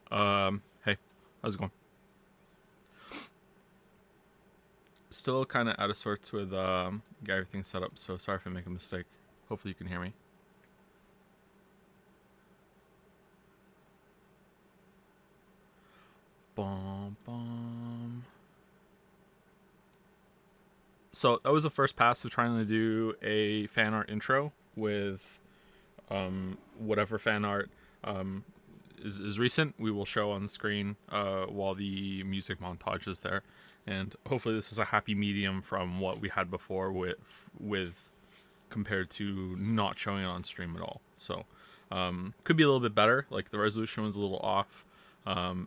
Hey, how's it going? Still kind of out of sorts with get everything set up, so sorry if I make a mistake. Hopefully you can hear me. Bum bum. So that was the first pass of trying to do a fan art intro with whatever fan art is recent. We will show on the screen while the music montage is there, and hopefully this is a happy medium from what we had before with compared to not showing it on stream at all. So could be a little bit better. Like the resolution was a little off.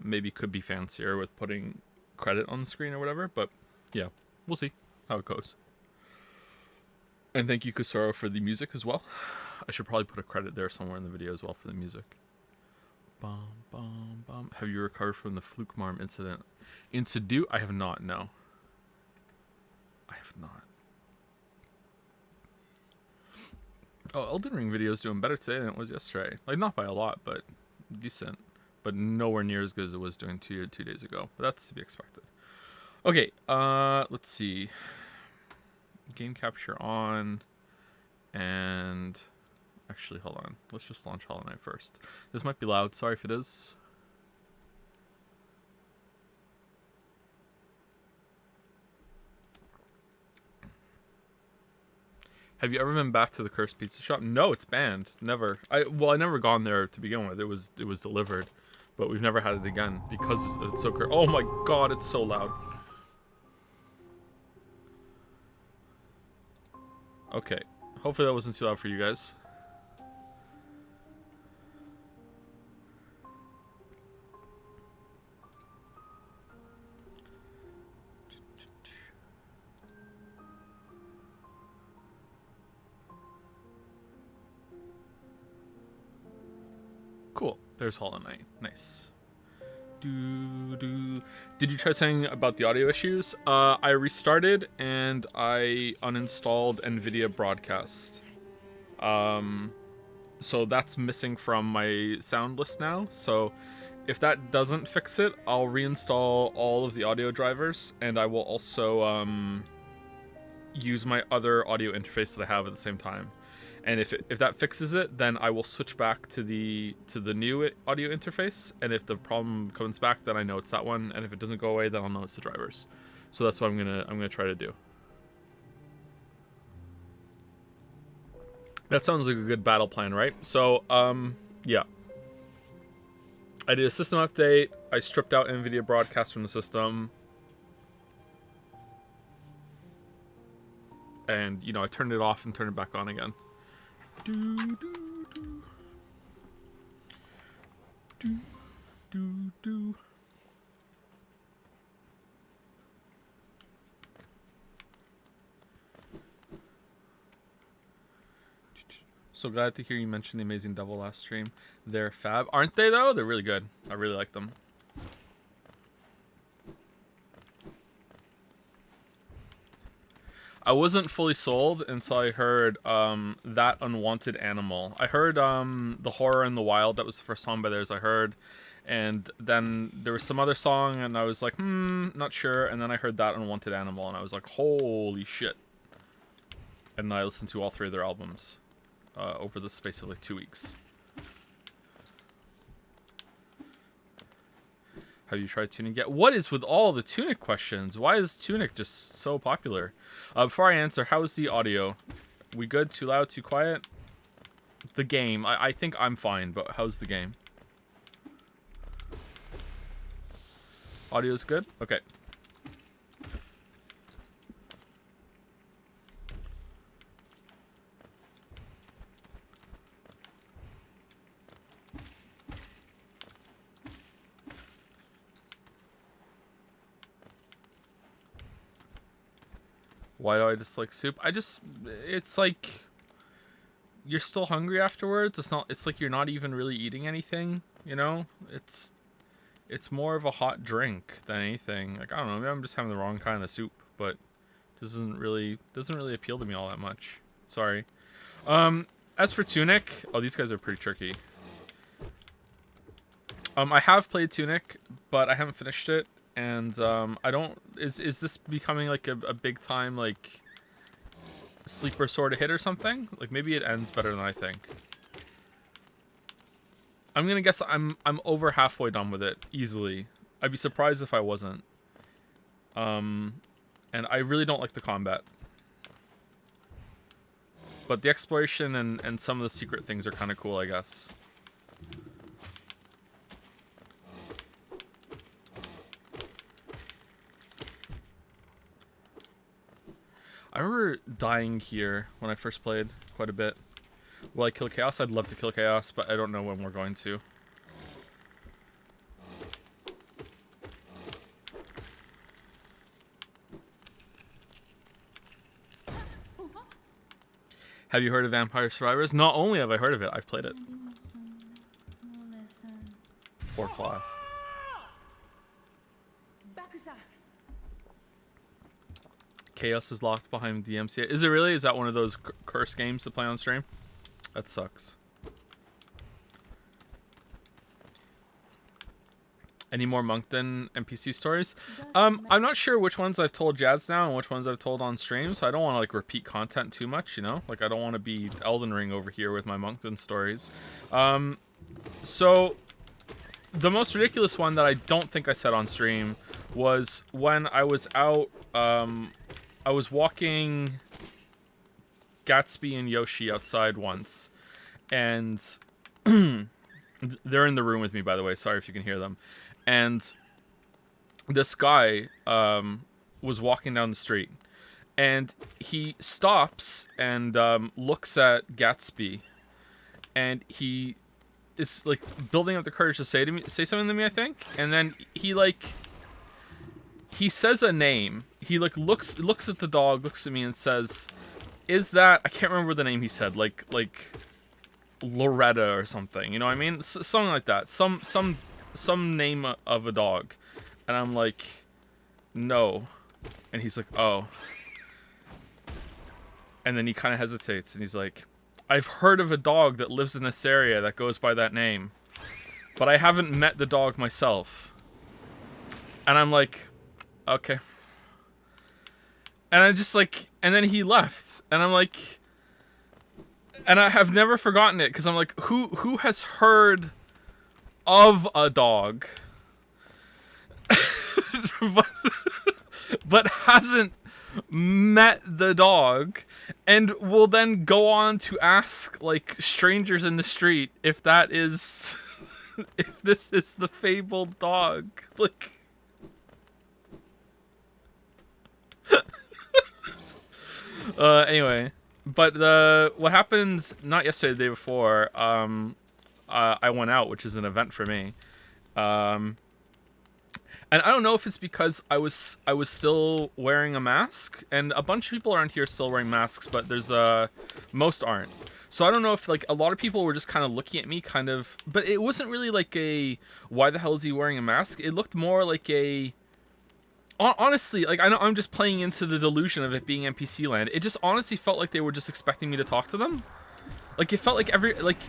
Maybe could be fancier with putting credit on the screen or whatever. But yeah, we'll see how it goes. And thank you, Kusoro, for the music as well. I should probably put a credit there somewhere in the video as well for the music. Bum, bum, bum. Have you recovered from the Fluke Marm incident? Incident? I have not, no. I have not. Oh, Elden Ring video is doing better today than it was yesterday. Like, not by a lot, but decent. But nowhere near as good as it was doing 2 days ago. But that's to be expected. Okay, let's see. Game capture on. And actually, hold on. Let's just launch Hollow Knight first. This might be loud. Sorry if it is. Have you ever been back to the Cursed Pizza Shop? No, it's banned. Never. I never gone there to begin with. It was delivered, but we've never had it again because it's so cursed. Oh my god, it's so loud. Okay, hopefully that wasn't too loud for you guys. Cool. There's Hollow Knight. Nice. Did you try saying about the audio issues? I restarted and I uninstalled NVIDIA Broadcast. So that's missing from my sound list now. So if that doesn't fix it, I'll reinstall all of the audio drivers, and I will also use my other audio interface that I have at the same time. And if that fixes it, then I will switch back to the new audio interface. And if the problem comes back, then I know it's that one. And if it doesn't go away, then I'll know it's the drivers. So that's what I'm gonna try to do. That sounds like a good battle plan, right? So yeah, I did a system update. I stripped out NVIDIA Broadcast from the system, and I turned it off and turned it back on again. Do do do do do do. So glad to hear you mention the Amazing Devil last stream. They're fab, aren't they? Though they're really good. I really like them. I wasn't fully sold until I heard That Unwanted Animal. I heard The Horror in the Wild. That was the first song by theirs I heard. And then there was some other song, and I was like, not sure. And then I heard That Unwanted Animal, and I was like, holy shit. And then I listened to all three of their albums over the space of like 2 weeks. Have you tried Tunic yet? What is with all the Tunic questions? Why is Tunic just so popular? Before I answer, how is the audio? We good? Too loud? Too quiet? The game. I think I'm fine, but how's the game? Audio's good? Okay. Why do I dislike soup? It's like you're still hungry afterwards. It's like you're not even really eating anything, It's more of a hot drink than anything. Like, I don't know, maybe I'm just having the wrong kind of soup, but it doesn't really appeal to me all that much. Sorry. As for Tunic, oh, these guys are pretty tricky. I have played Tunic, but I haven't finished it, and I don't. Is this becoming like a big time like sleeper sort of hit or something? Like maybe it ends better than I think. I'm gonna guess I'm over halfway done with it easily. I'd be surprised if I wasn't. And I really don't like the combat. But the exploration and some of the secret things are kind of cool, I guess. I remember dying here when I first played quite a bit. Will I kill Chaos? I'd love to kill Chaos, but I don't know when we're going to. Have you heard of Vampire Survivors? Not only have I heard of it, I've played it. Poor cloth. Chaos is locked behind DMCA. Is it really? Is that one of those curse games to play on stream? That sucks. Any more Moncton NPC stories? I'm not sure which ones I've told Jads now and which ones I've told on stream, so I don't want to like repeat content too much, you know? Like I don't want to be Elden Ring over here with my Moncton stories. So the most ridiculous one that I don't think I said on stream was when I was out, I was walking Gatsby and Yoshi outside once, and they're in the room with me, by the way. Sorry if you can hear them. And this guy was walking down the street, and he stops and looks at Gatsby, and he is like building up the courage to say something to me, I think. And then he says a name. He like looks at the dog, looks at me, and says, "Is that?" I can't remember the name he said. Like Loretta or something. You know what I mean? Something like that. Some name of a dog. And I'm like, "No." And he's like, "Oh." And then he kind of hesitates, and he's like, "I've heard of a dog that lives in this area that goes by that name, but I haven't met the dog myself." And I'm like, "Okay." And I just like, and then he left, and I'm like, and I have never forgotten it, because I'm like, who has heard of a dog but hasn't met the dog, and will then go on to ask like strangers in the street if that is if this is the fabled dog. Like anyway, but what happens not yesterday, the day before, I went out, which is an event for me. And I don't know if it's because I was still wearing a mask, and a bunch of people around here are still wearing masks, but there's most aren't. So I don't know if like a lot of people were just kind of looking at me kind of, but it wasn't really like a why the hell is he wearing a mask? It looked more like a honestly, like I know I'm just playing into the delusion of it being NPC land. It just honestly felt like they were just expecting me to talk to them. Like it felt like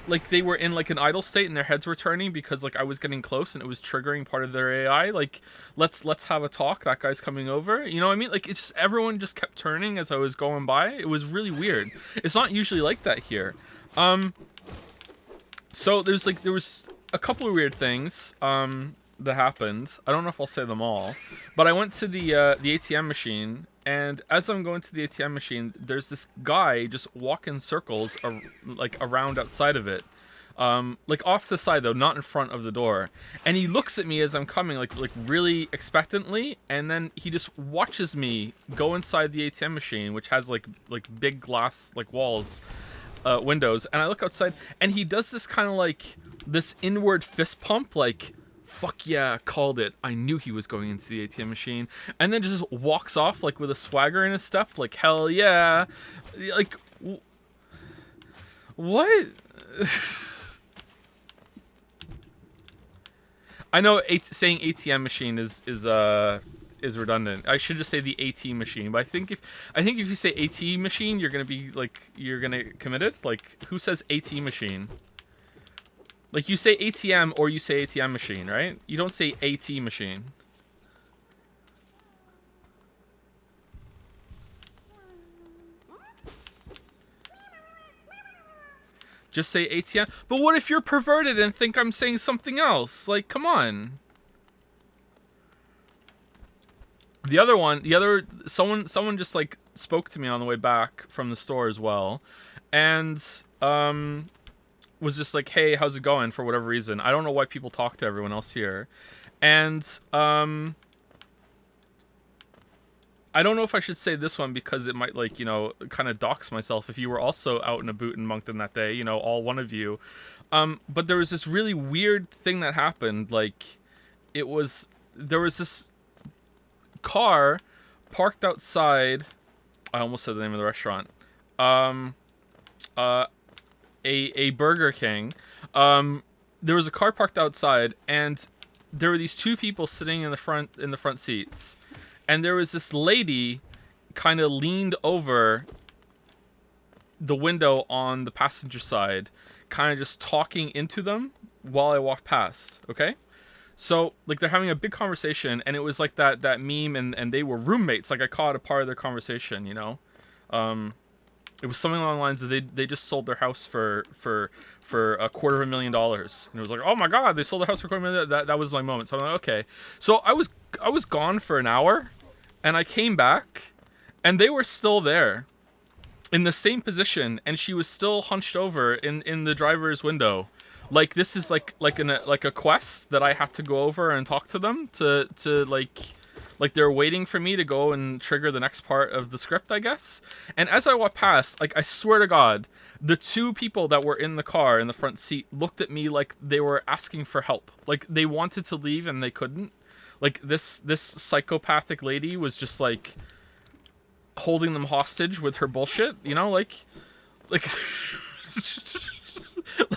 like they were in like an idle state and their heads were turning because like I was getting close and it was triggering part of their AI. Like let's have a talk. That guy's coming over. You know what I mean? Like it's just everyone just kept turning as I was going by. It was really weird. It's not usually like that here. So there was a couple of weird things that happened. I don't know if I'll say them all, but I went to the ATM machine. And as I'm going to the ATM machine, there's this guy just walking circles like around outside of it. Like off the side though, not in front of the door. And he looks at me as I'm coming like really expectantly, and then he just watches me go inside the ATM machine, which has like big glass like walls, windows, and I look outside and he does this kind of like this inward fist pump like, "Fuck yeah, called it. I knew he was going into the ATM machine." And then just walks off like with a swagger in his step, like, "Hell yeah." Like, what? I know saying ATM machine is redundant. I should just say the AT machine. But I think if you say AT machine, you're gonna be like, you're gonna commit it. Like, who says AT machine? Like, you say ATM or you say ATM machine, right? You don't say AT machine. Just say ATM. But what if you're perverted and think I'm saying something else? Like, come on. Someone just like spoke to me on the way back from the store as well, and was just like, hey, how's it going, for whatever reason. I don't know why people talk to everyone else here. And I don't know if I should say this one because it might, like, you know, kind of dox myself if you were also out and about in Moncton that day, you know, all one of you. But there was this really weird thing that happened. Like, there was this car parked outside. I almost said the name of the restaurant. A Burger King. There was a car parked outside, and there were these two people sitting in the front seats, and there was this lady kind of leaned over the window on the passenger side, kind of just talking into them while I walked past. Okay, so like they're having a big conversation, and it was like that meme, and they were roommates. Like, I caught a part of their conversation, you know. It was something along the lines of they just sold their house for $250,000, and it was like, oh my god, they sold their house for $250,000. That was my moment. So I'm like, okay. So I was gone for an hour, and I came back, and they were still there, in the same position, and she was still hunched over in the driver's window. Like, this is like a quest that I had to go over and talk to them to like they're waiting for me to go and trigger the next part of the script, I guess. And as I walked past, like, I swear to God, the two people that were in the car in the front seat looked at me like they were asking for help. Like, they wanted to leave and they couldn't. Like, this psychopathic lady was just like holding them hostage with her bullshit, you know, like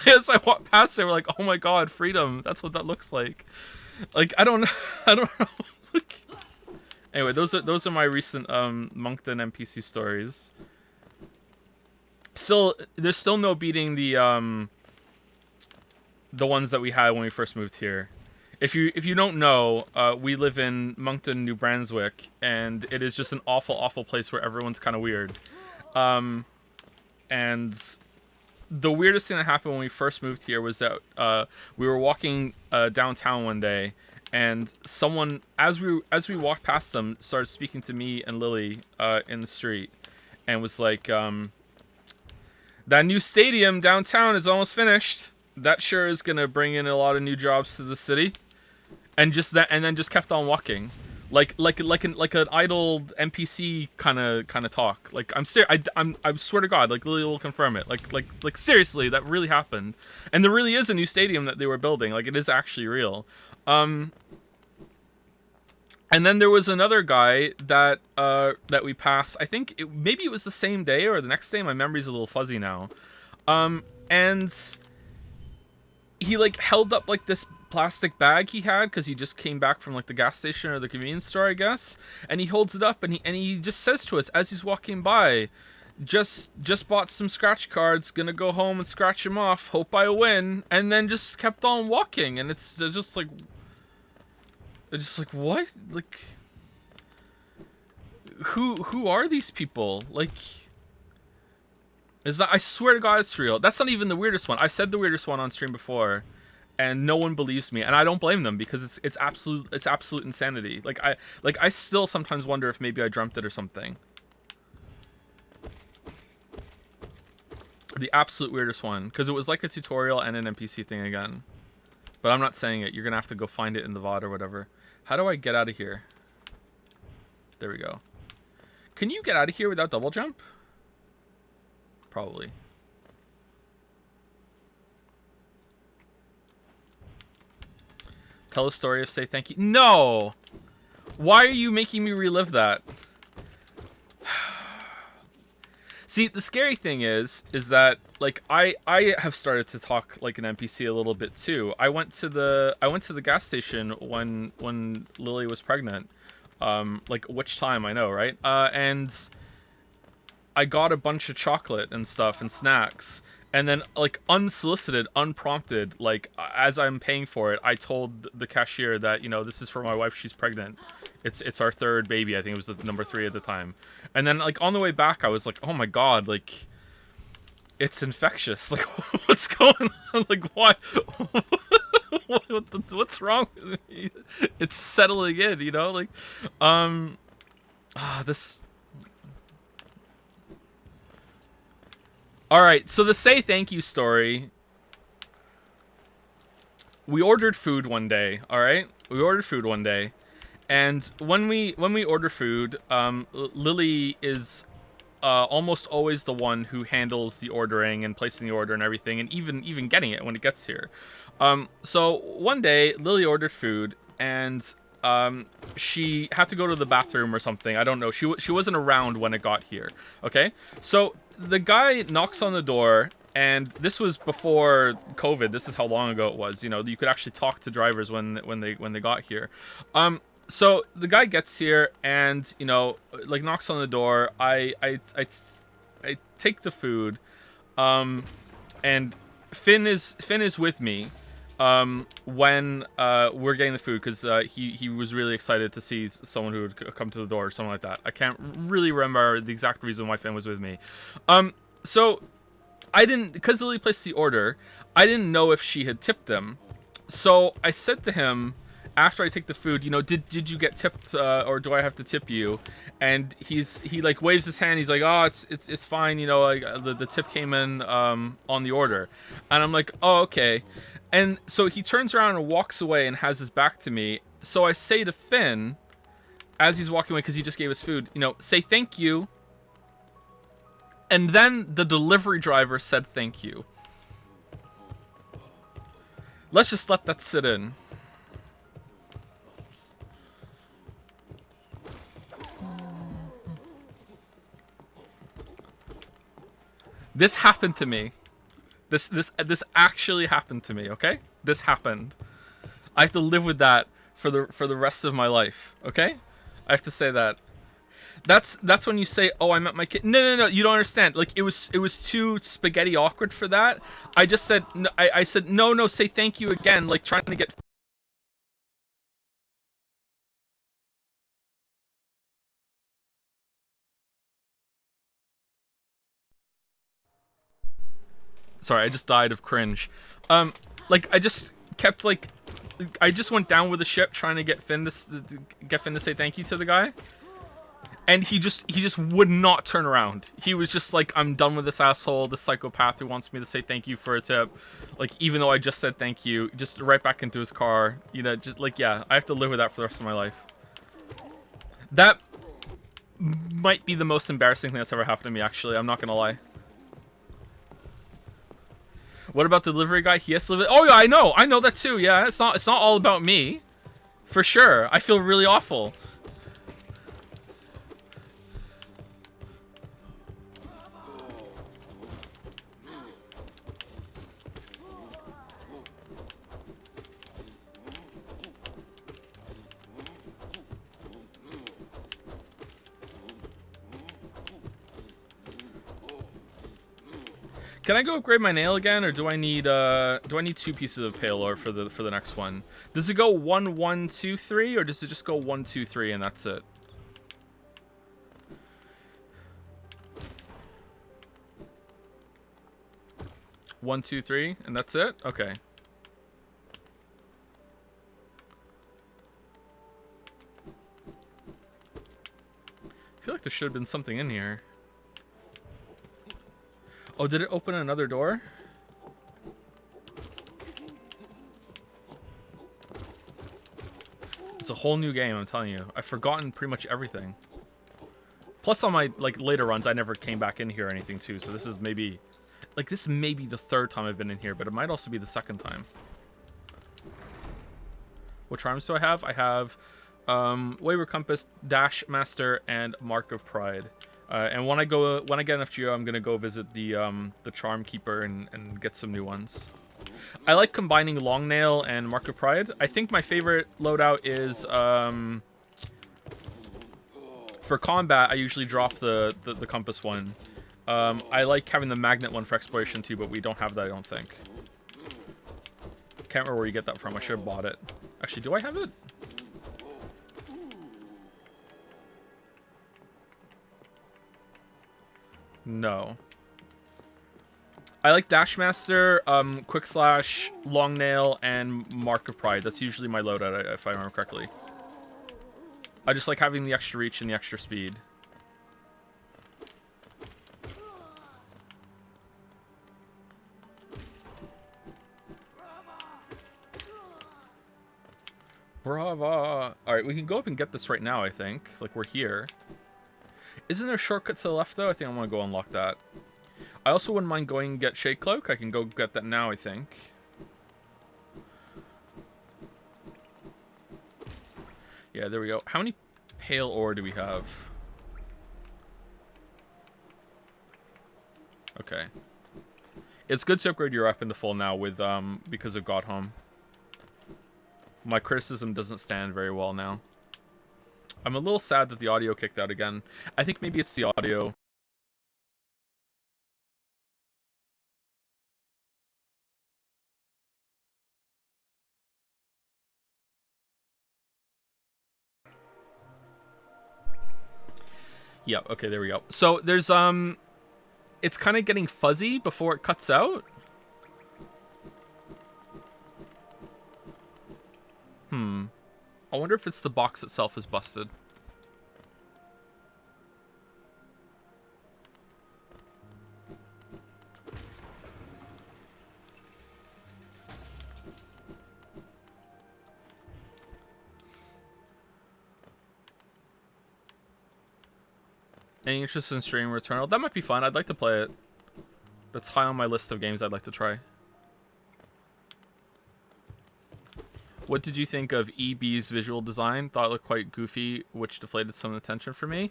as I walked past, they were like, "Oh my god, freedom! That's what that looks like." Like, I don't know. Like, anyway, those are my recent Moncton NPC stories. Still, there's still no beating the ones that we had when we first moved here. If you don't know, we live in Moncton, New Brunswick, and it is just an awful place where everyone's kind of weird. And the weirdest thing that happened when we first moved here was that we were walking downtown one day, and someone, as we walked past them, started speaking to me and Lily in the street, and was like, "That new stadium downtown is almost finished. That sure is gonna bring in a lot of new jobs to the city." And then just kept on walking, like an idle NPC kind of talk. Like, I swear to God, like, Lily will confirm it. Like seriously, that really happened, and there really is a new stadium that they were building. Like, it is actually real. And then there was another guy that we passed. I think maybe it was the same day or the next day. My memory's a little fuzzy now. And he like held up like this plastic bag he had, because he just came back from like the gas station or the convenience store, I guess. And he holds it up, and he just says to us as he's walking by, just bought some scratch cards, gonna go home and scratch them off, hope I win. And then just kept on walking, and it's just like what? Like, who are these people? Like, is that, I swear to God, it's real. That's not even the weirdest one. I said the weirdest one on stream before, and no one believes me, and I don't blame them, because it's absolute insanity. Like, I still sometimes wonder if maybe I dreamt it or something. The absolute weirdest one, because it was like a tutorial and an NPC thing again. But I'm not saying it. You're gonna have to go find it in the VOD or whatever. How do I get out of here? There we go. Can you get out of here without double jump? Probably. Tell a story of say thank you. No! Why are you making me relive that? See, the scary thing is that like I have started to talk like an NPC a little bit too. I went to the gas station when Lily was pregnant. Like, which time, I know, right? And I got a bunch of chocolate and stuff and snacks, And then, like, unsolicited, unprompted, like, as I'm paying for it, I told the cashier that, you know, this is for my wife. She's pregnant. It's our third baby. I think it was the number 3 at the time. And then, like, on the way back, I was like, oh my god, like, it's infectious. Like, what's going on? Like, why? What's wrong with me? It's settling in, you know? Like, this... Alright, so the say thank you story. We ordered food one day, alright? We ordered food one day. And when we order food, Lily is almost always the one who handles the ordering and placing the order and everything, and even getting it when it gets here. So one day, Lily ordered food, and she had to go to the bathroom or something. I don't know. She wasn't around when it got here. Okay, so the guy knocks on the door, and this was before COVID. This is how long ago it was. You know, you could actually talk to drivers when they got here. So the guy gets here, and, you know, like, knocks on the door. I take the food, and Finn is with me when we're getting the food, because he was really excited to see someone who would come to the door or something like that. I can't really remember the exact reason why Finn was with me. So I didn't, because Lily placed the order, I didn't know if she had tipped him. So I said to him, after I take the food, you know, did you get tipped, or do I have to tip you? And he like waves his hand. He's like, oh, it's fine, you know, like, the tip came in on the order. And I'm like, oh, okay. And so he turns around and walks away and has his back to me. So I say to Finn, as he's walking away, because he just gave us food, you know, say thank you. And then the delivery driver said thank you. Let's just let that sit in. This happened to me. This actually happened to me, okay? This happened. I have to live with that for the rest of my life, okay? I have to say that. That's when you say, "Oh, I met my kid." No, you don't understand. Like, it was too spaghetti awkward for that. I just said I said, "No, say thank you again," like, trying to get. Sorry, I just died of cringe. Like, I just kept, like, I just went down with the ship trying to get Finn to say thank you to the guy, and he just would not turn around. He was just like, I'm done with this asshole, this psychopath who wants me to say thank you for a tip, like, even though I just said thank you, just right back into his car. You know, just like, yeah, I have to live with that for the rest of my life. That might be the most embarrassing thing that's ever happened to me, actually. I'm not gonna lie. What about the delivery guy? He has to live. Oh yeah, I know that too. Yeah, it's not all about me, for sure. I feel really awful. Can I go upgrade my nail again, or do I need 2 pieces of pale ore for the next one? Does it go 1, 1, 2, 3, or does it just go 1, 2, 3 and that's it? One, two, three, and that's it? Okay. I feel like there should have been something in here. Oh, did it open another door? It's a whole new game, I'm telling you. I've forgotten pretty much everything. Plus, on my, like, later runs, I never came back in here or anything, too. So this is maybe... Like, this may be the 3rd time I've been in here, but it might also be the 2nd time. What charms do I have? I have Wayward Compass, Dash Master, and Mark of Pride. And when I get enough geo, I'm gonna go visit the Charm Keeper and get some new ones. I like combining Long Nail and Mark of Pride. I think my favorite loadout is for combat. I usually drop the compass one, I like having the magnet one for exploration too, but we don't have that, I don't think. Can't remember where you get that from. I should have bought it. Actually, do I have it? No. I like Dashmaster, Quick Slash, Long Nail, and Mark of Pride. That's usually my loadout, if I remember correctly. I just like having the extra reach and the extra speed. Brava! Alright, we can go up and get this right now, I think. Like, we're here. Isn't there a shortcut to the left, though? I think I want to go unlock that. I also wouldn't mind going and get Shade Cloak. I can go get that now, I think. Yeah, there we go. How many pale ore do we have? Okay. It's good to upgrade your weapon to full now with because of Godhome. My criticism doesn't stand very well now. I'm a little sad that the audio kicked out again. I think maybe it's the audio. Yeah, okay, there we go. So there's it's kind of getting fuzzy before it cuts out. I wonder if it's the box itself is busted. Any interest in streaming Returnal? That might be fun. I'd like to play it. That's high on my list of games I'd like to try. What did you think of EB's visual design? Thought it looked quite goofy, which deflated some of the tension for me.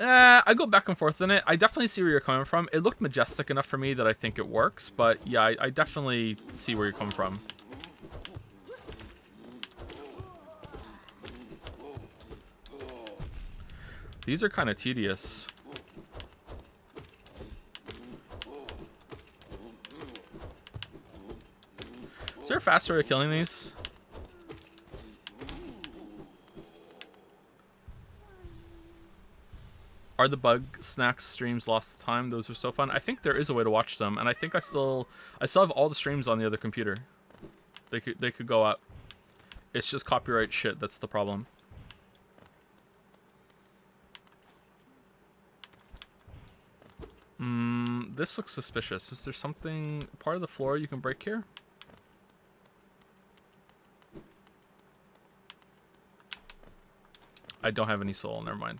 I go back and forth in it. I definitely see where you're coming from. It looked majestic enough for me that I think it works, but yeah, I definitely see where you're coming from. These are kind of tedious. Is there a faster way of killing these? Are the bug snacks streams lost time? Those were so fun. I think there is a way to watch them, and I think I still have all the streams on the other computer. They could go up. It's just copyright shit that's the problem. This looks suspicious. Is there something part of the floor you can break here? I don't have any soul. Never mind.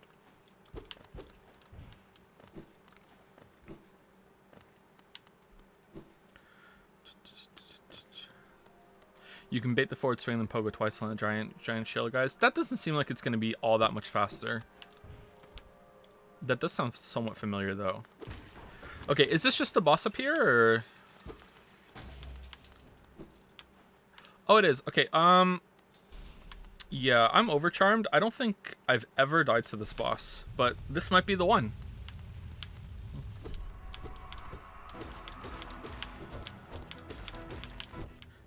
You can bait the forward swing and then pogo twice on the giant shield guys. That doesn't seem like it's going to be all that much faster. That does sound somewhat familiar, though. Okay, is this just the boss up here, or...? Oh, it is. Okay, yeah, I'm overcharmed. I don't think I've ever died to this boss, but this might be the one.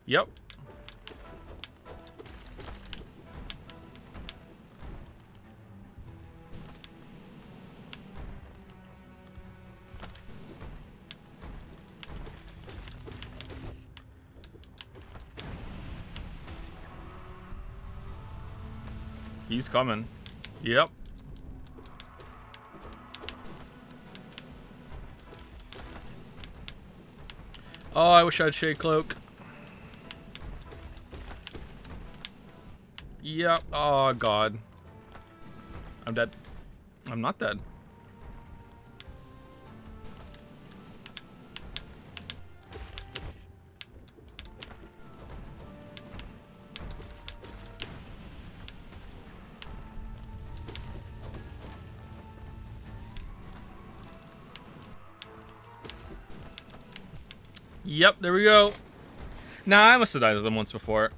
Yep. He's coming. Yep. Oh, I wish I had Shade Cloak. Yep. Oh, God. I'm dead. I'm not dead. Yep, there we go. Nah, I must have died to them once before.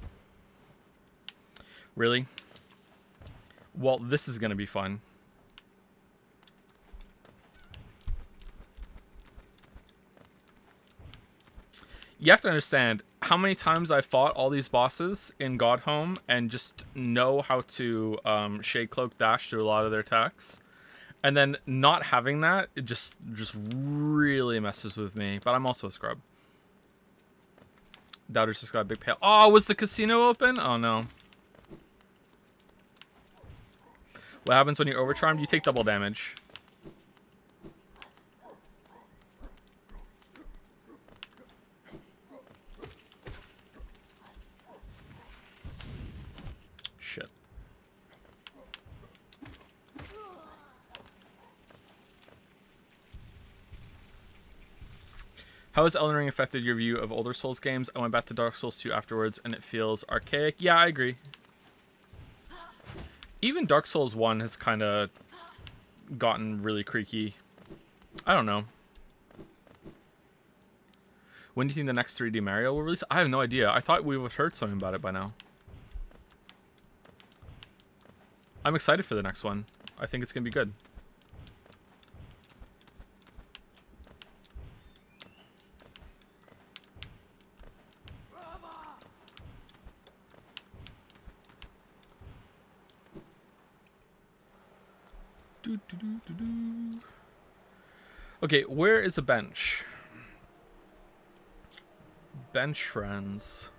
Really? Well, this is gonna be fun. You have to understand how many times I fought all these bosses in Godhome and just know how to Shade Cloak dash through a lot of their attacks. And then not having that, it just really messes with me. But I'm also a scrub. Doubter's just got a big pail. Oh, was the casino open? Oh, no. What happens when you're overcharmed? You take double damage. Shit. How has Elden Ring affected your view of older Souls games? I went back to Dark Souls 2 afterwards, and it feels archaic. Yeah, I agree. Even Dark Souls 1 has kind of gotten really creaky. I don't know. When do you think the next 3D Mario will release? I have no idea. I thought we would have heard something about it by now. I'm excited for the next one. I think it's going to be good. Okay, where is a bench? Bench friends.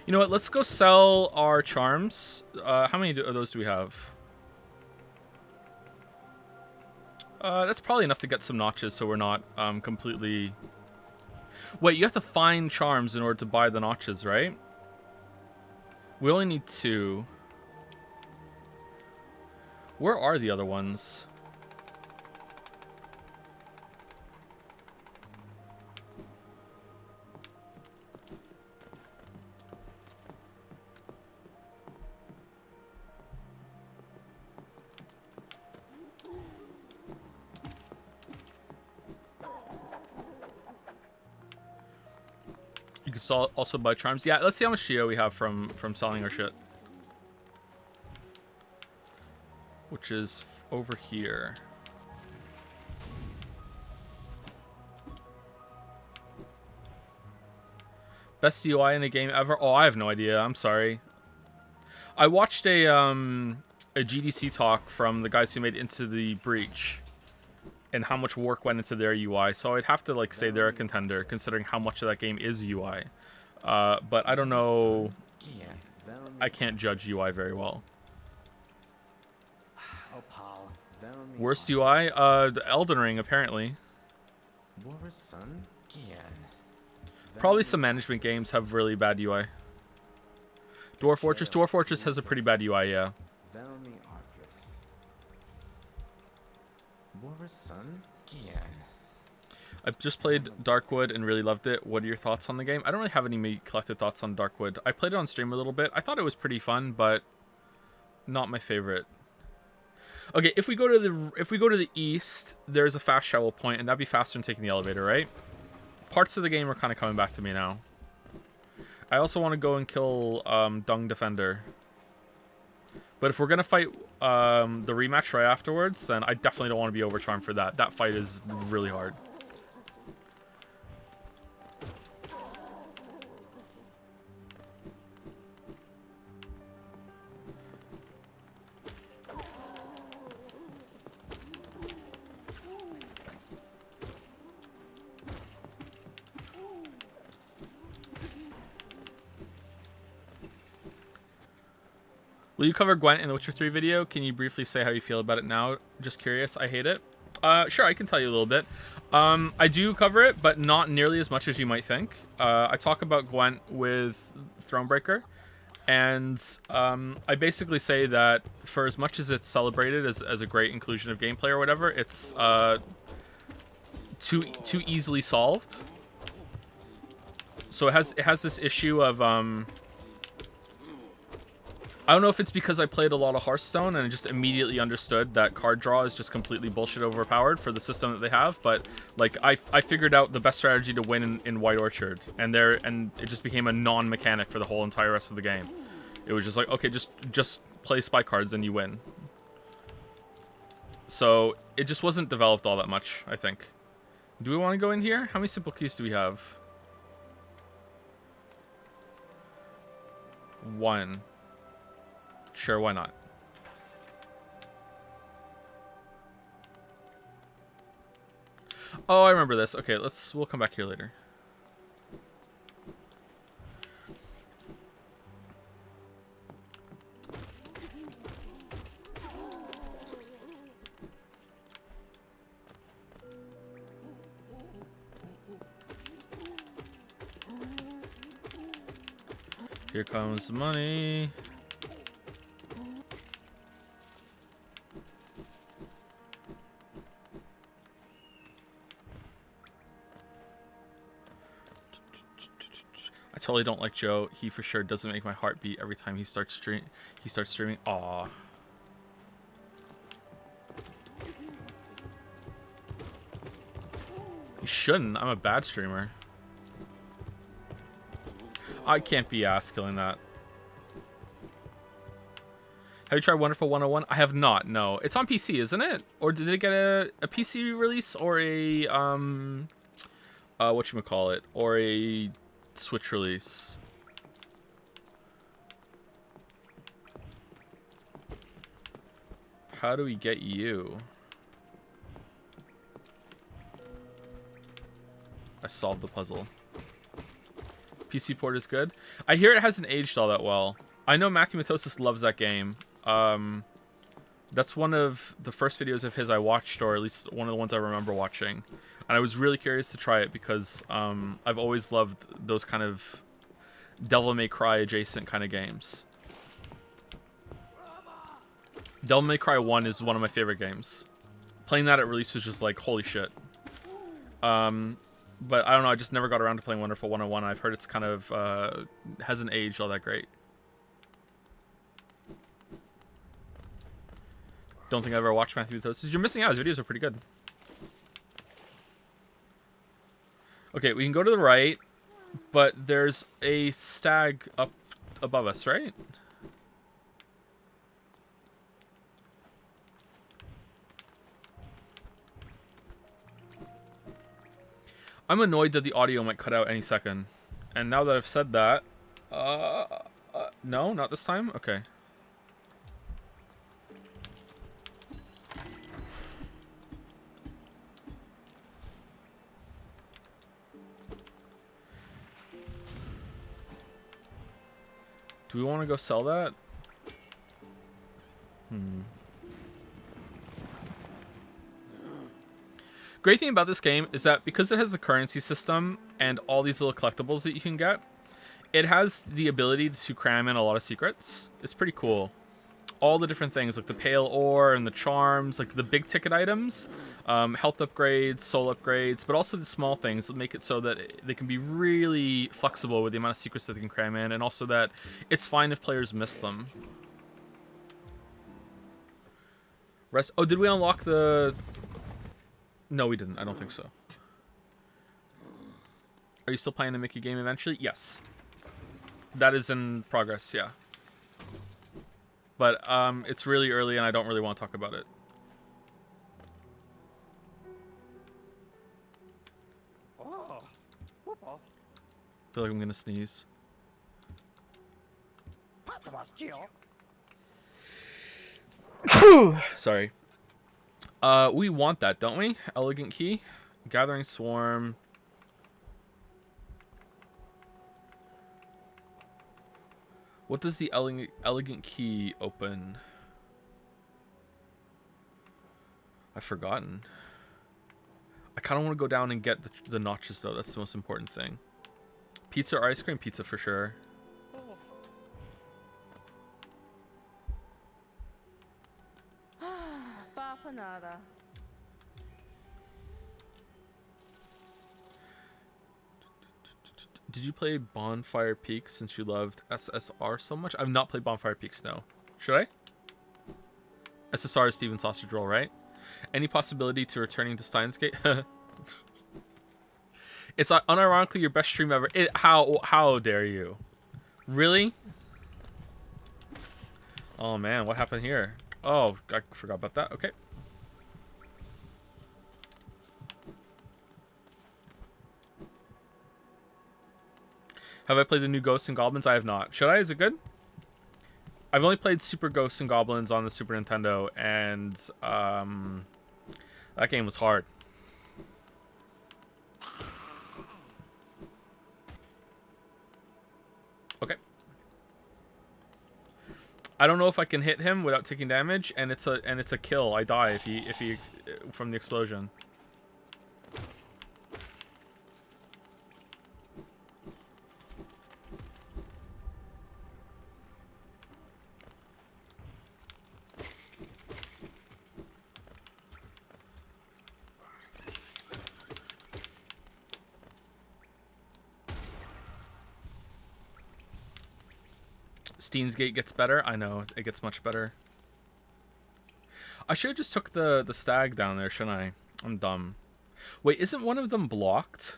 You know what? Let's go sell our charms. How many of those do we have? That's probably enough to get some notches, so we're not completely... Wait, you have to find charms in order to buy the notches, right? We only need 2. Where are the other ones? You can also buy charms. Yeah, let's see how much Geo we have from selling our shit. Which is over here. Best UI in a game ever? Oh, I have no idea. I'm sorry. I watched a GDC talk from the guys who made Into the Breach and how much work went into their UI. So I'd have to like say they're a contender considering how much of that game is UI. But I don't know. I can't judge UI very well. Worst UI? The Elden Ring, apparently. Probably some management games have really bad UI. Dwarf Fortress? Dwarf Fortress has a pretty bad UI, yeah. I've just played Darkwood and really loved it. What are your thoughts on the game? I don't really have any collected thoughts on Darkwood. I played it on stream a little bit. I thought it was pretty fun, but not my favorite. Okay, if we go to the east, there's a fast travel point, and that'd be faster than taking the elevator, right? Parts of the game are kind of coming back to me now. I also want to go and kill Dung Defender. But if we're gonna fight the rematch right afterwards, then I definitely don't want to be overcharmed for that. That fight is really hard. Will you cover Gwent in the Witcher 3 video? Can you briefly say how you feel about it now? Just curious. I hate it. Sure, I can tell you a little bit. I do cover it, but not nearly as much as you might think. I talk about Gwent with Thronebreaker, and I basically say that for as much as it's celebrated as a great inclusion of gameplay or whatever, it's too easily solved. So it has this issue of I don't know if it's because I played a lot of Hearthstone and I just immediately understood that card draw is just completely bullshit overpowered for the system that they have, but like I figured out the best strategy to win in White Orchard, and it just became a non-mechanic for the whole entire rest of the game. It was just like, okay, just play spy cards and you win. So it just wasn't developed all that much, I think. Do we want to go in here? How many simple keys do we have? 1. Sure, why not? Oh, I remember this. Okay, we'll come back here later. Here comes the money. I totally don't like Joe. He for sure doesn't make my heart beat every time he starts streaming. Aw. He shouldn't. I'm a bad streamer. I can't be ass killing that. Have you tried Wonderful 101? I have not, no. It's on PC, isn't it? Or did it get a PC release or a, whatchamacallit? Or a Switch release? How do we get you? I solved the puzzle. PC port is good. I hear it hasn't aged all that well. I know Matthew Matosis loves that game. That's one of the first videos of his I watched, or at least one of the ones I remember watching. And I was really curious to try it because I've always loved those kind of Devil May Cry adjacent kind of games. Devil May Cry 1 is one of my favorite games. Playing that at release was just like, holy shit. But I don't know, I just never got around to playing Wonderful 101. I've heard it's kind of, hasn't aged all that great. Don't think I've ever watched Matthew Matosis. You're missing out, his videos are pretty good. Okay, we can go to the right, but there's a stag up above us, right? I'm annoyed that the audio might cut out any second. And now that I've said that... no, not this time? Okay. Do we want to go sell that? Great thing about this game is that because it has the currency system and all these little collectibles that you can get, it has the ability to cram in a lot of secrets. It's pretty cool. All the different things, like the pale ore and the charms, like the big ticket items, health upgrades, soul upgrades, but also the small things that make it so that they can be really flexible with the amount of secrets that they can cram in, and also that it's fine if players miss them. Oh, did we unlock the... No, we didn't. I don't think so. Are you still playing the Mickey game eventually? Yes. That is in progress, yeah. But it's really early and I don't really want to talk about it. I feel like I'm gonna sneeze. Sorry. We want that, don't we? Elegant key. Gathering swarm. What does the elegant key open? I've forgotten. I kind of want to go down and get the notches, though. That's the most important thing. Pizza or ice cream? Pizza for sure. Did you play Bonfire Peak since you loved SSR so much? I've not played Bonfire Peaks, no. Should I? SSR is Steven Sausage Roll, right? Any possibility to returning to Steins Gate? It's unironically your best stream ever. How dare you? Really? Oh man, what happened here? Oh, I forgot about that. Okay. Have I played the new Ghosts and Goblins? I have not. Should I? Is it good? I've only played Super Ghosts and Goblins on the Super Nintendo, and that game was hard. Okay. I don't know if I can hit him without taking damage, and it's a kill. I die if he from the explosion. Steins Gate gets better. I know it gets much better. I should have just took the stag down there, shouldn't I? I'm dumb. Wait, isn't one of them blocked?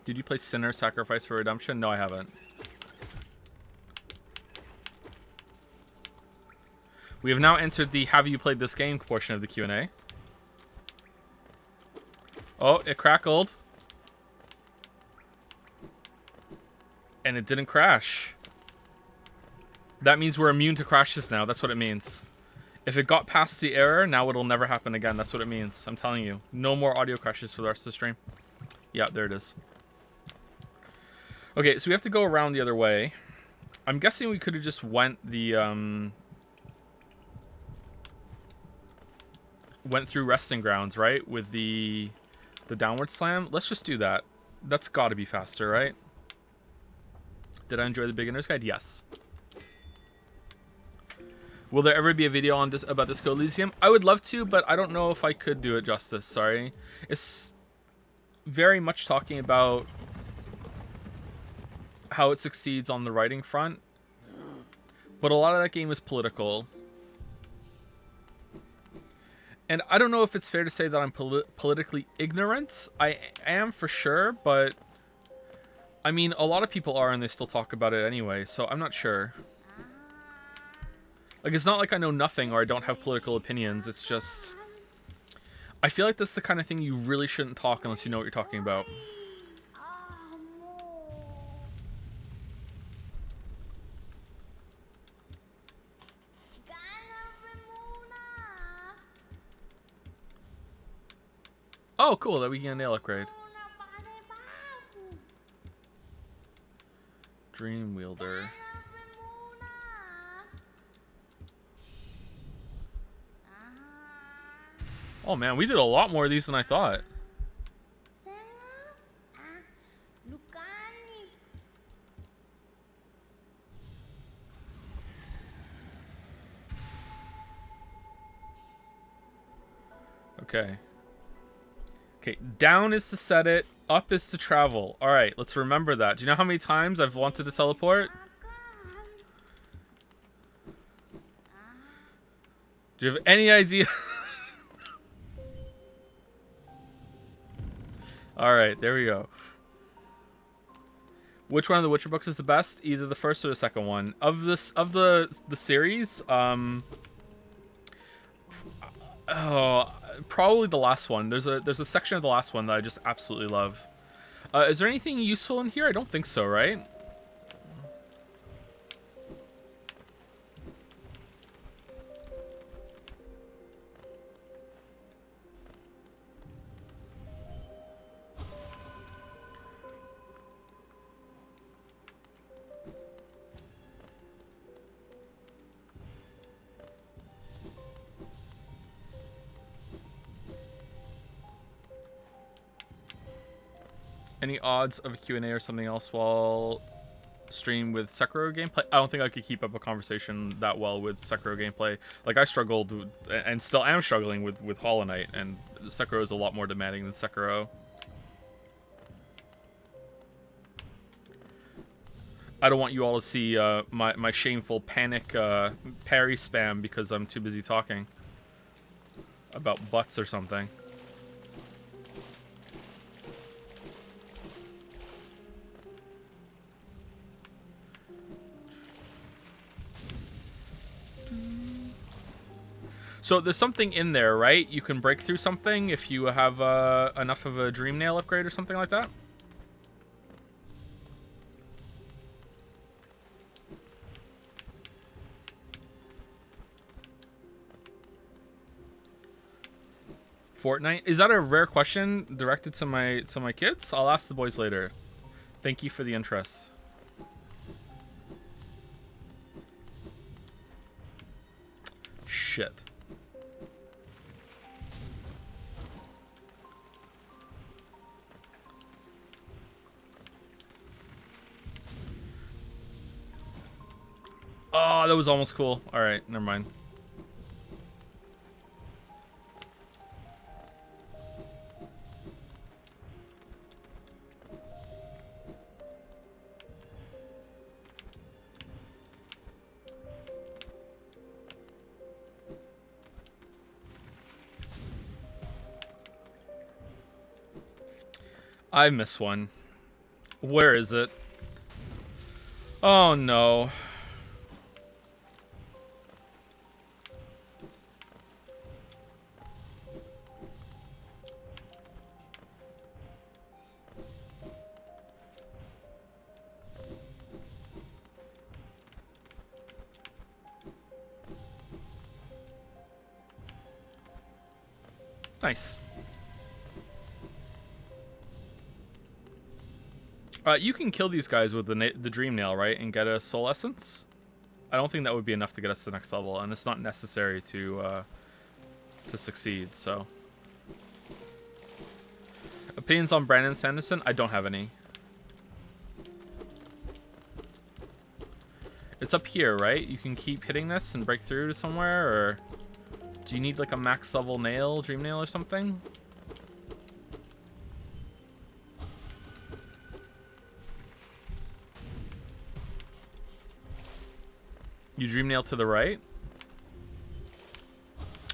Did you play Sinner Sacrifice for Redemption? No, I haven't. We have now entered the have you played this game portion of the Q&A. Oh, it crackled. And it didn't crash. That means we're immune to crashes now. That's what it means. If it got past the error, now it'll never happen again. That's what it means. I'm telling you. No more audio crashes for the rest of the stream. Yeah, there it is. Okay, so we have to go around the other way. I'm guessing we could have just went the went through resting grounds, right? With the downward slam. Let's just do that. That's got to be faster, right? Did I enjoy the beginner's guide? Yes. Will there ever be a video on about Disco Elysium? I would love to, but I don't know if I could do it justice. Sorry. It's very much talking about how it succeeds on the writing front, but a lot of that game is political. And I don't know if it's fair to say that I'm politically ignorant. I am for sure, but I mean, a lot of people are and they still talk about it anyway, so I'm not sure. Like, it's not like I know nothing or I don't have political opinions. It's just, I feel like that's the kind of thing you really shouldn't talk unless you know what you're talking about. Oh, cool, that we can get a nail upgrade. Dream Wielder. Oh man, we did a lot more of these than I thought. Okay. Okay, down is to set it, up is to travel. Alright, let's remember that. Do you know how many times I've wanted to teleport? Do you have any idea? Alright, there we go. Which one of the Witcher books is the best? Either the first or the second one. Of the series, probably the last one. There's a section of the last one that I just absolutely love. Is there anything useful in here? I don't think so, right? Any odds of a Q&A or something else while stream with Sekiro gameplay. I don't think I could keep up a conversation that well with Sekiro gameplay. Like, I struggled with, and still am struggling with Hollow Knight, and Sekiro is a lot more demanding than Sekiro. I don't want you all to see my shameful panic parry spam because I'm too busy talking about butts or something. So there's something in there, right? You can break through something if you have enough of a Dream Nail upgrade or something like that? Fortnite? Is that a rare question directed to my kids? I'll ask the boys later. Thank you for the interest. Shit. Oh, that was almost cool. All right, never mind. I miss one. Where is it? Oh no. Nice. You can kill these guys with the Dream Nail, right? And get a Soul Essence? I don't think that would be enough to get us to the next level, and it's not necessary to succeed, so. Opinions on Brandon Sanderson? I don't have any. It's up here, right? You can keep hitting this and break through to somewhere, or do you need like a max level nail, Dream Nail or something? You Dream Nail to the right?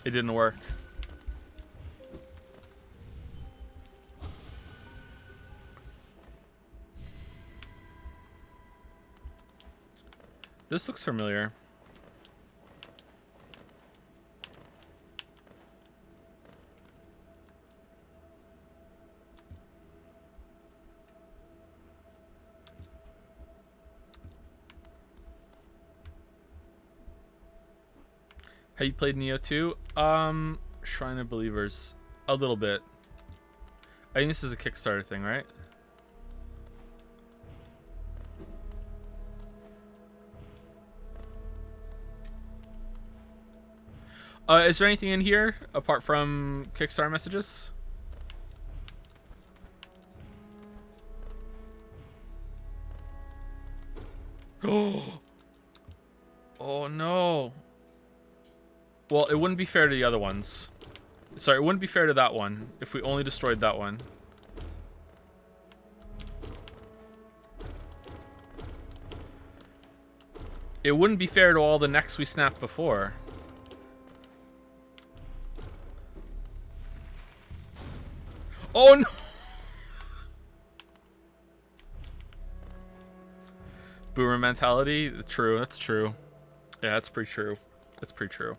It didn't work. This looks familiar. Have you played Neo 2? Shrine of Believers. A little bit. I think this is a Kickstarter thing, right? Is there anything in here apart from Kickstarter messages? Oh no. Well, it wouldn't be fair to the other ones. Sorry, it wouldn't be fair to that one if we only destroyed that one. It wouldn't be fair to all the necks we snapped before. Oh no! Boomer mentality? True, that's true. Yeah, that's pretty true. That's pretty true.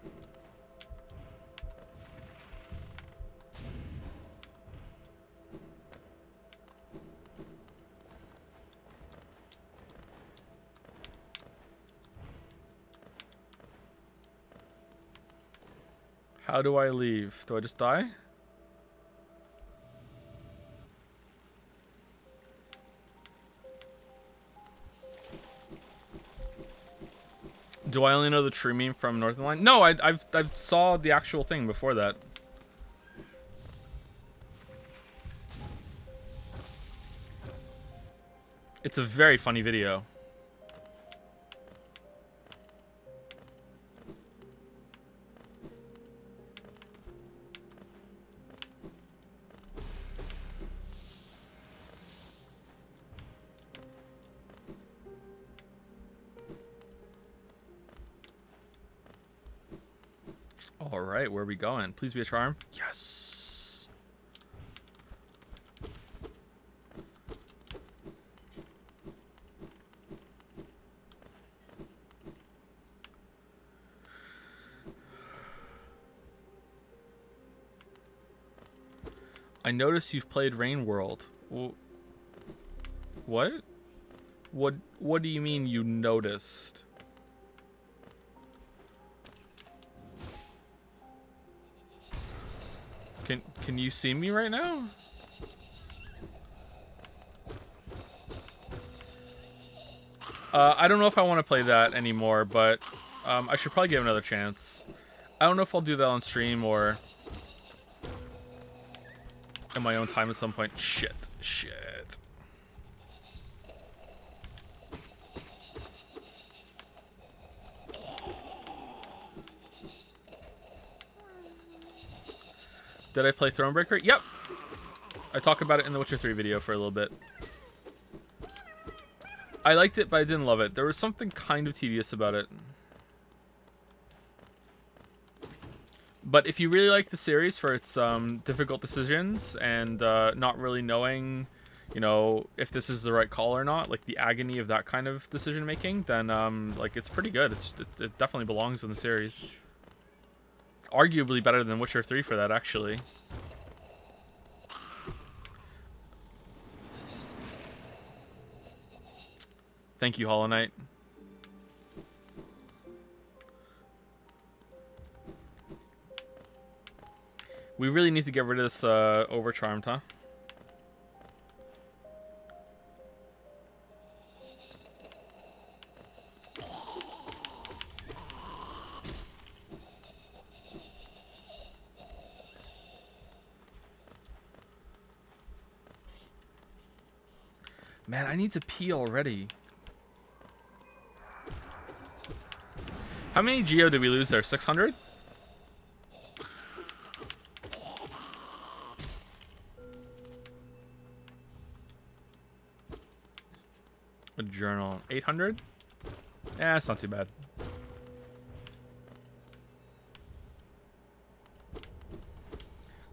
How do I leave? Do I just die? Do I only know the true meme from Northernlion? No, I've saw the actual thing before that. It's a very funny video. All right, where are we going? Please be a charm. Yes. I noticed you've played Rain World. What? What do you mean you noticed? Can you see me right now? I don't know if I want to play that anymore, but I should probably give it another chance. I don't know if I'll do that on stream or in my own time at some point. Shit. Did I play Thronebreaker? Yep. I talk about it in the Witcher 3 video for a little bit. I liked it, but I didn't love it. There was something kind of tedious about it. But if you really like the series for its difficult decisions and not really knowing, you know, if this is the right call or not, like the agony of that kind of decision making, then like it's pretty good. It definitely belongs in the series. Arguably better than Witcher 3 for that, actually. Thank you, Hollow Knight. We really need to get rid of this Overcharmed, huh? Man, I need to pee already. How many Geo did we lose there? 600? A journal. 800? Yeah, it's not too bad.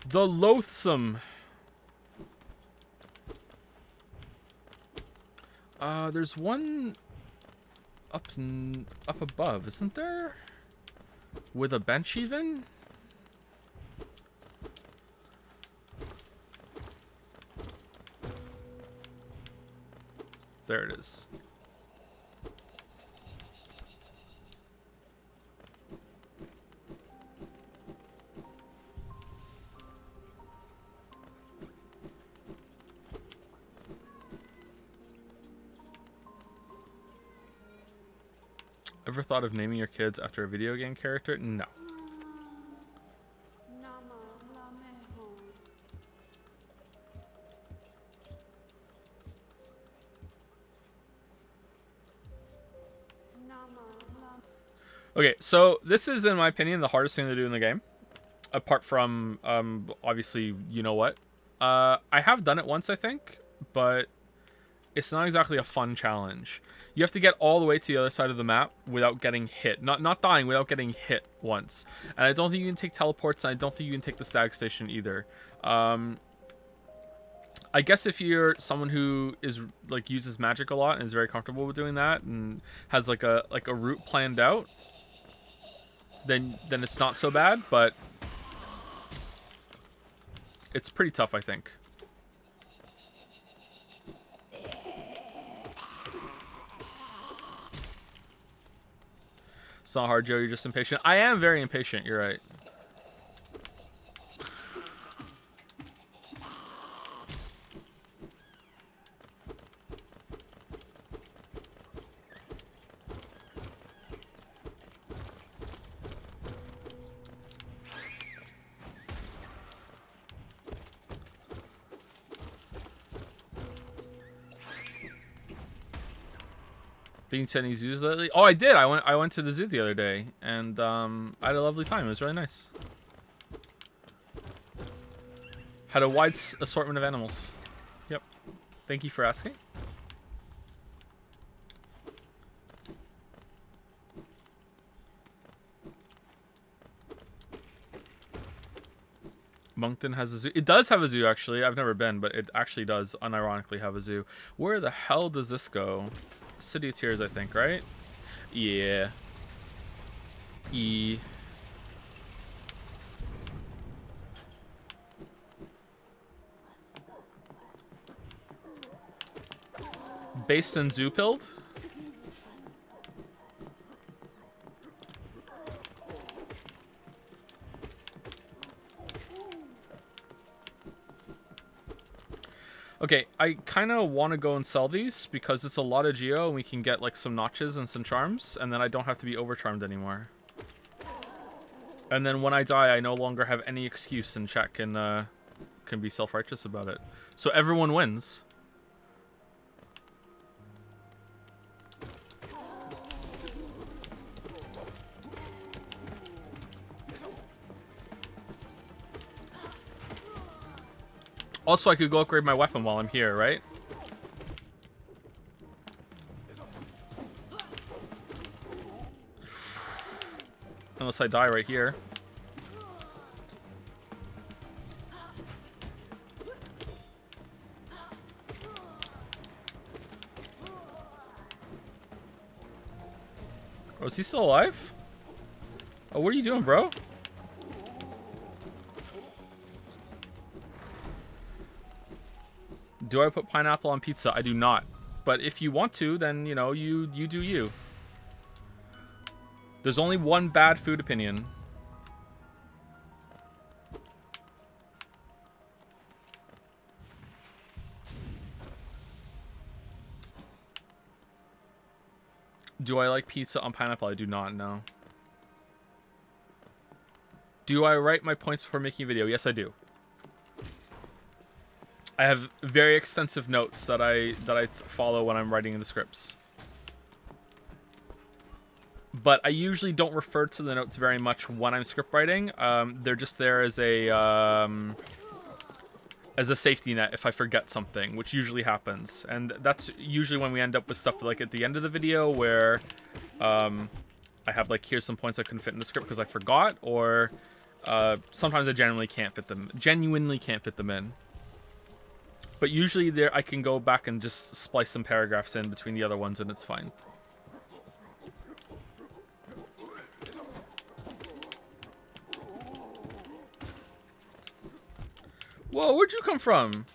The Loathsome. There's one up above, isn't there? With a bench even? There it is. Ever thought of naming your kids after a video game character? No. Okay, so this is, in my opinion, the hardest thing to do in the game. Apart from, obviously, you know what. I have done it once, I think, but it's not exactly a fun challenge. You have to get all the way to the other side of the map without getting hit. Not dying, without getting hit once. And I don't think you can take teleports, and I don't think you can take the stag station either. I guess if you're someone who is like uses magic a lot and is very comfortable with doing that and has like a route planned out, then it's not so bad, but it's pretty tough, I think. It's not hard, Joe. You're just impatient. I am very impatient. You're right. Been to any zoos lately? Oh, I did. I went to the zoo the other day, and I had a lovely time. It was really nice. Had a wide assortment of animals. Yep. Thank you for asking. Moncton has a zoo. It does have a zoo, actually. I've never been, but it actually does unironically have a zoo. Where the hell does this go? City of Tears, I think, right? Yeah. E. Based in Zoopild? Okay, I kind of want to go and sell these because it's a lot of geo and we can get like some notches and some charms, and then I don't have to be overcharmed anymore. And then when I die, I no longer have any excuse, and chat can be self-righteous about it. So everyone wins. Also, I could go upgrade my weapon while I'm here, right? Unless I die right here. Oh, is he still alive? Oh, what are you doing, bro? Do I put pineapple on pizza? I do not. But if you want to, then, you know, you do you. There's only one bad food opinion. Do I like pizza on pineapple? I do not, no. Do I write my points before making a video? Yes, I do. I have very extensive notes that I follow when I'm writing the scripts. But I usually don't refer to the notes very much when I'm script writing. They're just there as a safety net if I forget something, which usually happens. And that's usually when we end up with stuff like at the end of the video where I have like, here's some points I couldn't fit in the script because I forgot, or sometimes I genuinely can't fit them in. But usually there I can go back and just splice some paragraphs in between the other ones and it's fine. Whoa, where'd you come from?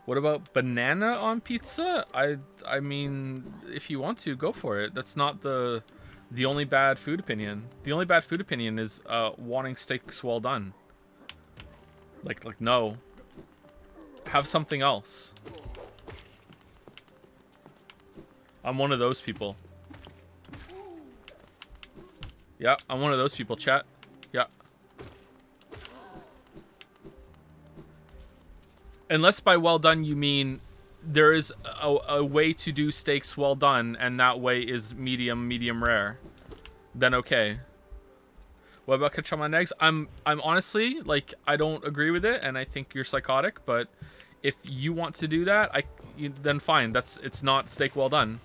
What about banana on pizza? I mean, if you want to, go for it. That's not the only bad food opinion. The only bad food opinion is wanting steaks well done. Like no. Have something else. I'm one of those people. Yeah, I'm one of those people, chat. Yeah. Unless by well done you mean there is a way to do steaks well done, and that way is medium rare, then okay. What about ketchup on eggs? I'm honestly, like, I don't agree with it, and I think you're psychotic, but if you want to do that, then fine. It's not steak well done.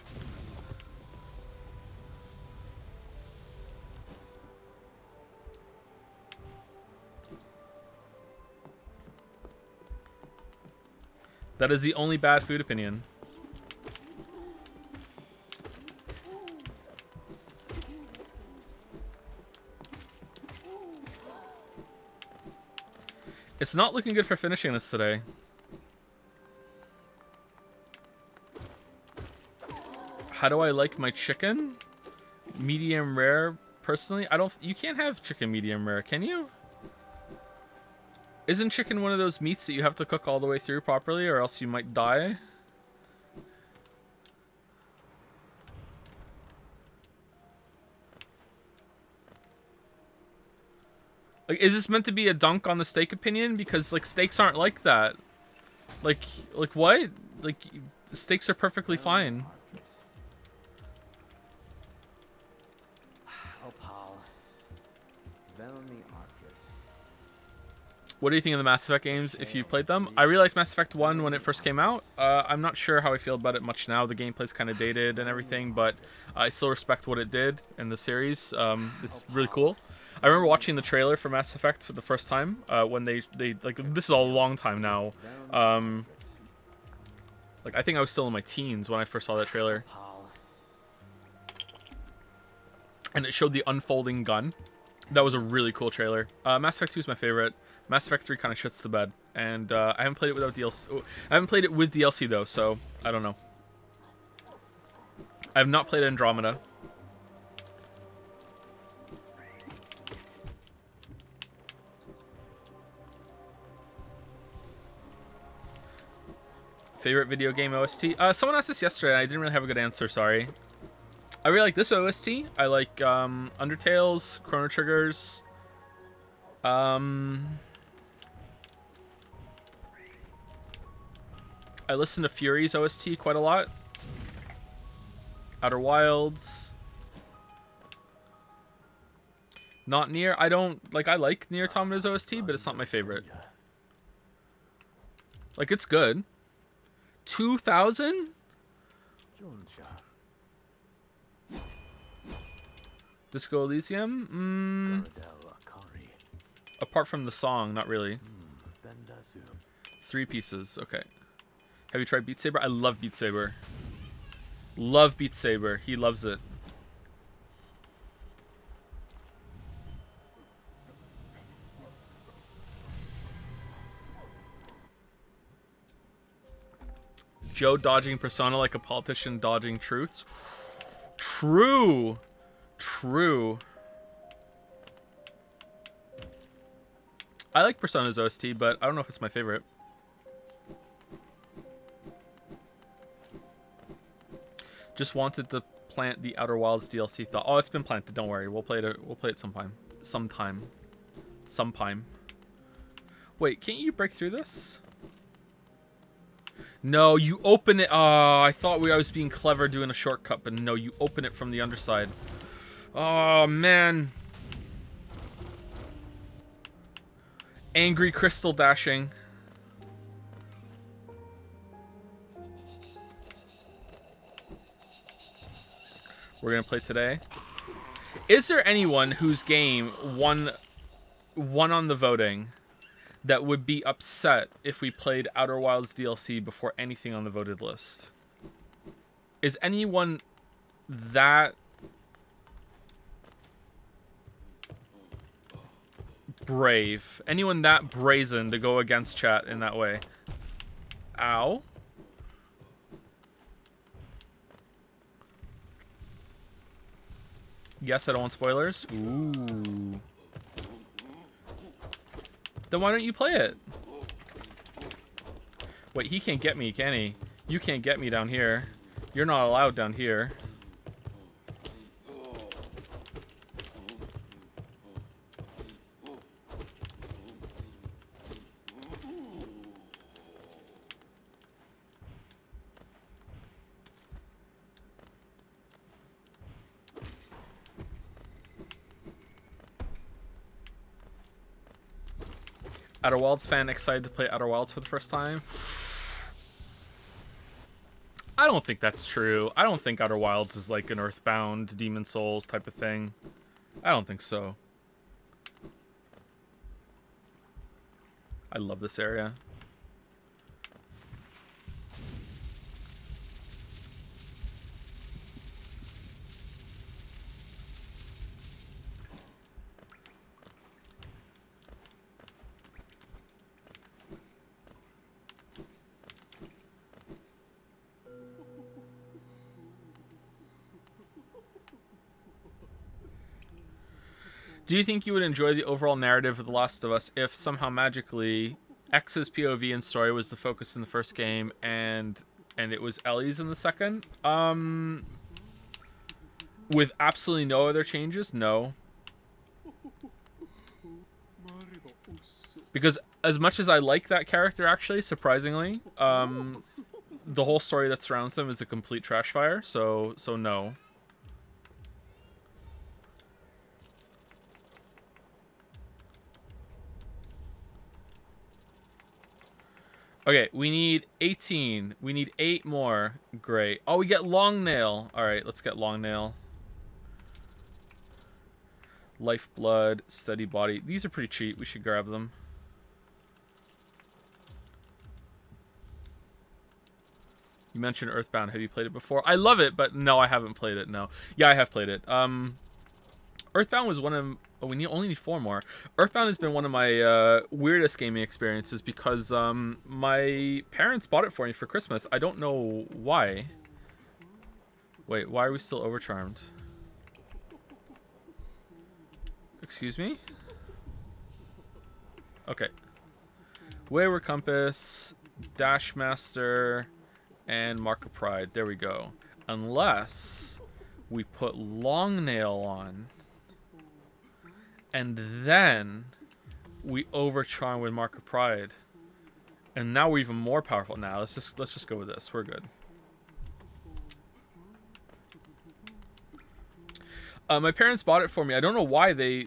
That is the only bad food opinion. It's not looking good for finishing this today. How do I like my chicken? Medium rare, personally. You can't have chicken medium rare, can you? Isn't chicken one of those meats that you have to cook all the way through properly, or else you might die? Like, is this meant to be a dunk on the steak opinion? Because, like, steaks aren't like that. Like what? Like, steaks are perfectly fine. Oh, Paul. What do you think of the Mass Effect games if you've played them? I really liked Mass Effect 1 when it first came out. I'm not sure how I feel about it much now. The gameplay's kind of dated and everything, but I still respect what it did in the series. It's really cool. I remember watching the trailer for Mass Effect for the first time when they like, this is a long time now. Like, I think I was still in my teens when I first saw that trailer. And it showed the unfolding gun. That was a really cool trailer. Mass Effect 2 is my favorite. Mass Effect 3 kind of shits the bed. And I haven't played it without DLC. Oh, I haven't played it with DLC, though, so I don't know. I have not played Andromeda. Favorite video game OST? Someone asked this yesterday, and I didn't really have a good answer, sorry. I really like this OST. I like Undertale's, Chrono Trigger's. I listen to Fury's OST quite a lot. Outer Wilds. Not Nier. I don't like. I like Nier Automata's OST, but it's not my favorite. Like, it's good. 2000. Disco Elysium? Apart from the song, not really. 3 pieces, okay. Have you tried Beat Saber? I love Beat Saber. Love Beat Saber. He loves it. Joe dodging Persona like a politician dodging truths. True. True. I like Persona's OST, but I don't know if it's my favorite. Just wanted to plant the Outer Wilds DLC thought. Oh, it's been planted. Don't worry. We'll play it. We'll play it sometime. Sometime. Wait, can't you break through this? No, you open it. Oh, I thought I was being clever doing a shortcut, but no, you open it from the underside. Oh, man. Angry crystal dashing. We're going to play today. Is there anyone whose game won on the voting that would be upset if we played Outer Wilds DLC before anything on the voted list? Is anyone that brave? Anyone that brazen to go against chat in that way? Ow. Yes, I don't want spoilers. Ooh. Then why don't you play it? Wait, he can't get me, can he? You can't get me down here. You're not allowed down here. Outer Wilds fan excited to play Outer Wilds for the first time? I don't think that's true. I don't think Outer Wilds is like an Earthbound, Demon Souls type of thing. I don't think so. I love this area. Do you think you would enjoy the overall narrative of The Last of Us if somehow magically X's POV and story was the focus in the first game and it was Ellie's in the second? With absolutely no other changes? No. Because as much as I like that character, actually, surprisingly, the whole story that surrounds them is a complete trash fire, so no. Okay, we need 18. We need 8 more. Great. Oh, we get Long Nail. All right, let's get Long Nail. Lifeblood, Steady Body. These are pretty cheap. We should grab them. You mentioned Earthbound. Have you played it before? I love it, but no, I haven't played it. No. Yeah, I have played it. Earthbound was one of... Oh, only need 4 more. Earthbound has been one of my weirdest gaming experiences because my parents bought it for me for Christmas. I don't know why. Wait, why are we still overcharmed? Excuse me? Okay. Wayward Compass, Dashmaster, and Mark of Pride. There we go. Unless we put Longnail on, and then we overcharm with Mark of Pride, and now we're even more powerful. Now let's just go with this. We're good. My parents bought it for me. I don't know why they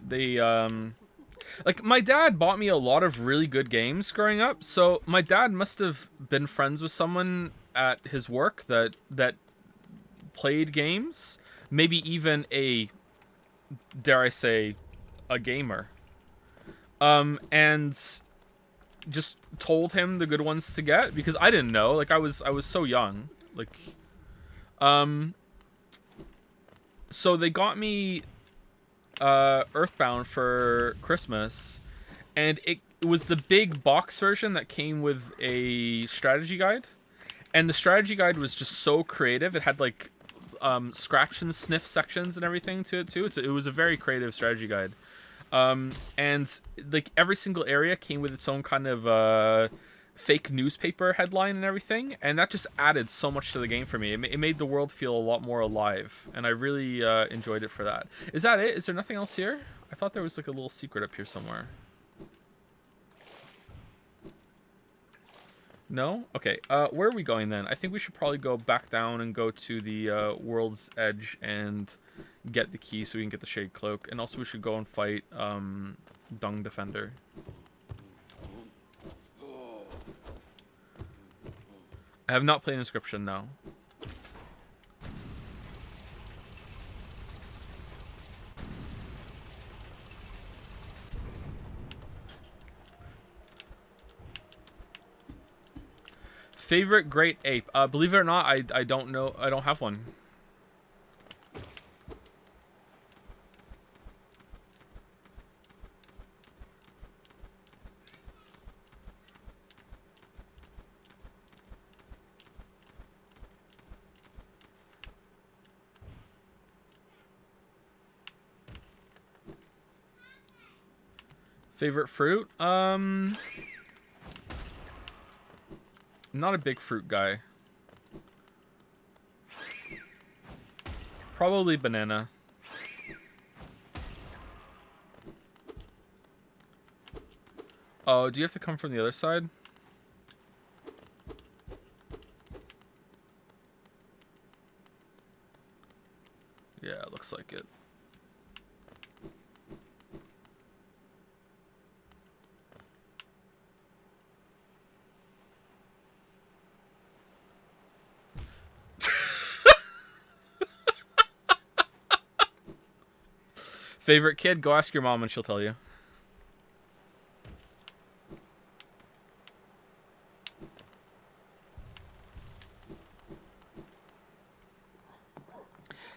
like, my dad bought me a lot of really good games growing up. So my dad must have been friends with someone at his work that played games. Maybe even a, dare I say, a gamer. And just told him the good ones to get because I didn't know. Like, I was so young. Like, so they got me Earthbound for Christmas, and it was the big box version that came with a strategy guide, and the strategy guide was just so creative. It had like scratch and sniff sections and everything to it too. It was a very creative strategy guide, and like every single area came with its own kind of fake newspaper headline and everything, and that just added so much to the game for me. It made the world feel a lot more alive, and I really enjoyed it for that. Is that it? Is there nothing else here? I thought there was like a little secret up here somewhere. No? Okay, where are we going then? I think we should probably go back down and go to the World's Edge and get the key so we can get the Shade Cloak, and also we should go and fight Dung Defender. I have not played Inscription, no. Favorite Great Ape? Believe it or not, I don't know. I don't have one. Favorite fruit? Not a big fruit guy. Probably banana. Oh, do you have to come from the other side? Yeah, it looks like it. Favorite kid? Go ask your mom and she'll tell you.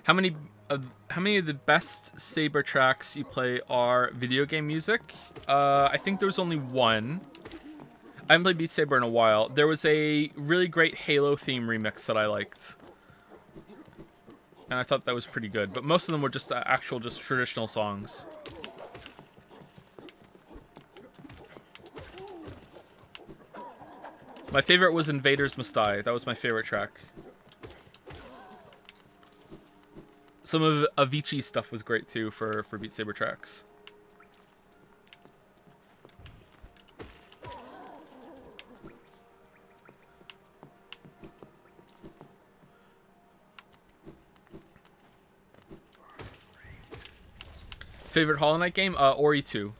How many of the best Saber tracks you play are video game music? I think there was only one. I haven't played Beat Saber in a while. There was a really great Halo theme remix that I liked. And I thought that was pretty good. But most of them were just actual, just traditional songs. My favorite was Invaders Must Die. That was my favorite track. Some of Avicii's stuff was great too for Beat Saber tracks. Favorite Hollow Knight game? Ori 2.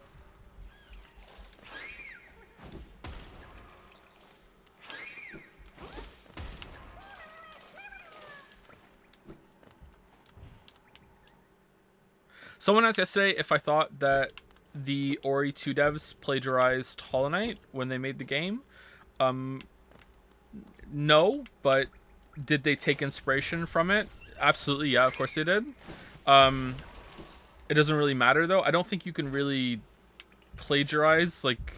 Someone asked yesterday if I thought that the Ori 2 devs plagiarized Hollow Knight when they made the game. No, but did they take inspiration from it? Absolutely, yeah, of course they did. It doesn't really matter though. I don't think you can really plagiarize like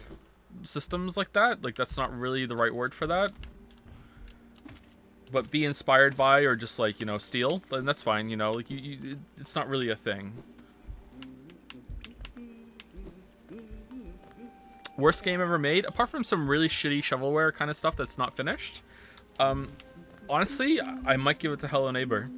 systems like that. Like that's not really the right word for that. But be inspired by or just like, you know, steal, then that's fine, you know. Like it's not really a thing. Worst game ever made, apart from some really shitty shovelware kind of stuff that's not finished. Honestly, I might give it to Hello Neighbor.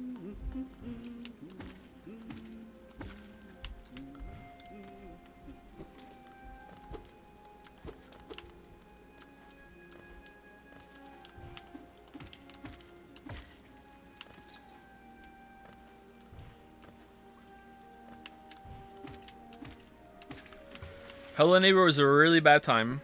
Hello Neighbor was a really bad time.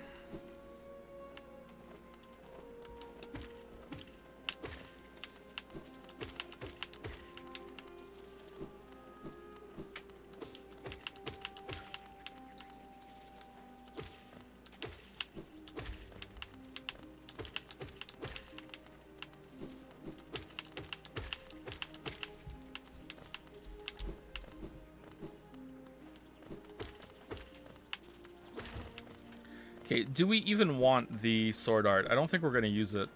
Okay, do we even want the sword art? I don't think we're gonna use it.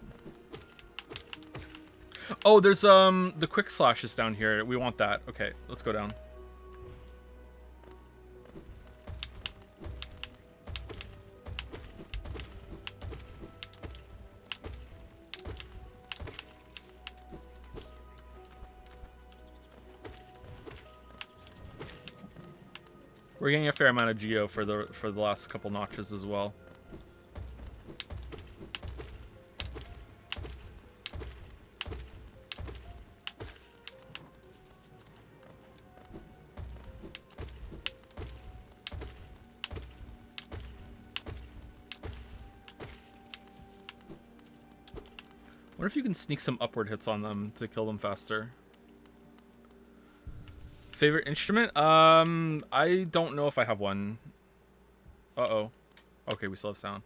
Oh, there's the quick slash is down here. We want that. Okay, let's go down. We're getting a fair amount of geo for the last couple notches as well. Wonder if you can sneak some upward hits on them to kill them faster. Favorite instrument? I don't know if I have one. Uh-oh. Okay, we still have sound.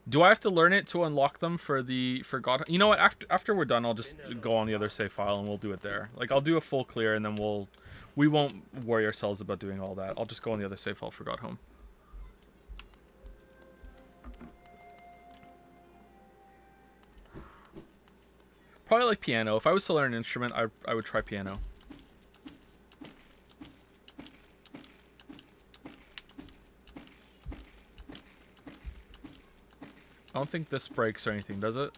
Do I have to learn it to unlock them for God? You know what? After we're done, I'll just go on the other save file and we'll do it there. Like I'll do a full clear and then we won't worry ourselves about doing all that. I'll just go on the other save file for God Home. Probably like piano. If I was to learn an instrument, I would try piano. I don't think this breaks or anything, does it?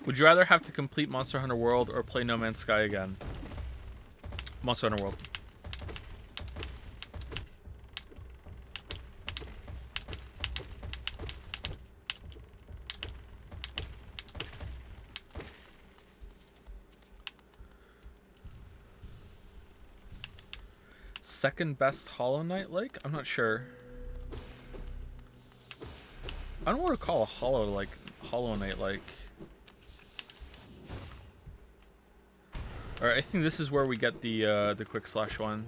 Would you rather have to complete Monster Hunter World or play No Man's Sky again? Monster Hunter World. Second best Hollow Knight like? I'm not sure. I don't want to call a Hollow Knight like. Alright, I think this is where we get the quick slash one.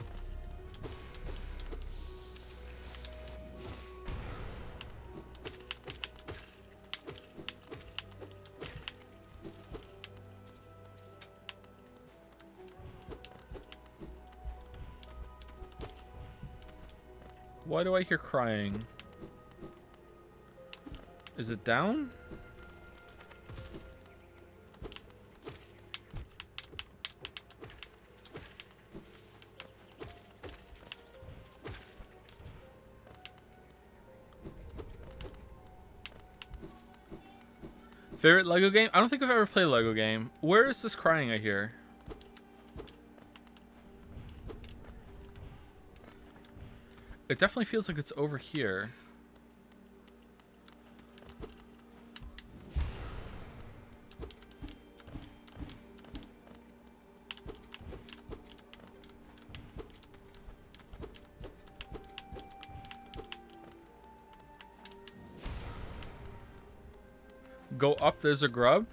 Why do I hear crying? Is it down? Favorite Lego game? I don't think I've ever played a Lego game. Where is this crying I hear? It definitely feels like it's over here. Go up, there's a grub.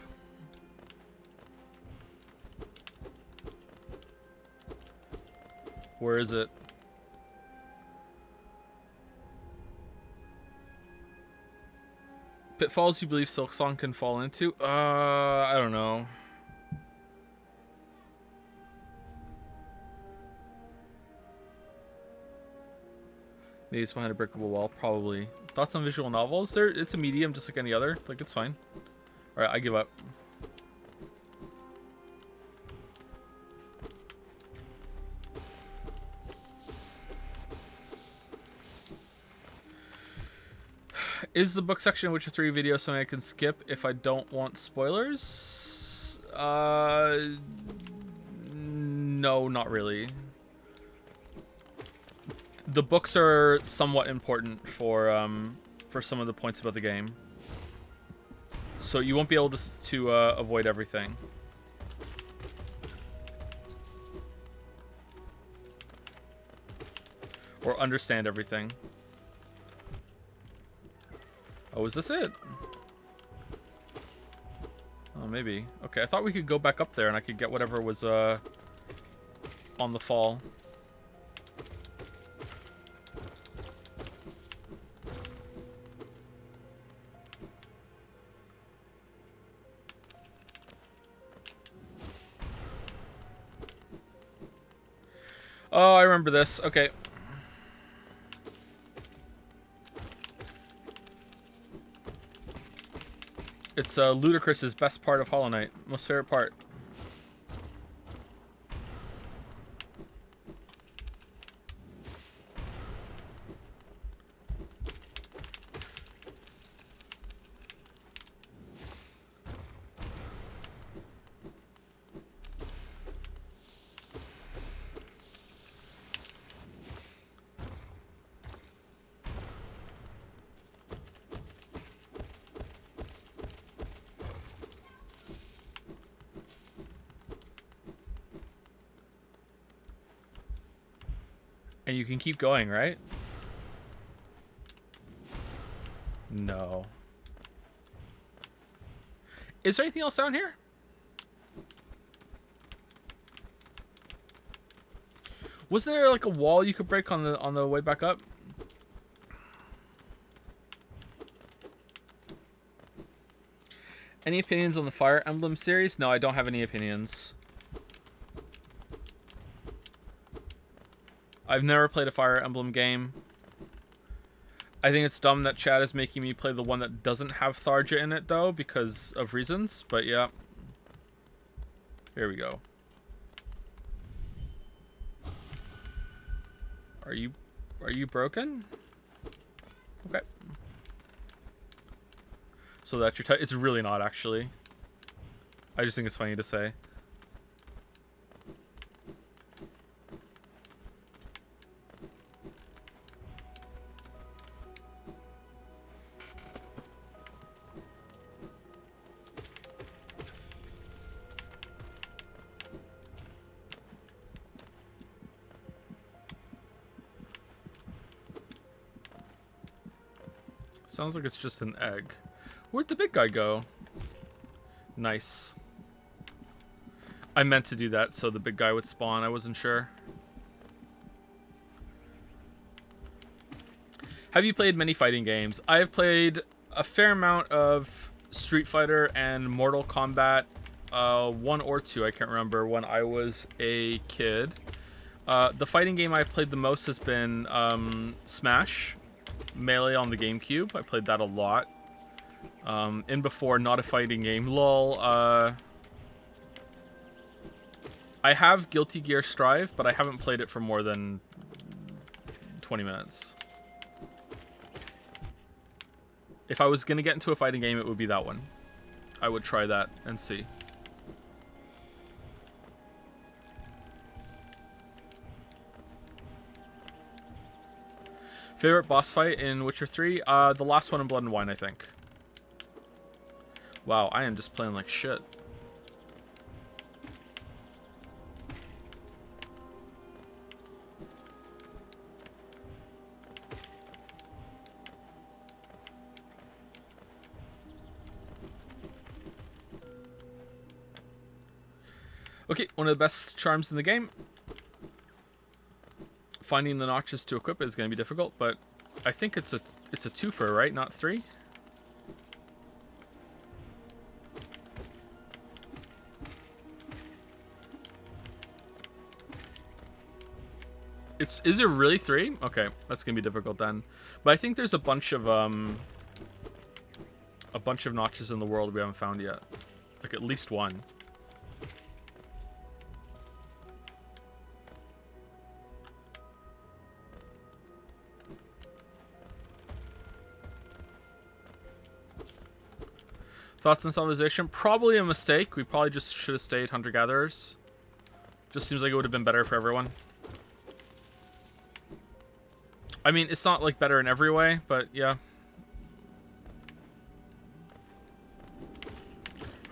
Where is it? Pitfalls you believe Silksong can fall into? I don't know. Maybe it's behind a breakable wall. Probably. Thoughts on visual novels? It's a medium, just like any other. Like, it's fine. All right, I give up. Is the book section in Witcher 3 video something I can skip if I don't want spoilers? No, not really. The books are somewhat important for some of the points about the game. So you won't be able to avoid everything. Or understand everything. Oh, is this it? Oh, maybe. Okay, I thought we could go back up there and I could get whatever was on the fall. Oh, I remember this. Okay. It's Ludacris's best part of Hollow Knight. Most favorite part. And you can keep going, right? No. Is there anything else down here? Was there like a wall you could break on the way back up? Any opinions on the Fire Emblem series? No, I don't have any opinions. I've never played a Fire Emblem game. I think it's dumb that Chad is making me play the one that doesn't have Tharja in it, though, because of reasons. But yeah. Here we go. Are you broken? Okay. So that's your it's really not, actually. I just think it's funny to say. Sounds like it's just an egg. Where'd the big guy go? Nice. I meant to do that so the big guy would spawn. I wasn't sure. Have you played many fighting games? I've played a fair amount of Street Fighter and Mortal Kombat. 1 or 2, I can't remember, when I was a kid. The fighting game I've played the most has been Smash. Melee on the GameCube. I played that a lot. In before, not a fighting game. Lol. I have Guilty Gear Strive, but I haven't played it for more than 20 minutes. If I was going to get into a fighting game, it would be that one. I would try that and see. Favorite boss fight in Witcher 3? The last one in Blood and Wine, I think. Wow, I am just playing like shit. Okay, one of the best charms in the game. Finding the notches to equip is going to be difficult, but I think it's a twofer, right? Not 3. Is it really 3? Okay, that's gonna be difficult then. But I think there's a bunch of notches in the world we haven't found yet. Like at least one. Thoughts on civilization? Probably a mistake. We probably just should have stayed hunter-gatherers. Just seems like it would have been better for everyone. I mean, it's not like better in every way, but yeah.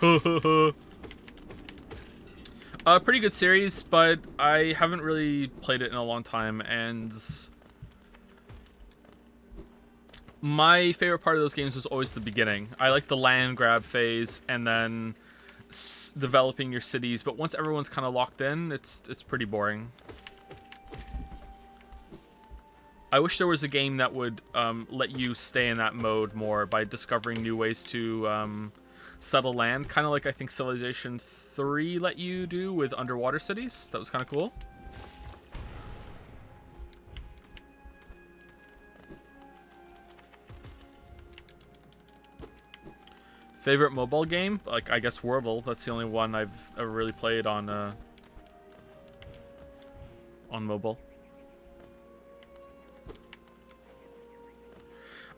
Pretty good series, but I haven't really played it in a long time, and my favorite part of those games was always the beginning. I like the land grab phase and then developing your cities, but once everyone's kind of locked in, it's pretty boring. I wish there was a game that would let you stay in that mode more by discovering new ways to settle land, kind of like I think Civilization 3 let you do with underwater cities. That was kind of cool. Favorite mobile game? Like, I guess Wordle. That's the only one I've ever really played on mobile.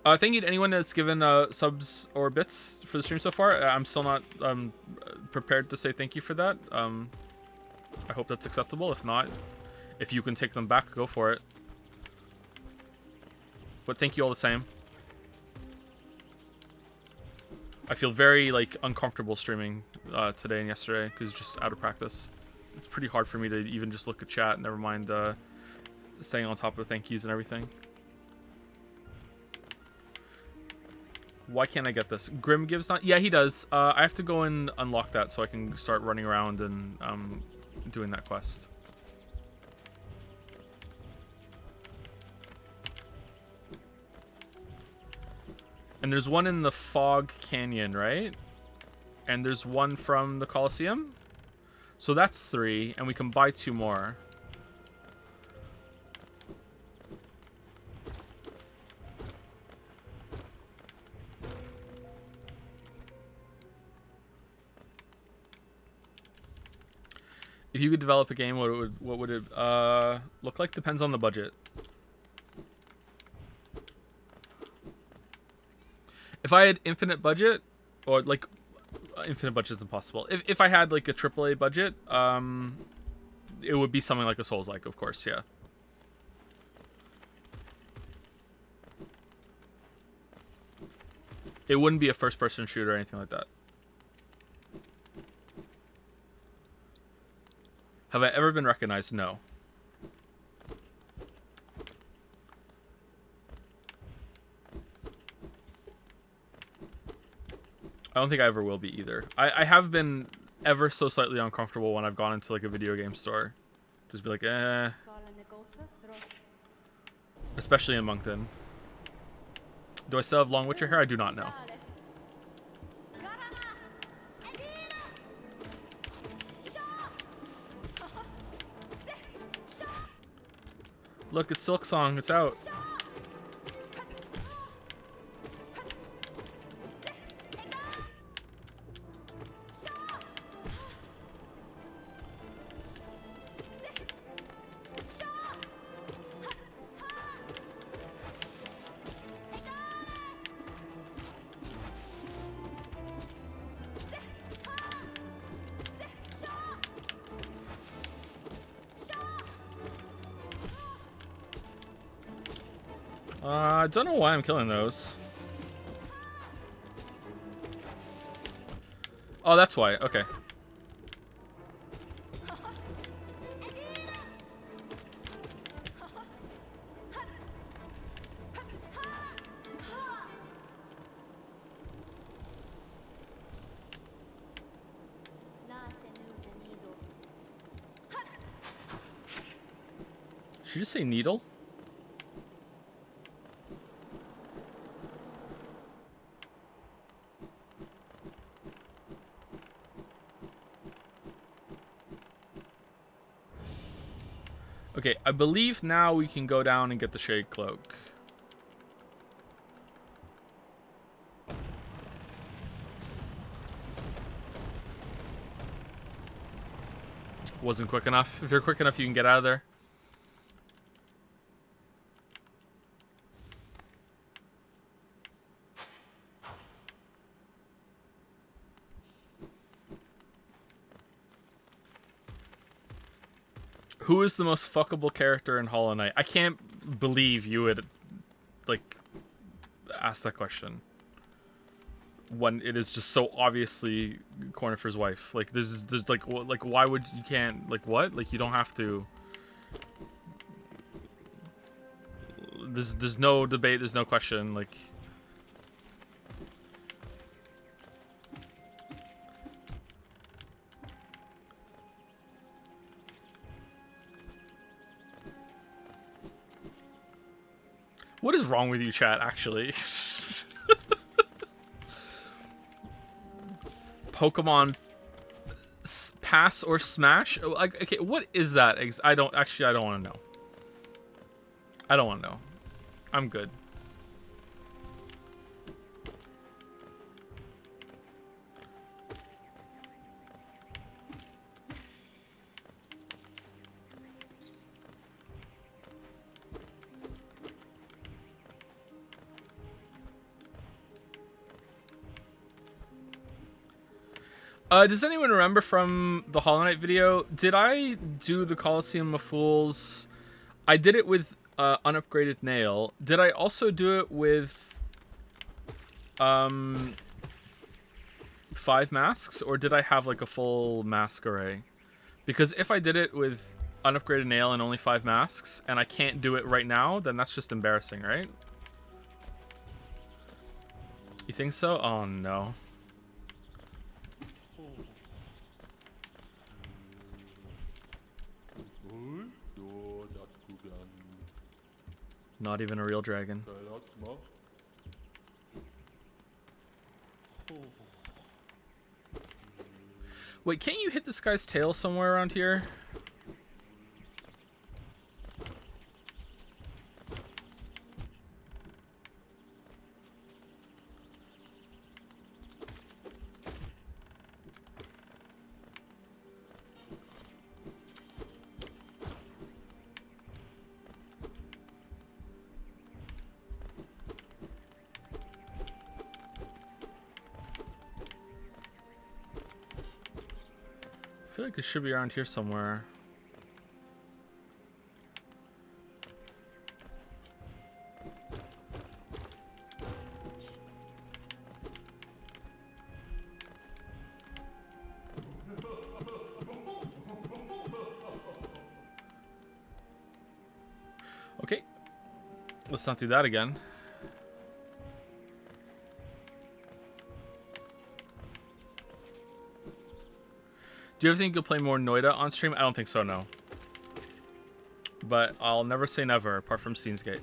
Thank you to anyone that's given subs or bits for the stream so far. I'm still not prepared to say thank you for that. I hope that's acceptable. If not, if you can take them back, go for it. But thank you all the same. I feel very like uncomfortable streaming today and yesterday because just out of practice. It's pretty hard for me to even just look at chat. Never mind staying on top of thank yous and everything. Why can't I get this? Grim gives not. Yeah, he does. I have to go and unlock that so I can start running around and doing that quest. And there's one in the Fog Canyon, right? And there's one from the Colosseum. So that's 3, and we can buy 2 more. If you could develop a game, what would it look like? Depends on the budget. If I had infinite budget, or like infinite budget is impossible. If I had like a AAA budget, it would be something like a Souls-like, of course, yeah. It wouldn't be a first-person shooter or anything like that. Have I ever been recognized? No. I don't think I ever will be either. I have been ever so slightly uncomfortable when I've gone into like a video game store. Just be like, eh. Especially in Moncton. Do I still have long Witcher hair? I do not know. Look, it's Silksong. It's out. I don't know why I'm killing those. Oh, that's why. Okay. Did you just say needle? Okay, I believe now we can go down and get the Shade Cloak. Wasn't quick enough. If you're quick enough, you can get out of there. Who is the most fuckable character in Hollow Knight? I can't believe you would, like, ask that question when it is just so obviously Cornifer's wife. Like, there's like why would you can't, like, what? Like, you don't have to. There's no debate. There's no question. Like. What is wrong with you, chat, actually? Pokemon pass or smash? Like, okay, what is that? I don't want to know. I don't want to know. I'm good. Does anyone remember from the Hollow Knight video? Did I do the Coliseum of Fools? I did it with unupgraded nail. Did I also do it with 5 masks, or did I have like a full mask array? Because if I did it with unupgraded nail and only 5 masks, and I can't do it right now, then that's just embarrassing, right? You think so? Oh no. Not even a real dragon. Wait, can't you hit this guy's tail somewhere around here? I feel like it should be around here somewhere. Okay. Let's not do that again. Do you ever think you'll play more Noida on stream? I don't think so, no. But I'll never say never, apart from Steins Gate.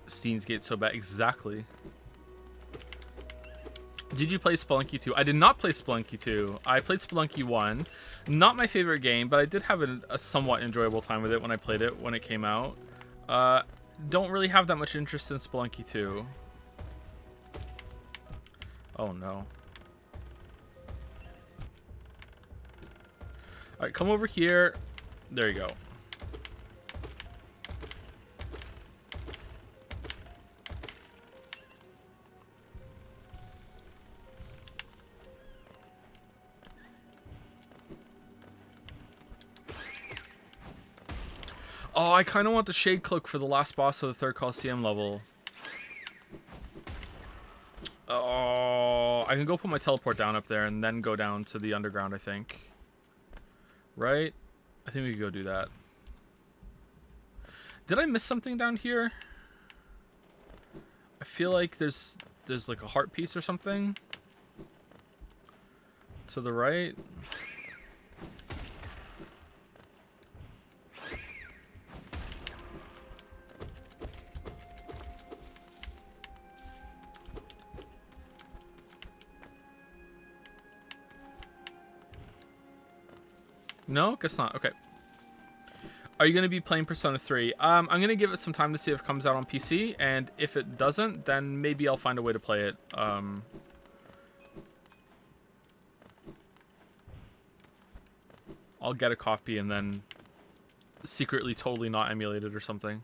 Steins Gate so bad. Exactly. Did you play Spelunky 2? I did not play Spelunky 2. I played Spelunky 1. Not my favorite game, but I did have a somewhat enjoyable time with it when I played it when it came out. Don't really have that much interest in Spelunky 2. Oh no. Alright, come over here. There you go. Oh, I kind of want the Shade Cloak for the last boss of the 3rd Coliseum level. Oh, I can go put my teleport down up there and then go down to the underground, I think. Right? I think we could go do that. Did I miss something down here? I feel like there's like a heart piece or something. To the right. No, guess not. Okay. Are you going to be playing Persona 3? I'm going to give it some time to see if it comes out on PC, and if it doesn't, then maybe I'll find a way to play it. I'll get a copy and then secretly totally not emulate it or something.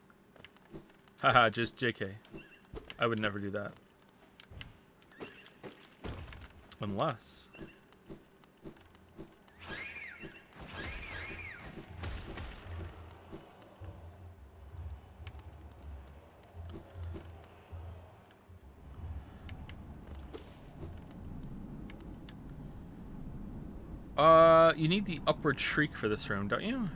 Haha, just JK. I would never do that. Unless... you need the upward shriek for this room, don't you?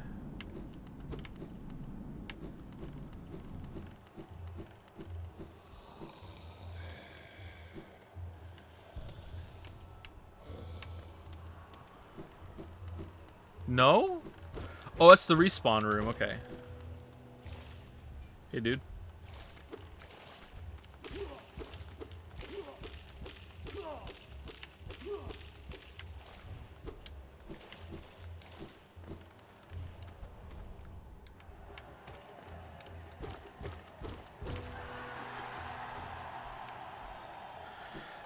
No? Oh, that's the respawn room, okay. Hey, dude.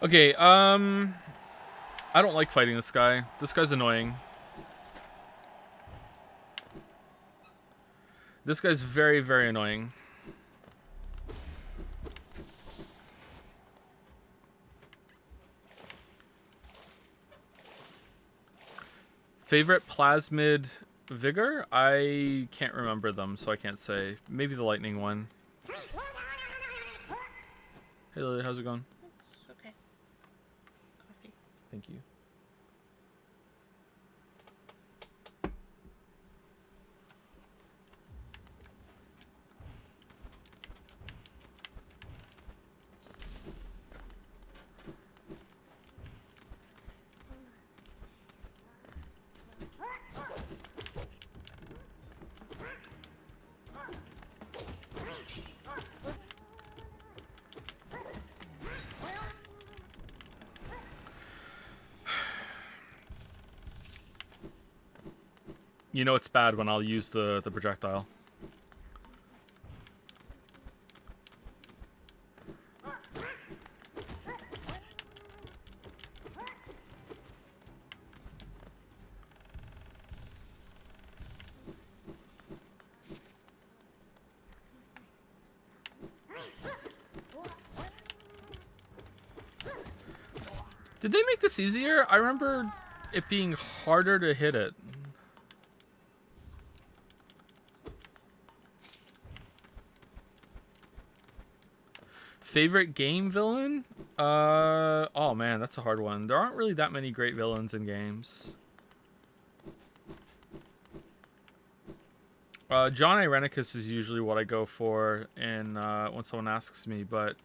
Okay, I don't like fighting this guy. This guy's annoying. This guy's very, very annoying. Favorite plasmid vigor? I can't remember them, so I can't say. Maybe the lightning one. Hey Lily, how's it going? It's okay. Coffee. Thank you. You know it's bad when I'll use the projectile. Did they make this easier? I remember it being harder to hit it. Favorite game villain? Oh man, that's a hard one. There aren't really that many great villains in games. John Irenicus is usually what I go for in when someone asks me, but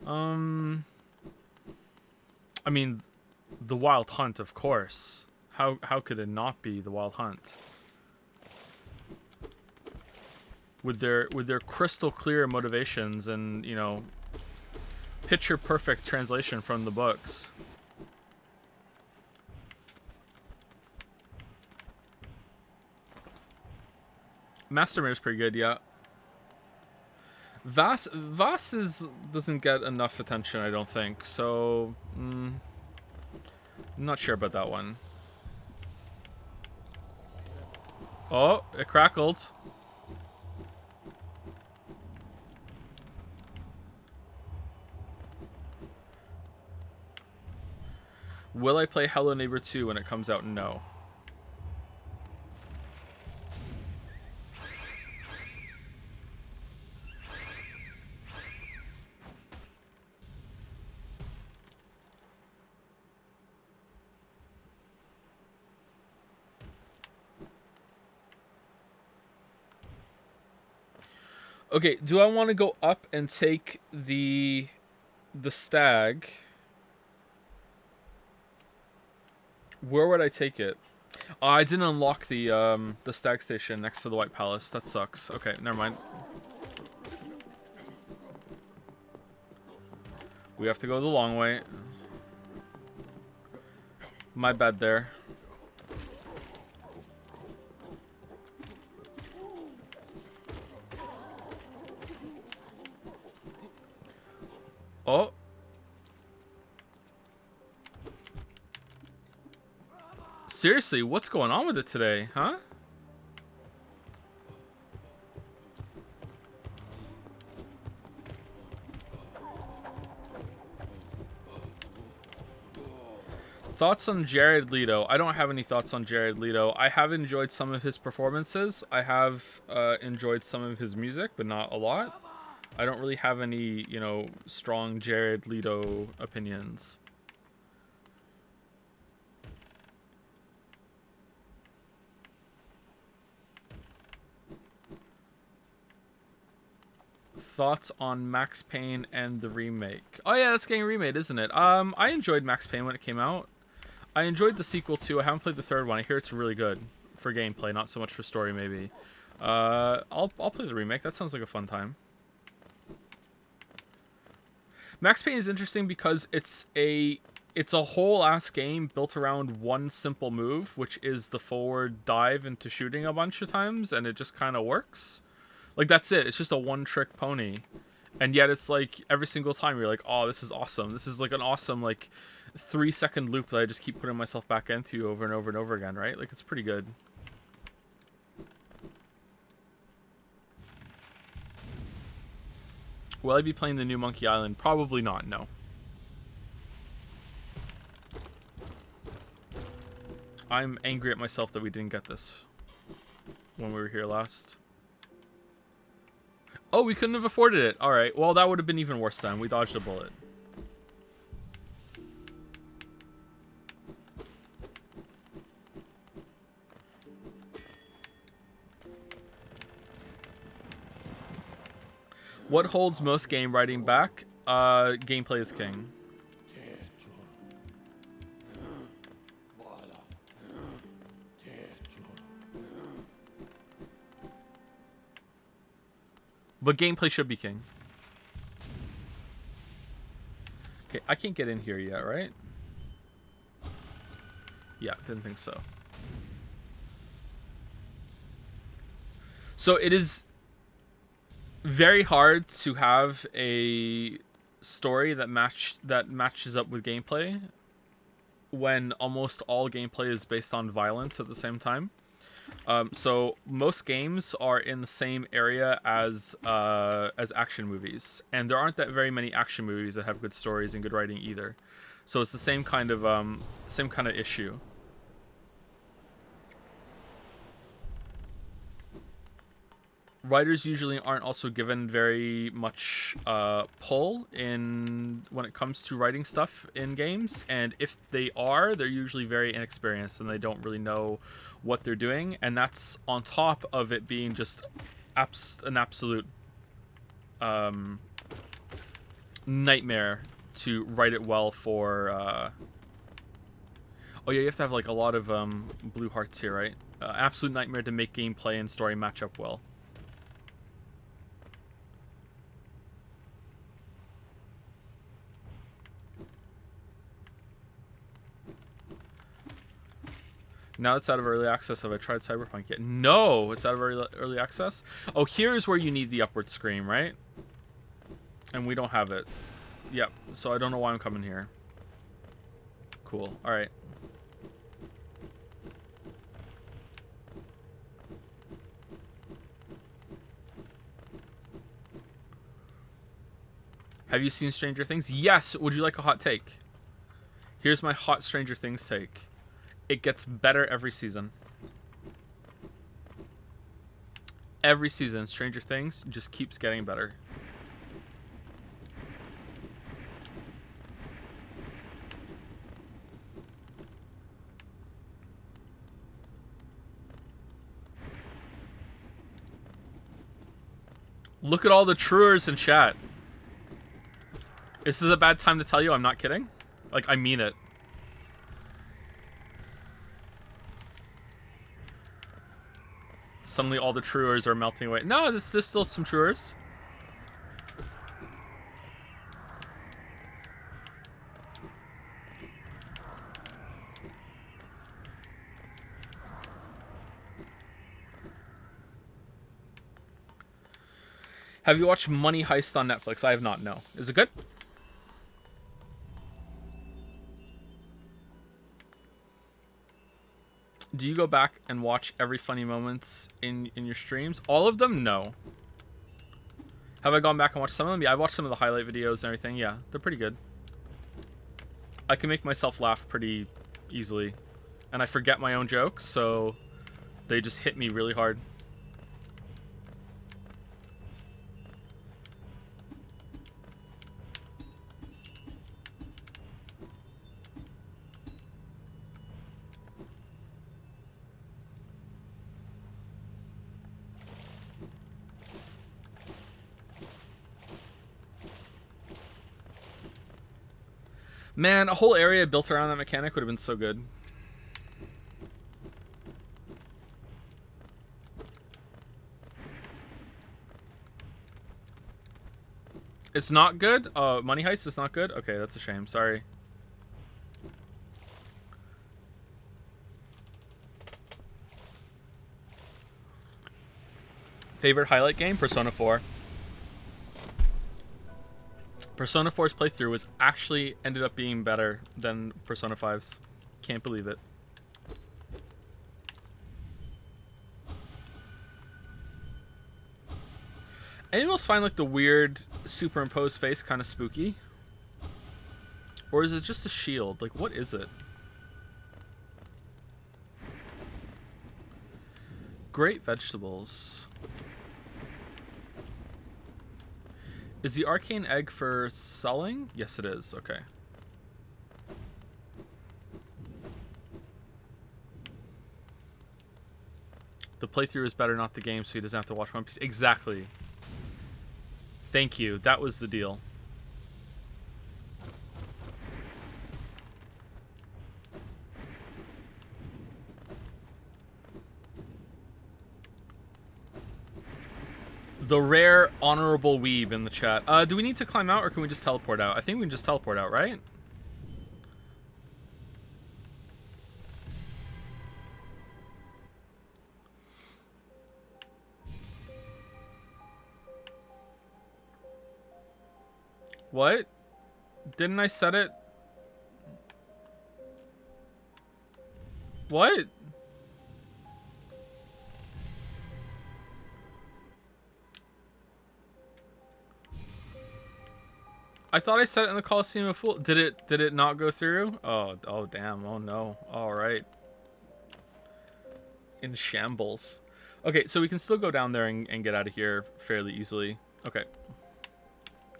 I mean, the Wild Hunt, of course. How could it not be the Wild Hunt? With their crystal clear motivations and, you know, picture perfect translation from the books. Master Mare's pretty good, yeah. Vaas doesn't get enough attention, I don't think. So, I'm not sure about that one. Oh, it crackled. Will I play Hello Neighbor 2 when it comes out? No. Okay, do I want to go up and take the stag? Where would I take it? I didn't unlock the stag station next to the White Palace. That sucks. Okay, never mind. We have to go the long way. My bad there. Oh. Seriously, what's going on with it today, huh? Thoughts on Jared Leto? I don't have any thoughts on Jared Leto. I have enjoyed some of his performances. I have enjoyed some of his music, but not a lot. I don't really have any, you know, strong Jared Leto opinions. Thoughts on Max Payne and the remake? Oh yeah, that's getting remade, isn't it? I enjoyed Max Payne when it came out. I enjoyed the sequel too. I haven't played the third one. I hear it's really good for gameplay, not so much for story maybe. I'll play the remake. That sounds like a fun time. Max Payne is interesting because it's a whole ass game built around one simple move, which is the forward dive into shooting a bunch of times, and it just kind of works. Like that's it. It's just a one trick pony. And yet it's like every single time you're like, "Oh, this is awesome. This is like an awesome like 3-second loop that I just keep putting myself back into over and over and over again," right? Like it's pretty good. Will I be playing the new Monkey Island? Probably not, no. I'm angry at myself that we didn't get this when we were here last. Oh, we couldn't have afforded it. Alright, well that would have been even worse then. We dodged a bullet. What holds most game writing back? Gameplay is king. But gameplay should be king. Okay, I can't get in here yet, right? Yeah, didn't think so. So it is very hard to have a story that matches up with gameplay when almost all gameplay is based on violence at the same time. So most games are in the same area as action movies, and there aren't that very many action movies that have good stories and good writing either. So it's the same kind of issue. Writers usually aren't also given very much pull in when it comes to writing stuff in games, and if they are, they're usually very inexperienced and they don't really know what they're doing, and that's on top of it being just an absolute nightmare to write it well for. Oh yeah, you have to have like a lot of blue hearts here, right? Absolute nightmare to make gameplay and story match up well. Now it's out of early access. Have I tried Cyberpunk yet? No, it's out of early access. Oh, here's where you need the upward scream, right? And we don't have it. Yep, so I don't know why I'm coming here. Cool, alright. Have you seen Stranger Things? Yes! Would you like a hot take? Here's my hot Stranger Things take. It gets better every season. Every season, Stranger Things just keeps getting better. Look at all the truers in chat. Is this a bad time to tell you I'm not kidding? Like, I mean it. Suddenly all the truers are melting away. No, there's still some truers. Have you watched Money Heist on Netflix? I have not, no. Is it good? Do you go back and watch every funny moments in your streams? All of them? No. Have I gone back and watched some of them? Yeah, I've watched some of the highlight videos and everything. Yeah, they're pretty good. I can make myself laugh pretty easily. And I forget my own jokes, so they just hit me really hard. Man, a whole area built around that mechanic would have been so good. It's not good? Money Heist is not good? Okay, that's a shame. Sorry. Favorite highlight game? Persona 4. Persona 4's playthrough was actually ended up being better than Persona 5's. Can't believe it. Anyone else find like the weird superimposed face kind of spooky? Or is it just a shield? Like, what is it? Great vegetables. Is the arcane egg for selling? Yes, it is. Okay. The playthrough is better, not the game, so he doesn't have to watch One Piece. Exactly. Thank you. That was the deal. The rare honorable weeb in the chat. Do we need to climb out or can we just teleport out? I think we can just teleport out, right? What? Didn't I set it? What? I thought I set it in the Coliseum of Fools. Did it not go through? Oh damn. Oh no. All right. In shambles. Okay, so we can still go down there and get out of here fairly easily. Okay.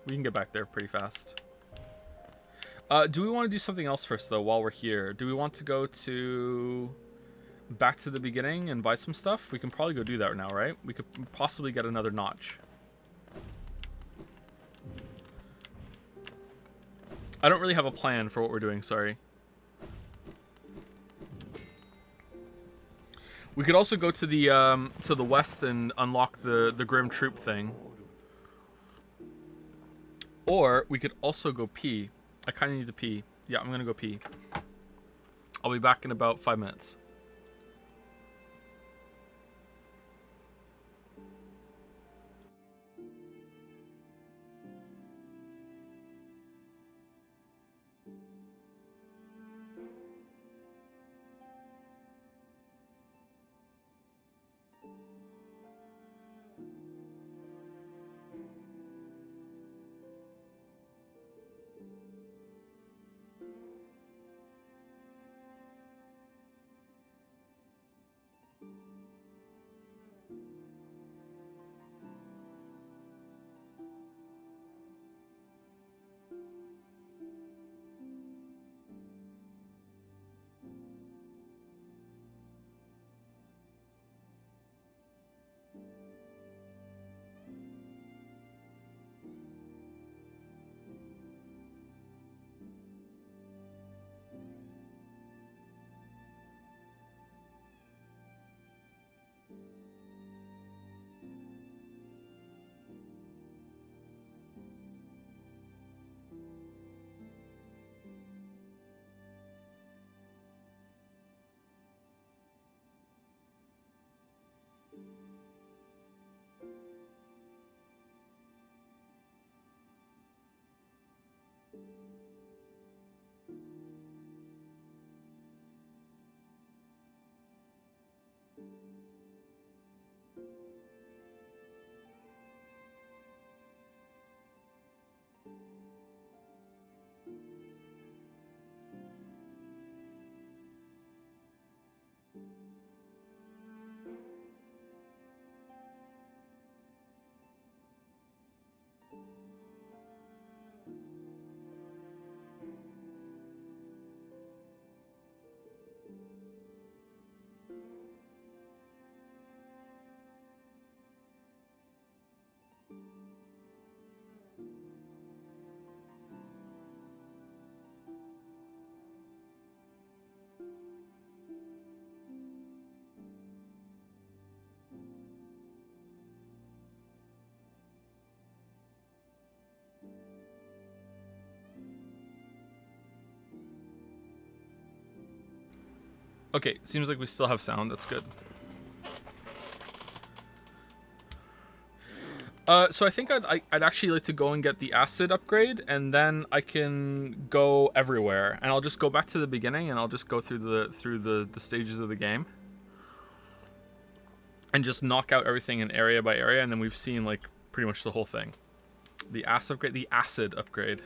We can get back there pretty fast. Do we want to do something else first, though, while we're here? Do we want to go to... back to the beginning and buy some stuff? We can probably go do that now, right? We could possibly get another notch. I don't really have a plan for what we're doing, sorry. We could also go to the west and unlock the Grim Troop thing. Or we could also go pee. I kind of need to pee. Yeah, I'm going to go pee. I'll be back in about 5 minutes. Okay, seems like we still have sound. That's good. So I think I'd actually like to go and get the acid upgrade, and then I can go everywhere, and I'll just go back to the beginning, and I'll just go through the stages of the game, and just knock out everything in area by area, and then we've seen like pretty much the whole thing. The acid upgrade.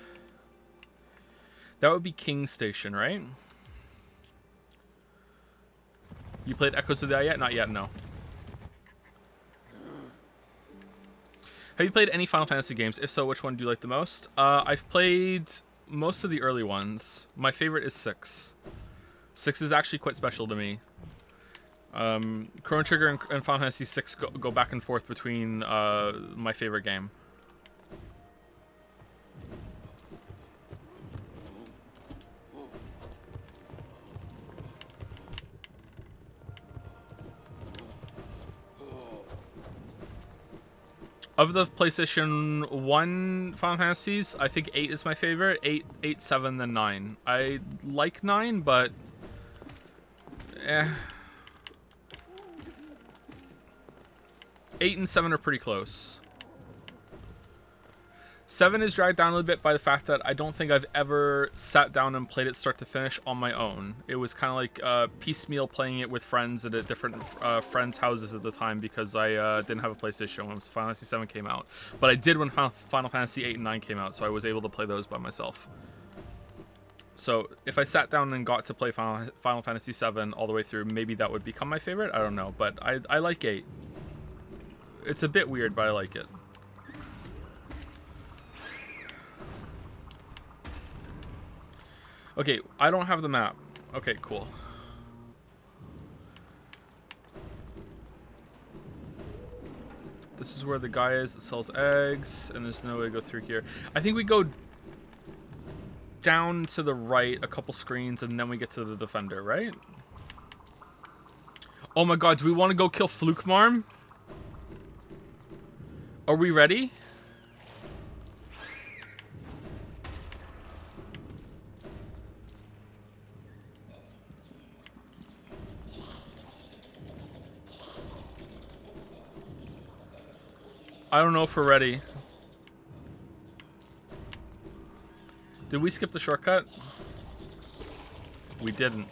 That would be King Station, right? You played Echoes of the Eye yet? Not yet, no. Have you played any Final Fantasy games? If so, which one do you like the most? I've played most of the early ones. My favorite is 6. 6 is actually quite special to me. Chrono Trigger and Final Fantasy 6 go back and forth between my favorite game. Of the PlayStation 1 Final Fantasies, I think 8 is my favorite. 8, 7, then 9. I like 9, but... 8 and 7 are pretty close. 7 is dragged down a little bit by the fact that I don't think I've ever sat down and played it start to finish on my own. It was kind of like piecemeal playing it with friends at different friends' houses at the time, because I didn't have a PlayStation when Final Fantasy 7 came out. But I did when Final Fantasy 8 and 9 came out, so I was able to play those by myself. So if I sat down and got to play Final Fantasy 7 all the way through, maybe that would become my favorite. I don't know, but I like 8. It's a bit weird, but I like it. Okay, I don't have the map. Okay, cool. This is where the guy is that sells eggs, and there's no way to go through here. I think we go down to the right a couple screens, and then we get to the defender, right? Oh my god, do we want to go kill Flukmarm? Are we ready? I don't know if we're ready. Did we skip the shortcut? We didn't.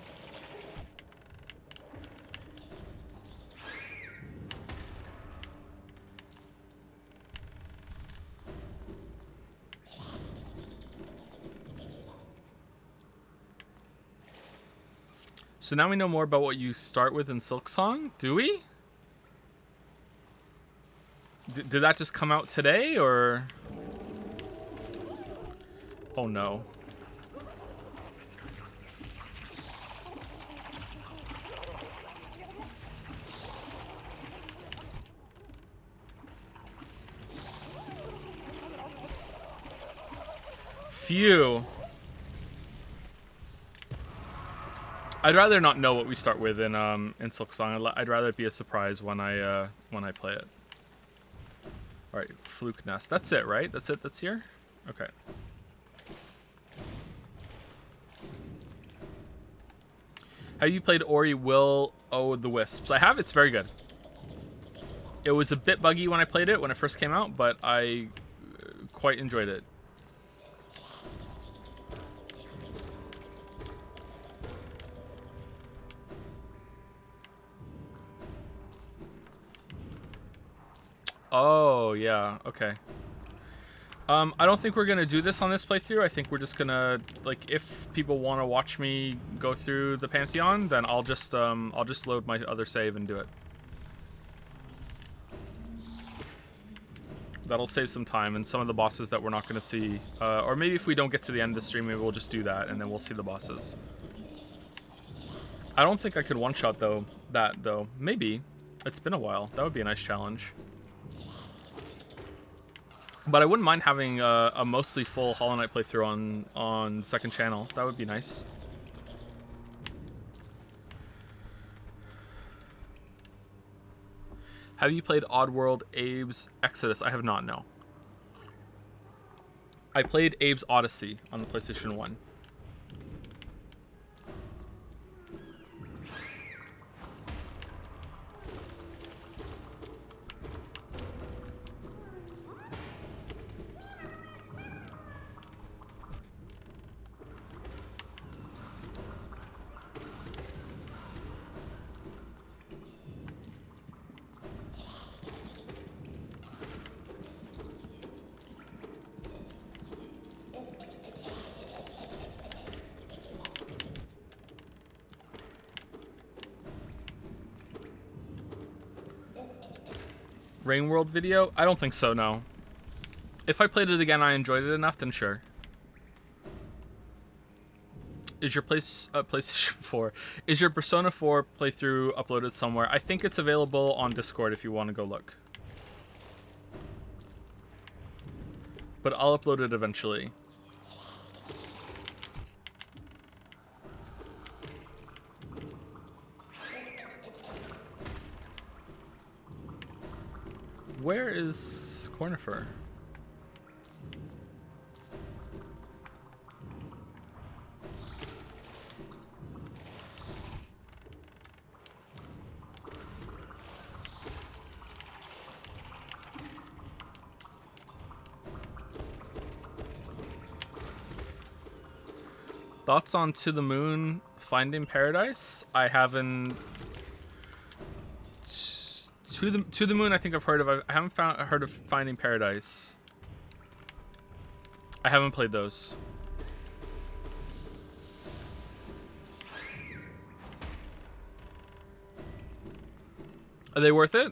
So now we know more about what you start with in Silksong, do we? Did that just come out today, or? Oh no. Phew. I'd rather not know what we start with in Silksong. I'd rather it be a surprise when I play it. All right, Fluke Nest. That's it, right? That's it. That's here. Okay. Have you played Ori Will O' the Wisps? I have. It's very good. It was a bit buggy when I played it when it first came out, but I quite enjoyed it. Oh, yeah. Okay. I don't think we're gonna do this on this playthrough. I think we're just gonna, like, if people want to watch me go through the Pantheon, then I'll just load my other save and do it. That'll save some time and some of the bosses that we're not gonna see. Or maybe if we don't get to the end of the stream, maybe we'll just do that and then we'll see the bosses. I don't think I could one-shot though. Maybe. It's been a while. That would be a nice challenge. But I wouldn't mind having a mostly full Hollow Knight playthrough on second channel. That would be nice. Have you played Oddworld Abe's Exodus? I have not, no. I played Abe's Odyssey on the PlayStation 1. Rain World video? I don't think so, no. If I played it again, I enjoyed it enough, then sure. Is your PlayStation 4? Is your Persona 4 playthrough uploaded somewhere? I think it's available on Discord if you want to go look. But I'll upload it eventually. Where is Cornifer? Thoughts on To the Moon Finding Paradise? I haven't. To the Moon, I think I've heard of. I haven't heard of Finding Paradise. I haven't played those. Are they worth it?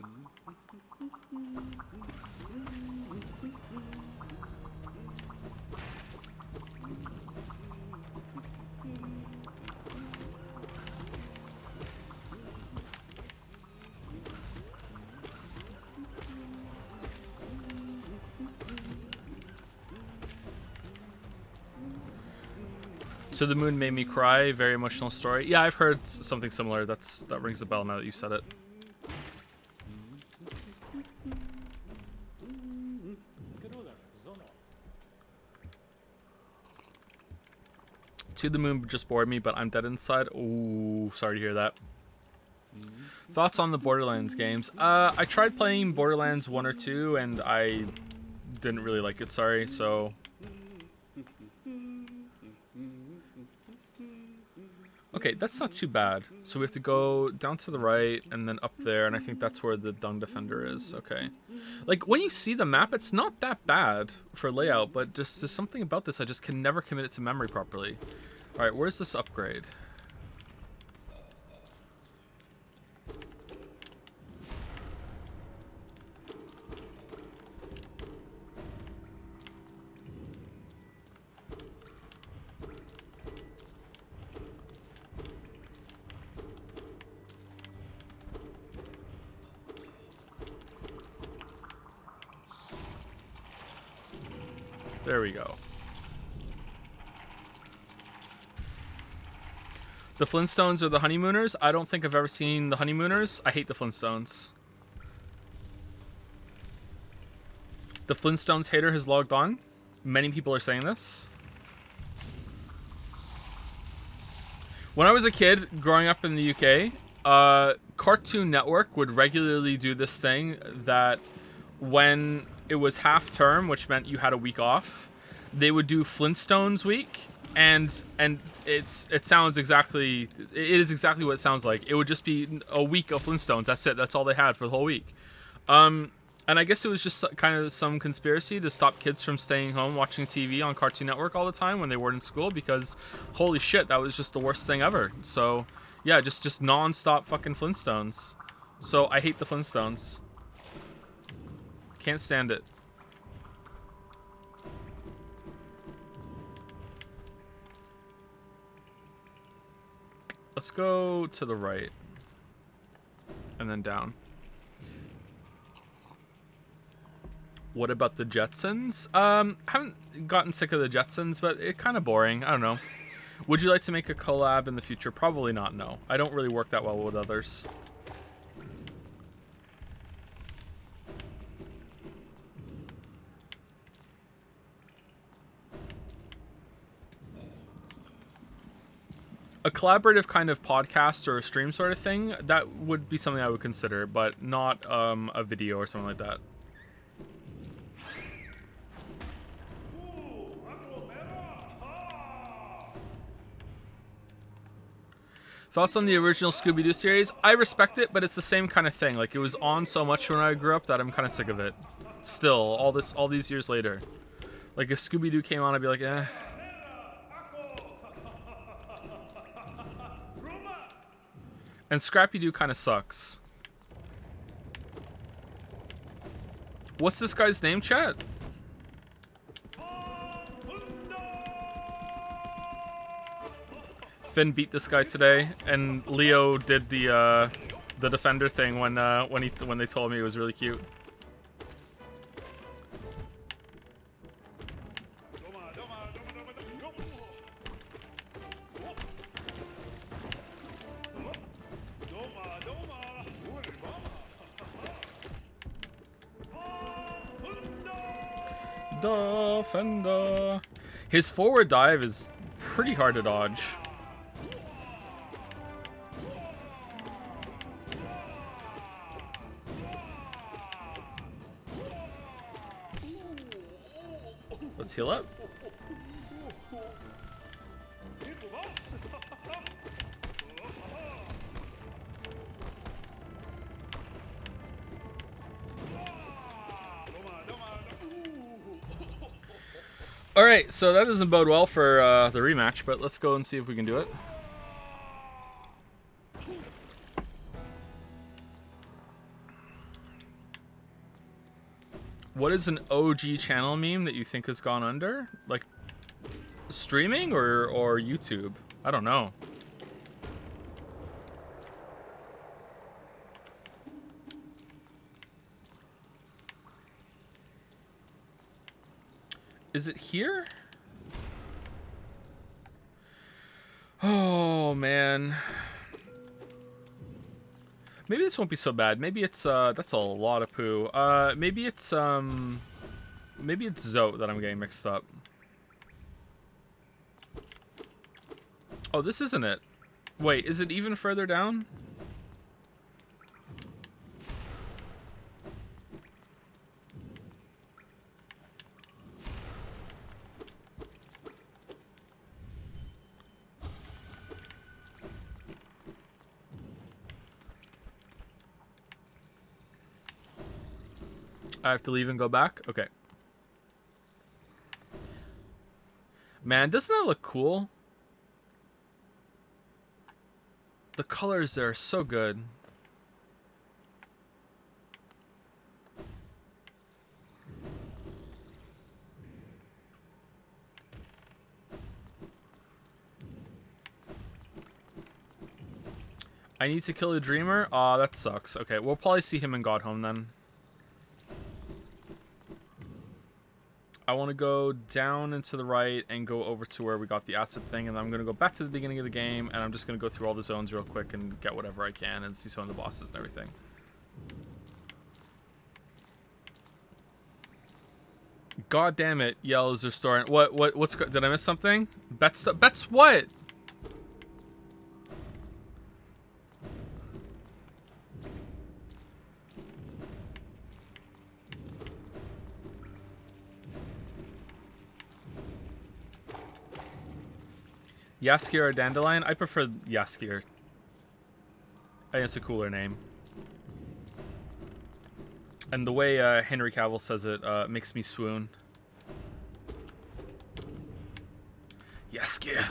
To the Moon made me cry. Very emotional story. Yeah, I've heard something similar. That rings a bell now that you said it. To the Moon just bored me, but I'm dead inside. Ooh, sorry to hear that. Thoughts on the Borderlands games? I tried playing Borderlands 1 or 2, and I didn't really like it, sorry, so... Okay, that's not too bad. So we have to go down to the right, and then up there, and I think that's where the Dung Defender is. Okay. Like, when you see the map, it's not that bad for layout, but just there's something about this I just can never commit it to memory properly. Alright, where's this upgrade? There we go. The Flintstones or the Honeymooners? I don't think I've ever seen the Honeymooners. I hate the Flintstones. The Flintstones hater has logged on. Many people are saying this. When I was a kid growing up in the UK, Cartoon Network would regularly do this thing that when it was half term, which meant you had a week off, they would do Flintstones week, and it sounds exactly, it is exactly what it sounds like. It would just be a week of Flintstones. That's it. That's all they had for the whole week. I And I guess it was just kind of some conspiracy to stop kids from staying home watching TV on Cartoon Network all the time when they weren't in school, because holy shit, that was just the worst thing ever. So yeah, just non-stop fucking Flintstones. So I hate the Flintstones. Can't stand it. Let's go to the right. And then down. What about the Jetsons? Haven't gotten sick of the Jetsons, but it's kind of boring. I don't know. Would you like to make a collab in the future? Probably not, no. I don't really work that well with others. A collaborative kind of podcast or a stream sort of thing, that would be something I would consider, but not a video or something like that. Thoughts on the original Scooby-Doo series? I respect it, but it's the same kind of thing. Like, it was on so much when I grew up that I'm kind of sick of it. Still, all these years later. Like, if Scooby-Doo came on, I'd be like, eh. And Scrappy-Doo kind of sucks. What's this guy's name, chat? Finn beat this guy today, and Leo did the defender thing when they told me it was really cute. Defender. His forward dive is pretty hard to dodge. Let's heal up. Alright, so that doesn't bode well for the rematch, but let's go and see if we can do it. What is an OG channel meme that you think has gone under? Like, streaming or YouTube? I don't know. Is it here? Oh, man. Maybe this won't be so bad. Maybe it's, that's a lot of poo. Maybe it's Zote that I'm getting mixed up. Oh, this isn't it. Wait, is it even further down? I have to leave and go back? Okay. Man, doesn't that look cool? The colors there are so good. I need to kill a dreamer? Aw, that sucks. Okay, we'll probably see him in God Home then. I want to go down and to the right and go over to where we got the acid thing, and then I'm going to go back to the beginning of the game, and I'm just going to go through all the zones real quick and get whatever I can and see some of the bosses and everything. God damn it, Yellow's restoring. What's did I miss something? Bets what? Yaskir or Dandelion? I prefer Yaskir. I think it's a cooler name. And the way Henry Cavill says it makes me swoon. Yes, gear.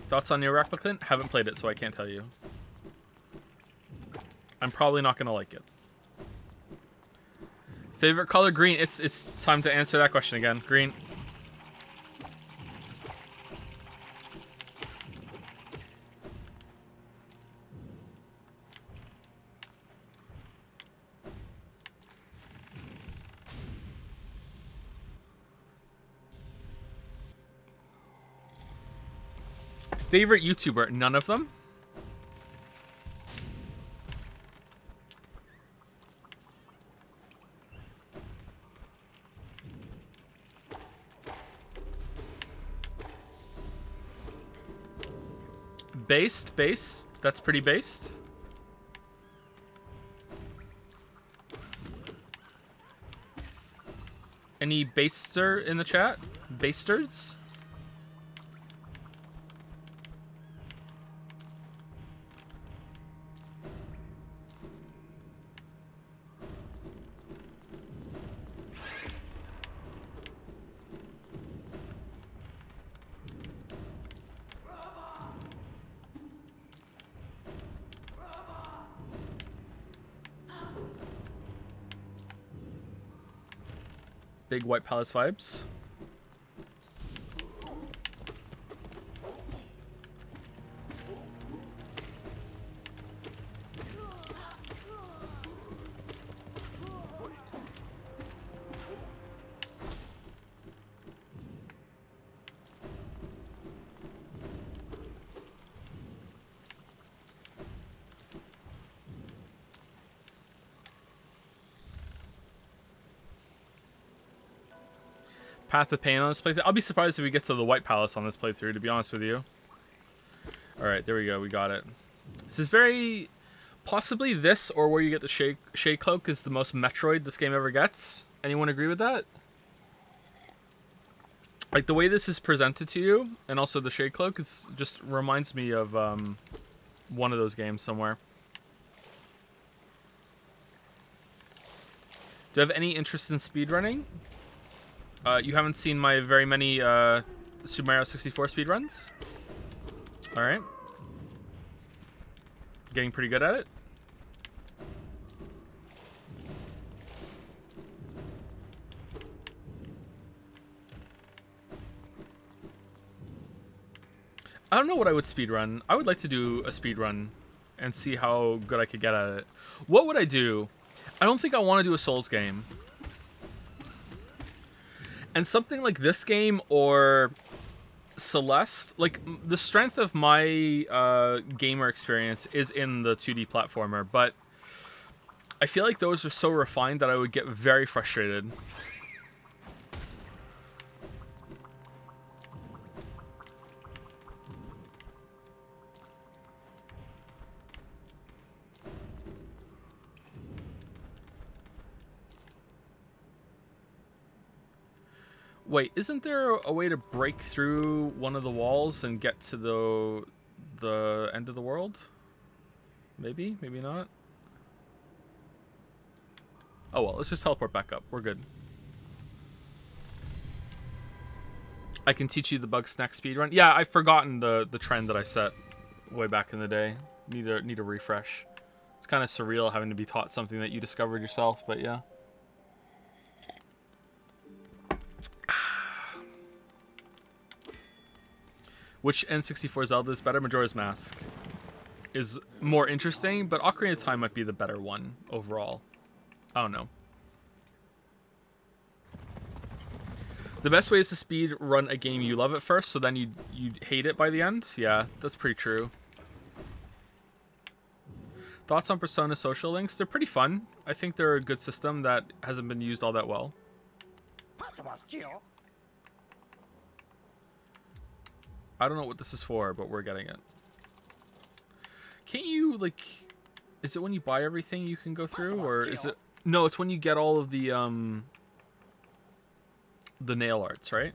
Thoughts on Neo Replicant? Haven't played it, so I can't tell you. I'm probably not gonna like it. Favorite color? Green. It's time to answer that question again. Green. Favorite YouTuber? None of them. Based. That's pretty based. Any baster in the chat? Basters? Big White Palace vibes. Path of Pain on this playthrough. I'll be surprised if we get to the White Palace on this playthrough, to be honest with you. Alright, there we go. We got it. This is very... Possibly this, or where you get the Shade Cloak, is the most Metroid this game ever gets. Anyone agree with that? Like, the way this is presented to you, and also the Shade Cloak, it just reminds me of one of those games somewhere. Do you have any interest in speedrunning? You haven't seen my very many Super Mario 64 speedruns? Alright. Getting pretty good at it? I don't know what I would speedrun. I would like to do a speedrun and see how good I could get at it. What would I do? I don't think I want to do a Souls game. And something like this game or Celeste, like the strength of my gamer experience is in the 2D platformer, but I feel like those are so refined that I would get very frustrated. Wait, isn't there a way to break through one of the walls and get to the end of the world? Maybe, maybe not. Oh well, let's just teleport back up. We're good. I can teach you the bug snack speedrun. Yeah, I've forgotten the trend that I set way back in the day. Need a refresh. It's kind of surreal having to be taught something that you discovered yourself, but yeah. Which N64 Zelda is better? Majora's Mask is more interesting, but Ocarina of Time might be the better one overall. I don't know. The best way is to speed run a game you love at first, so then you hate it by the end. Yeah, that's pretty true. Thoughts on Persona Social Links? They're pretty fun. I think they're a good system that hasn't been used all that well. I don't know what this is for, but we're getting it. Can't you, like... Is it when you buy everything you can go through, or is it... No, it's when you get all of the nail arts, right?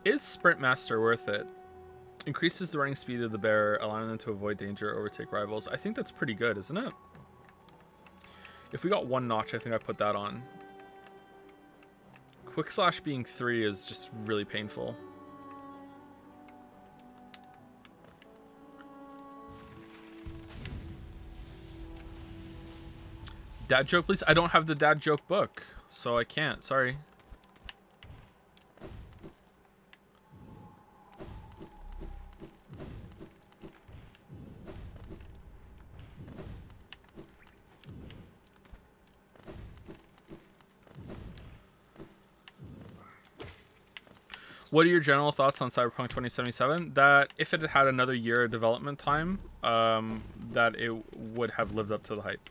Is Sprint Master worth it? Increases the running speed of the bearer, allowing them to avoid danger or overtake rivals. I think that's pretty good, isn't it? If we got 1 notch, I think I put that on. Quick Slash being 3 is just really painful. Dad joke, please? I don't have the dad joke book, so I can't. Sorry. What are your general thoughts on Cyberpunk 2077? That if it had had another year of development time, that it would have lived up to the hype.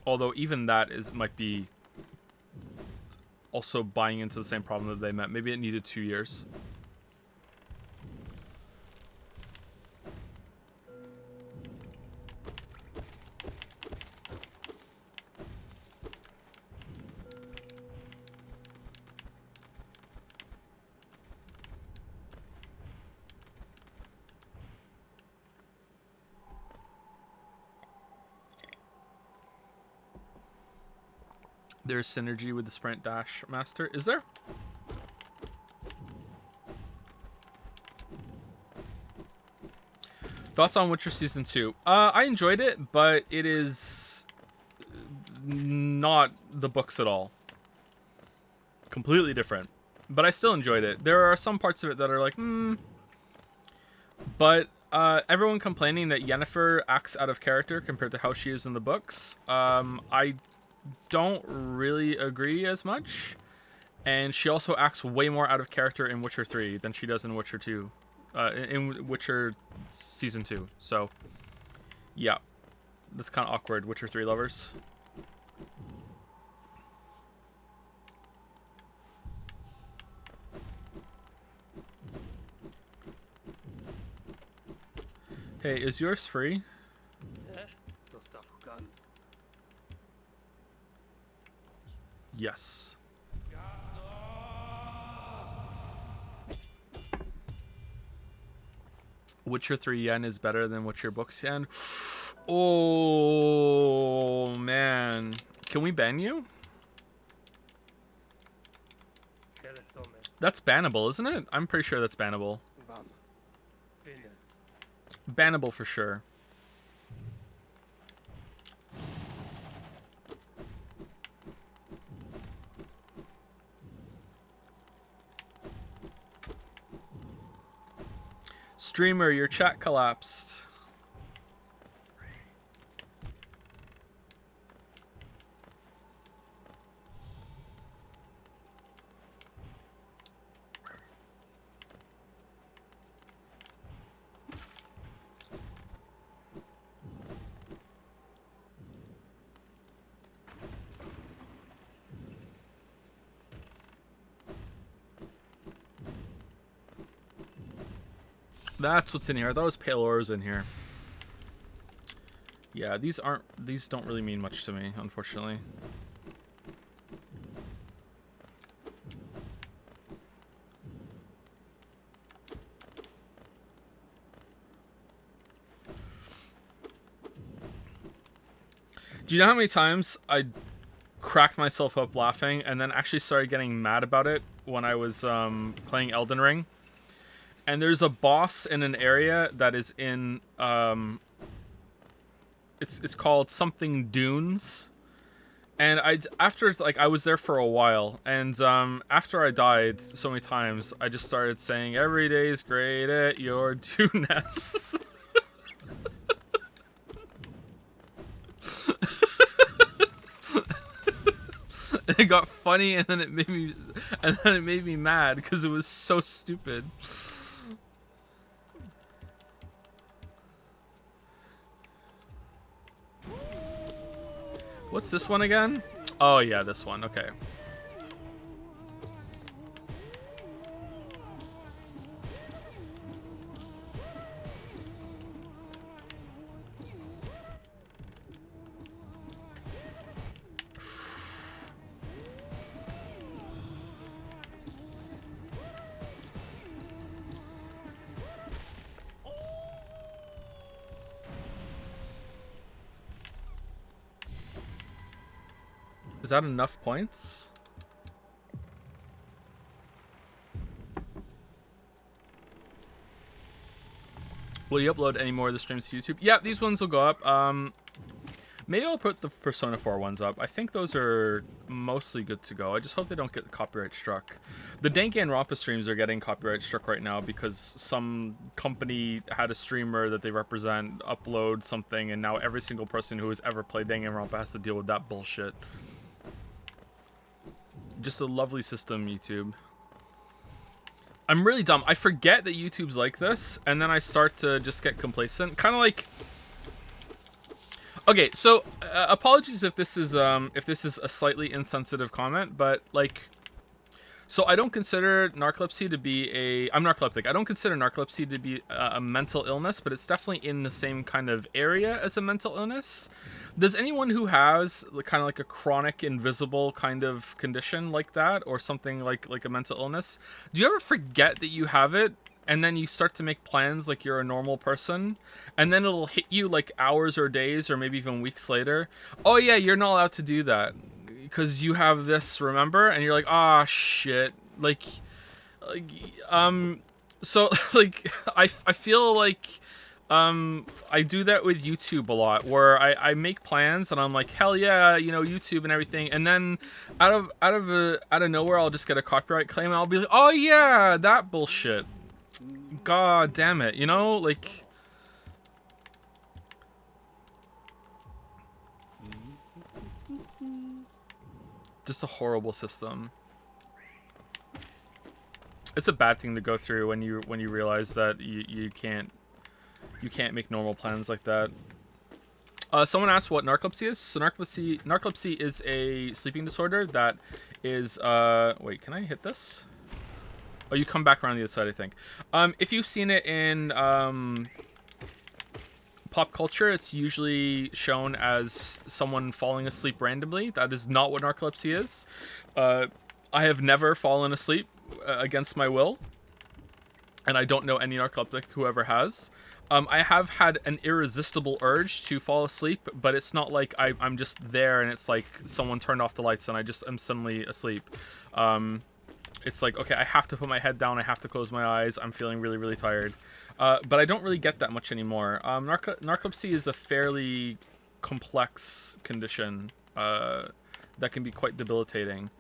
Although even that might be also buying into the same problem that they met. Maybe it needed 2 years. There's synergy with the Sprint Dash Master. Is there? Thoughts on Witcher Season 2? I enjoyed it, but it is not the books at all. Completely different. But I still enjoyed it. There are some parts of it that are like, But everyone complaining that Yennefer acts out of character compared to how she is in the books. I don't really agree as much, and she also acts way more out of character in Witcher 3 than she does in Witcher 2, in Witcher Season 2. So yeah, that's kind of awkward, Witcher 3 lovers. Hey, is yours free? Yes. Witcher 3 yen is better than Witcher books yen. Oh, man. Can we ban you? That's bannable, isn't it? I'm pretty sure that's bannable. Bannable for sure. Streamer, your chat collapsed. That's what's in here. I thought it was Pale Auras in here. Yeah, these don't really mean much to me, unfortunately. Do you know how many times I cracked myself up laughing and then actually started getting mad about it when I was playing Elden Ring? And there's a boss in an area that is in it's called something Dunes, and I was there for a while, and after I died so many times, I just started saying every day's great at your Dunes. It got funny, and then it made me mad because it was so stupid. What's this one again? Oh yeah, this one. Okay. Is that enough points? Will you upload any more of the streams to YouTube? Yeah, these ones will go up. Maybe I'll put the Persona 4 ones up. I think those are mostly good to go. I just hope they don't get copyright struck. The Danganronpa streams are getting copyright struck right now because some company had a streamer that they represent upload something, and now every single person who has ever played Danganronpa has to deal with that bullshit. Just a lovely system, YouTube. I'm really dumb. I forget that YouTube's like this, and then I start to just get complacent. Kind of like... Okay, so apologies if this is a slightly insensitive comment, but like, so I don't consider narcolepsy to be a... I'm narcoleptic. I don't consider narcolepsy to be a mental illness, but it's definitely in the same kind of area as a mental illness. Does anyone who has kind of like a chronic invisible kind of condition like that, or something like a mental illness, do you ever forget that you have it, and then you start to make plans like you're a normal person, and then it'll hit you like hours or days or maybe even weeks later? Oh yeah, you're not allowed to do that because you have this, remember? And you're like, ah, shit. So like I feel like I do that with YouTube a lot, where I make plans and I'm like, hell yeah, you know, YouTube and everything, and then out of nowhere I'll just get a copyright claim and I'll be like, oh yeah, that bullshit. God damn it, you know, like... Just a horrible system. It's a bad thing to go through when you realize that you can't make normal plans like that. Someone asked what narcolepsy is. So narcolepsy is a sleeping disorder that is wait, can I hit this? Oh, you come back around the other side, I think. If you've seen it in pop culture, it's usually shown as someone falling asleep randomly. That is not what narcolepsy is. I have never fallen asleep against my will, and I don't know any narcoleptic who ever has. I have had an irresistible urge to fall asleep, but it's not like I'm just there and it's like someone turned off the lights and I just am suddenly asleep. It's like, okay, I have to put my head down, I have to close my eyes, I'm feeling really, really tired. But I don't really get that much anymore. Narcolepsy is a fairly complex condition that can be quite debilitating.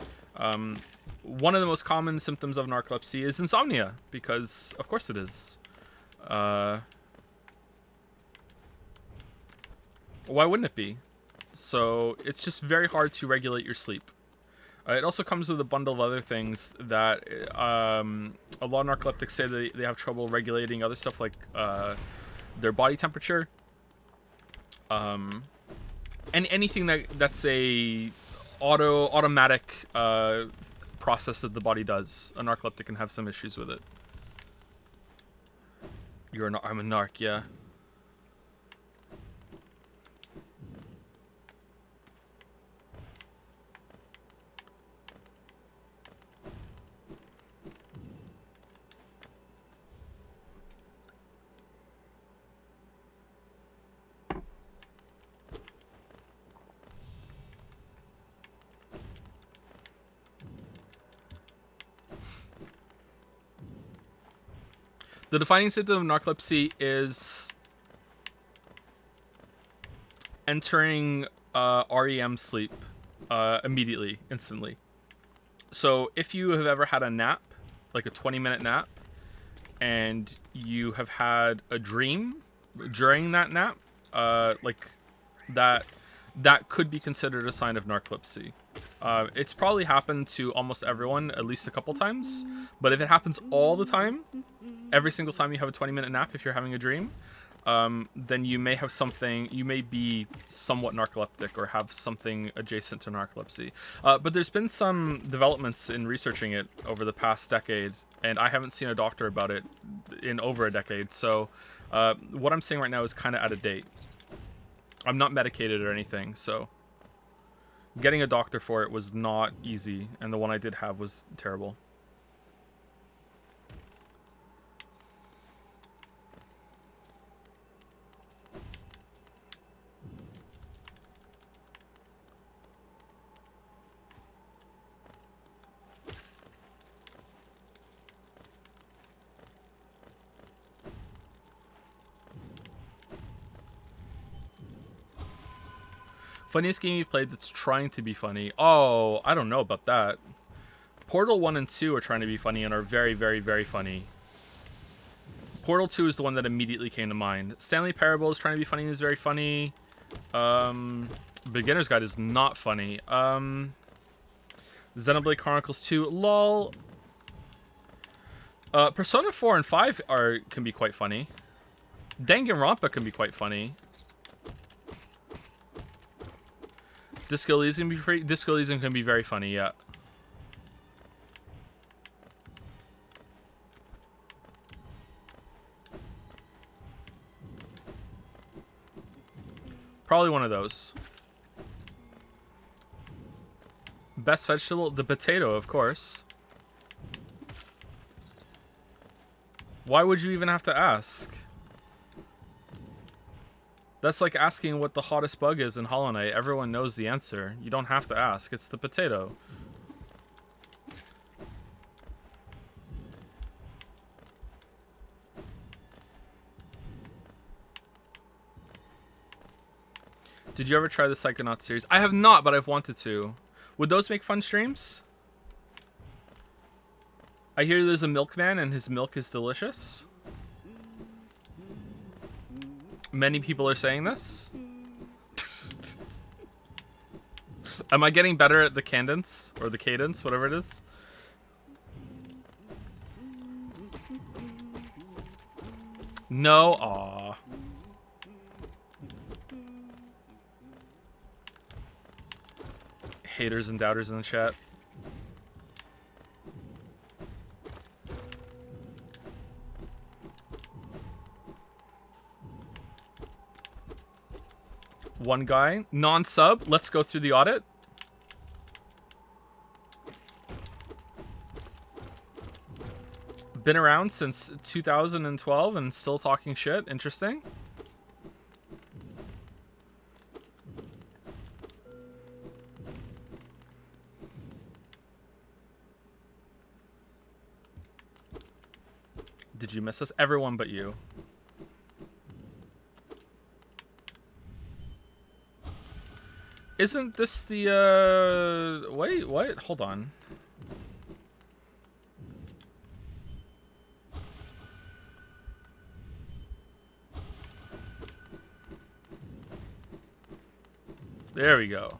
One of the most common symptoms of narcolepsy is insomnia, because of course it is. Why wouldn't it be? So it's just very hard to regulate your sleep. It also comes with a bundle of other things that a lot of narcoleptics say they have trouble regulating other stuff like their body temperature. And anything that's a automatic process that the body does. A narcoleptic can have some issues with it. I'm a narc, yeah. The defining symptom of narcolepsy is entering REM sleep immediately, instantly. So if you have ever had a nap, like a 20-minute nap, and you have had a dream during that nap, like that could be considered a sign of narcolepsy. It's probably happened to almost everyone at least a couple times, but if it happens all the time, every single time you have a 20-minute nap, if you're having a dream, then you may have something, you may be somewhat narcoleptic or have something adjacent to narcolepsy. But there's been some developments in researching it over the past decade, and I haven't seen a doctor about it in over a decade. So what I'm saying right now is kind of out of date. I'm not medicated or anything, so getting a doctor for it was not easy, and the one I did have was terrible. Funniest game you've played that's trying to be funny. Oh, I don't know about that. Portal 1 and 2 are trying to be funny and are very, very, very funny. Portal 2 is the one that immediately came to mind. Stanley Parable is trying to be funny and is very funny. Beginner's Guide is not funny. Xenoblade Chronicles 2, lol. Persona 4 and 5 can be quite funny. Danganronpa can be quite funny. Disco Elysium can be very funny, yeah. Probably one of those. Best vegetable? The potato, of course. Why would you even have to ask? That's like asking what the hottest bug is in Hollow Knight. Everyone knows the answer. You don't have to ask. It's the potato. Did you ever try the Psychonauts series? I have not, but I've wanted to. Would those make fun streams? I hear there's a milkman and his milk is delicious. Many people are saying this. Am I getting better at the cadence? Or the cadence, whatever it is? No, aw. Haters and doubters in the chat. One guy, non-sub. Let's go through the audit. Been around since 2012 and still talking shit. Interesting. Did you miss us? Everyone but you. Isn't this the, wait, what? Hold on. There we go.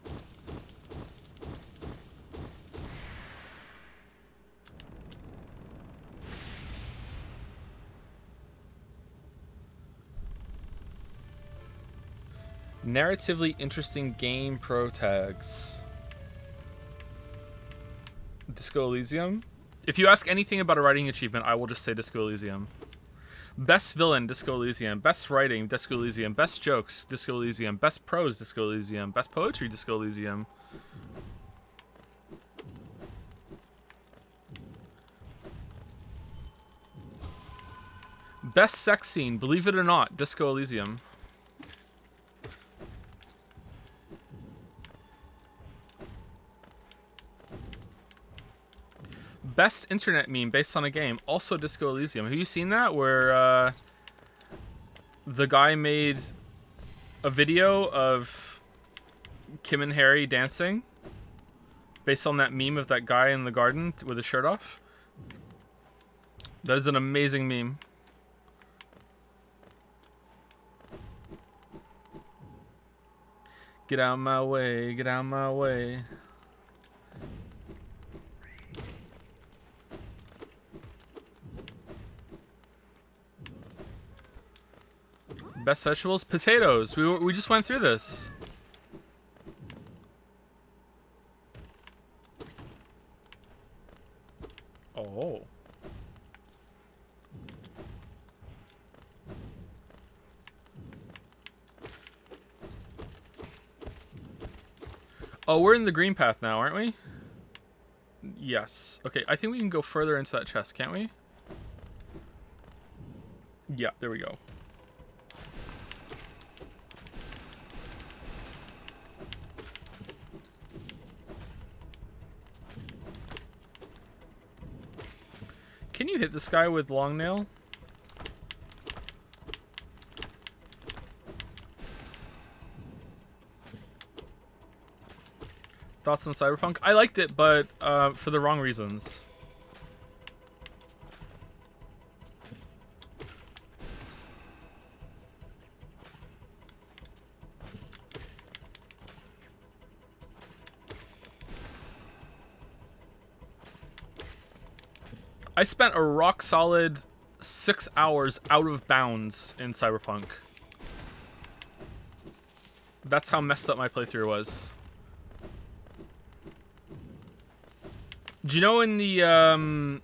Narratively interesting game pro tags. Disco Elysium. If you ask anything about a writing achievement, I will just say Disco Elysium. Best villain, Disco Elysium. Best writing, Disco Elysium. Best jokes, Disco Elysium. Best prose, Disco Elysium. Best poetry, Disco Elysium. Best sex scene, believe it or not, Disco Elysium. Best internet meme based on a game, also Disco Elysium. Have you seen that? Where the guy made a video of Kim and Harry dancing based on that meme of that guy in the garden with his shirt off? That is an amazing meme. Get out my way, get out my way. Best vegetables? Potatoes. We just went through this. Oh. Oh, we're in the green path now, aren't we? Yes. Okay, I think we can go further into that chest, can't we? Yeah, there we go. Can you hit this guy with long nail? Thoughts on Cyberpunk? I liked it, but for the wrong reasons. I spent a rock solid 6 hours out of bounds in Cyberpunk. That's how messed up my playthrough was. Do you know in the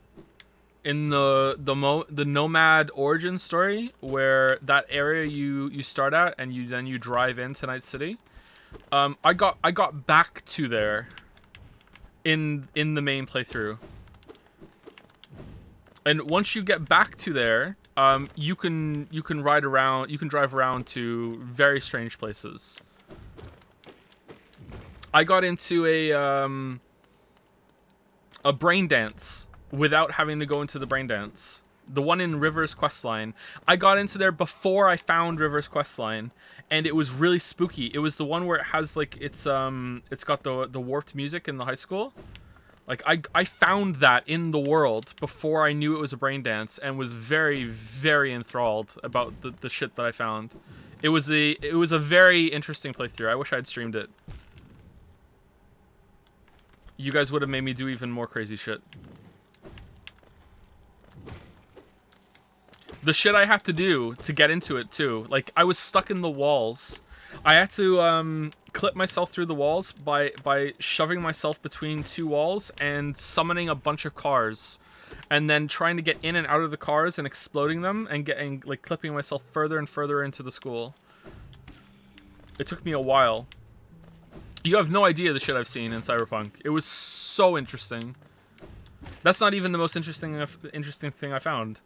Nomad origin story where that area you start at and you drive into Night City? I got back to there in the main playthrough. And once you get back to there, you can ride around, you can drive around to very strange places. I got into a brain dance without having to go into the brain dance. The one in River's Questline. I got into there before I found River's Questline, and it was really spooky. It was the one where it has like it's got the warped music in the high school. Like I found that in the world before I knew it was a brain dance, and was very, very enthralled about the shit that I found. It was a very interesting playthrough. I wish I'd streamed it. You guys would have made me do even more crazy shit. The shit I had to do to get into it too. Like I was stuck in the walls. I had to clip myself through the walls by shoving myself between two walls and summoning a bunch of cars, and then trying to get in and out of the cars and exploding them and getting like clipping myself further and further into the school. It took me a while. You have no idea the shit I've seen in Cyberpunk. It was so interesting. That's not even the most interesting thing I found.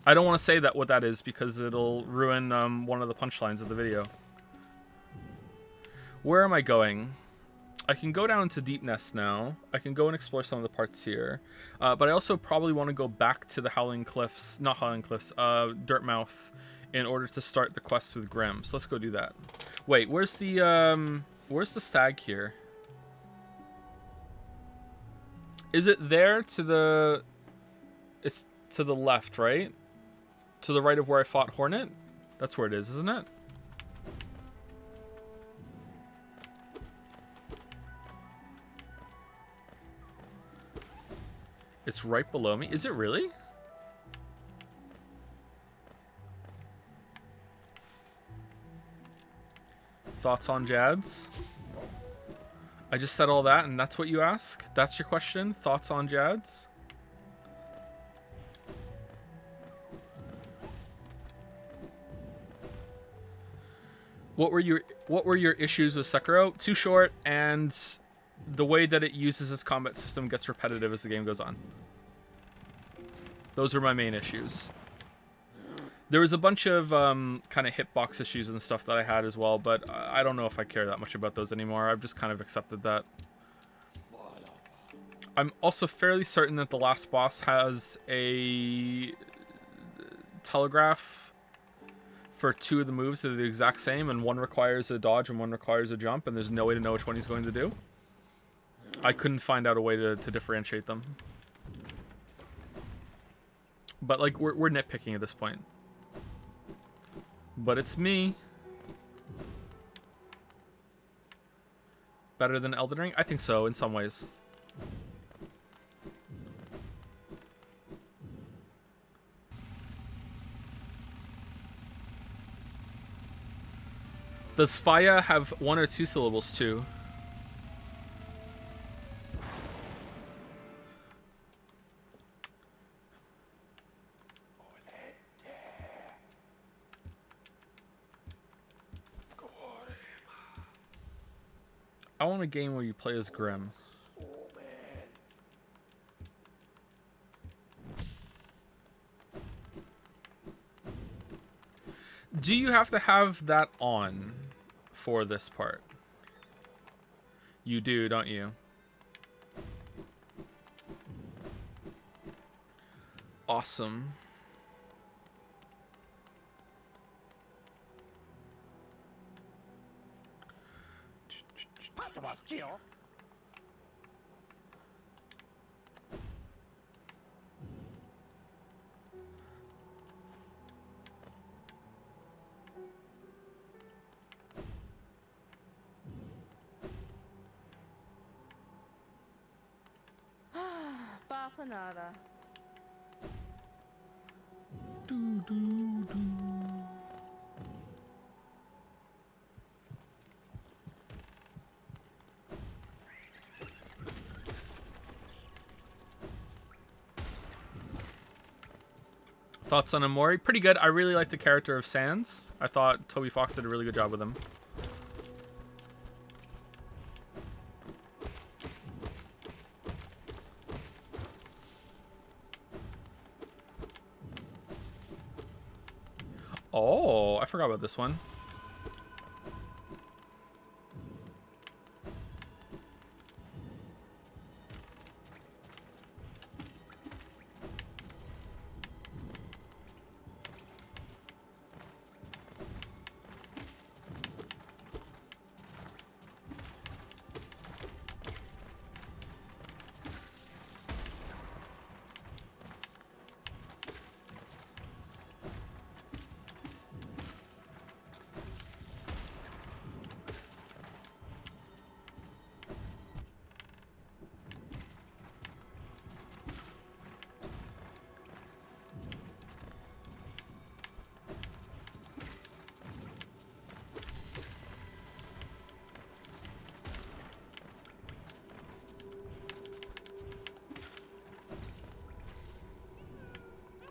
I don't want to say what that is because it'll ruin one of the punchlines of the video. Where am I going? I can go down to Deep Nest now. I can go and explore some of the parts here. But I also probably want to go back to the Howling Cliffs, not Howling Cliffs, Dirtmouth, in order to start the quest with Grim. So let's go do that. Wait, where's the stag here? Is it there to the... It's to the left, right? To the right of where I fought Hornet? That's where it is, isn't it? It's right below me. Is it really? Thoughts on Jads? I just said all that, and that's what you ask? That's your question? Thoughts on Jads? What were your issues with Sekiro? Too short, and the way that it uses its combat system gets repetitive as the game goes on. Those are my main issues. There was a bunch of kind of hitbox issues and stuff that I had as well, but I don't know if I care that much about those anymore. I've just kind of accepted that. I'm also fairly certain that the last boss has a telegraph for two of the moves that are the exact same, and one requires a dodge and one requires a jump, and there's no way to know which one he's going to do. I couldn't find out a way to differentiate them. But like we're nitpicking at this point. But it's me. Better than Elden Ring? I think so, in some ways. Does Faya have one or two syllables too? I want a game where you play as Grim. Do you have to have that on for this part? You do, don't you? Awesome. Panada. Thoughts on Amori? Pretty good. I really like the character of Sans. I thought Toby Fox did a really good job with him. Oh, I forgot about this one.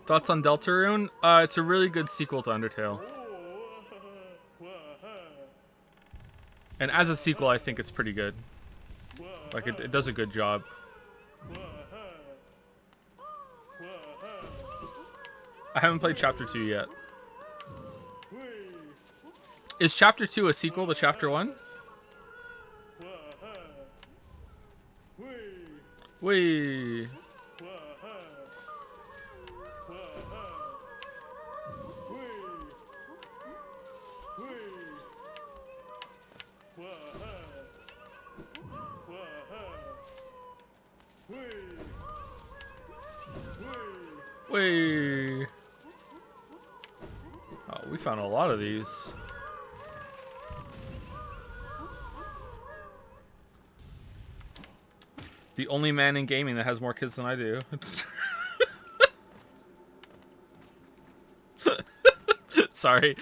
Thoughts on Deltarune? It's a really good sequel to Undertale. And as a sequel, I think it's pretty good. Like, it does a good job. I haven't played Chapter 2 yet. Is Chapter 2 a sequel to Chapter 1? Whee! Whee! Oh, we found a lot of these. The only man in gaming that has more kids than I do. Sorry.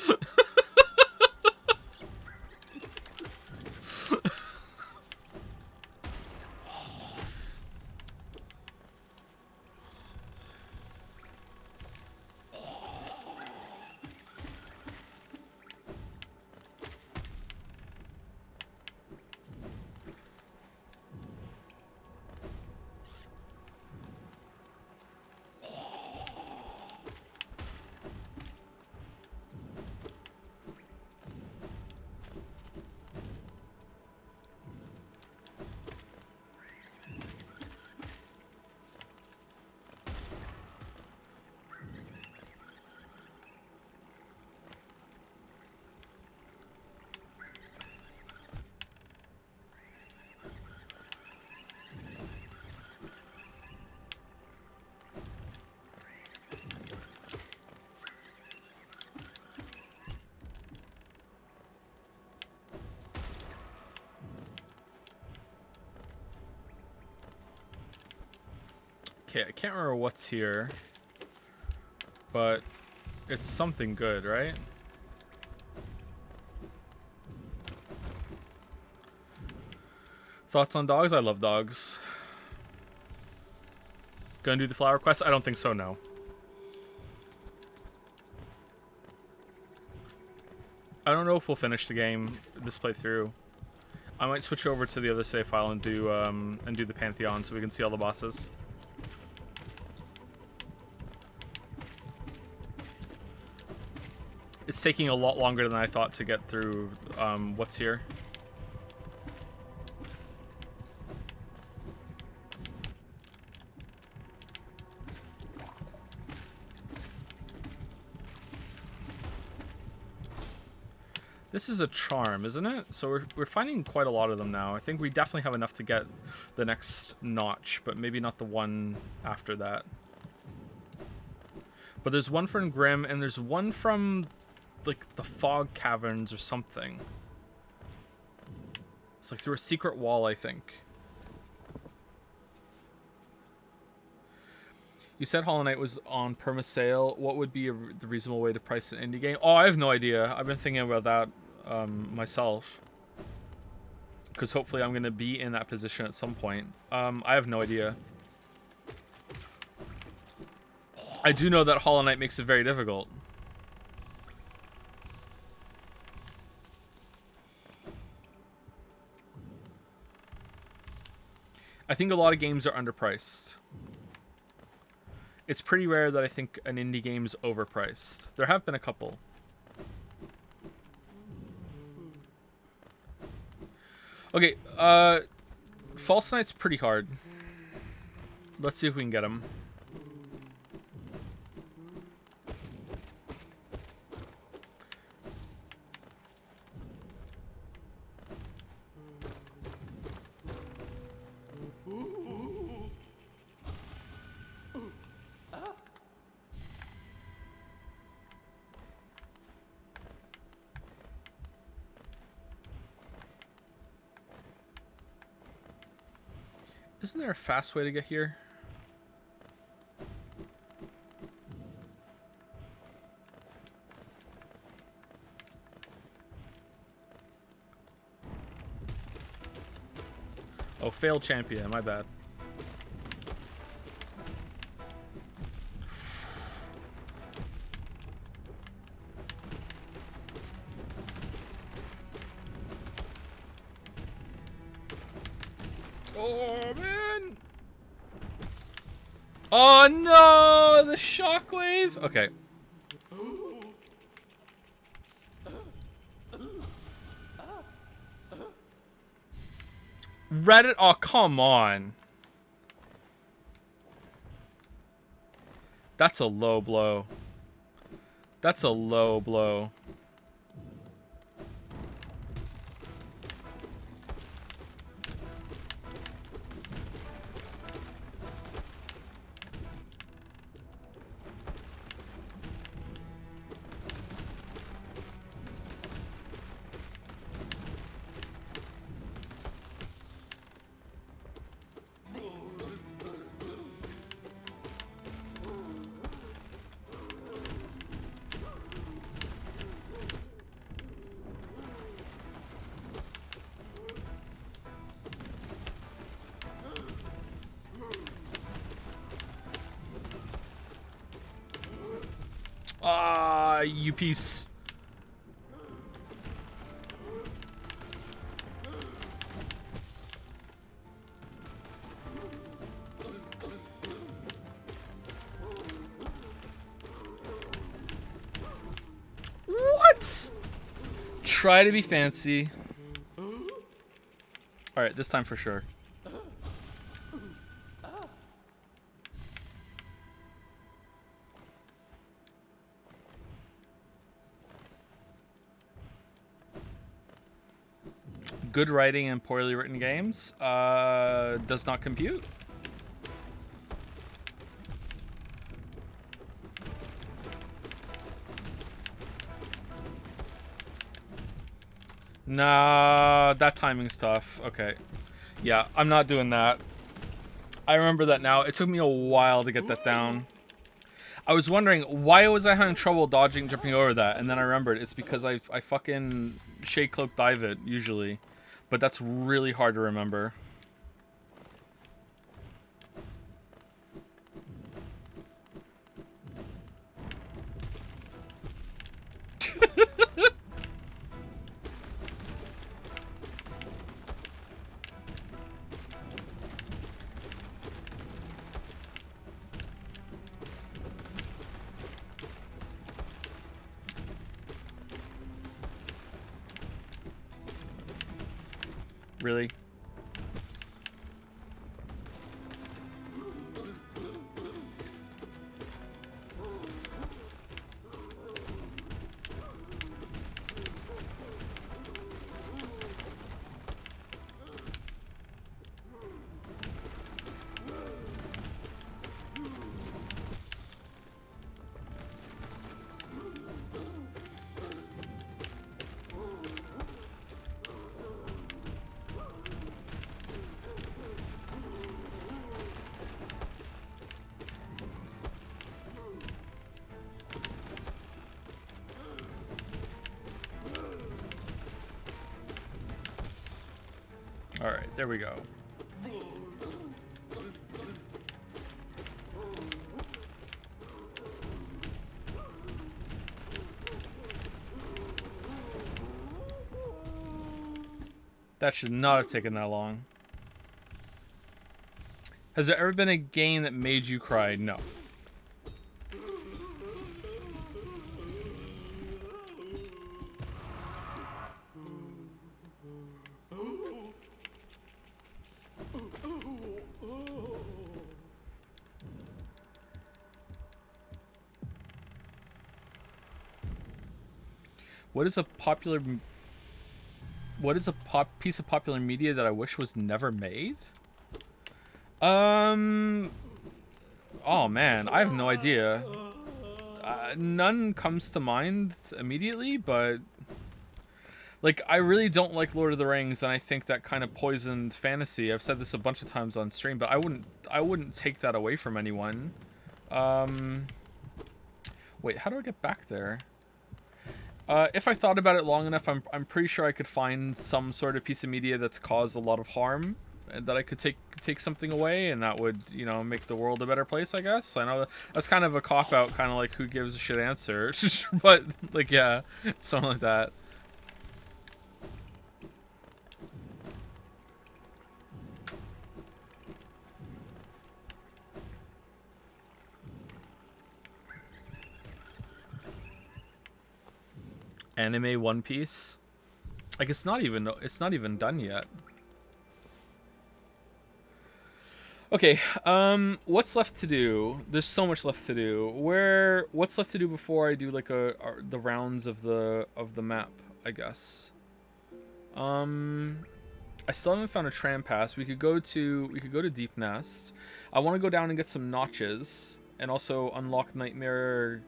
Okay, I can't remember what's here, but it's something good, right? Thoughts on dogs? I love dogs. Gonna do the flower quest? I don't think so, no. I don't know if we'll finish the game this playthrough. I might switch over to the other save file and do the Pantheon so we can see all the bosses. It's taking a lot longer than I thought to get through what's here. This is a charm, isn't it? So we're finding quite a lot of them now. I think we definitely have enough to get the next notch, but maybe not the one after that. But there's one from Grimm, and there's one from, like, the Fog Caverns or something. It's like through a secret wall, I think. You said Hollow Knight was on perma sale. What would be the reasonable way to price an indie game? Oh, I have no idea. I've been thinking about that myself. Because hopefully I'm going to be in that position at some point. I have no idea. I do know that Hollow Knight makes it very difficult. I think a lot of games are underpriced. It's pretty rare that I think an indie game's overpriced. There have been a couple. Okay, False Knight's pretty hard. Let's see if we can get him. Isn't there a fast way to get here? Oh, failed champion, my bad. Oh, man. Oh, no. The shockwave. Okay. Reddit. Oh, come on. That's a low blow. That's a low blow. You piece. What? Try to be fancy. All right, this time for sure. Good writing and poorly written games does not compute. Nah, that timing's tough. Okay. Yeah, I'm not doing that. I remember that now. It took me a while to get that down. I was wondering, why was I having trouble dodging, jumping over that? And then I remembered, it's because I fucking shade cloak dive it, usually. But that's really hard to remember. Really? All right, there we go. That should not have taken that long. Has there ever been a game that made you cry? No. What is a popular... What is a piece of popular media that I wish was never made? Oh man, I have no idea. None comes to mind immediately, but like I really don't like Lord of the Rings, and I think that kind of poisoned fantasy. I've said this a bunch of times on stream, but I wouldn't take that away from anyone. Wait, how do I get back there? If I thought about it long enough, I'm pretty sure I could find some sort of piece of media that's caused a lot of harm, and that I could take something away, and that would, you know, make the world a better place, I guess. I know that's kind of a cop-out, kind of like who gives a shit answer, but like, yeah, something like that. Anime One Piece. Like it's not even done yet. Okay, what's left to do? There's so much left to do. What's left to do before I do like the rounds of the map, I guess. I still haven't found a tram pass. We could go to Deep Nest. I want to go down and get some notches and also unlock Nightmare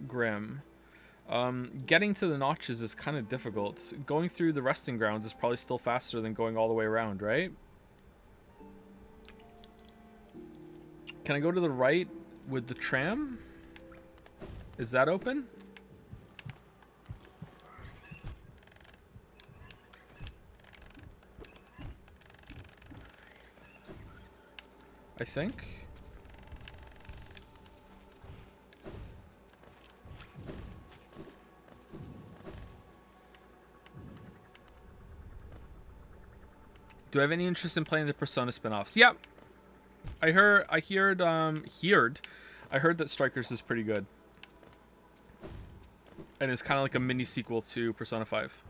Grim. Getting to the notches is kind of difficult. Going through the resting grounds is probably still faster than going all the way around, right? Can I go to the right with the tram? Is that open? I think. Do I have any interest in playing the Persona spin-offs? Yep. I heard that Strikers is pretty good. And it's kind of like a mini sequel to Persona 5.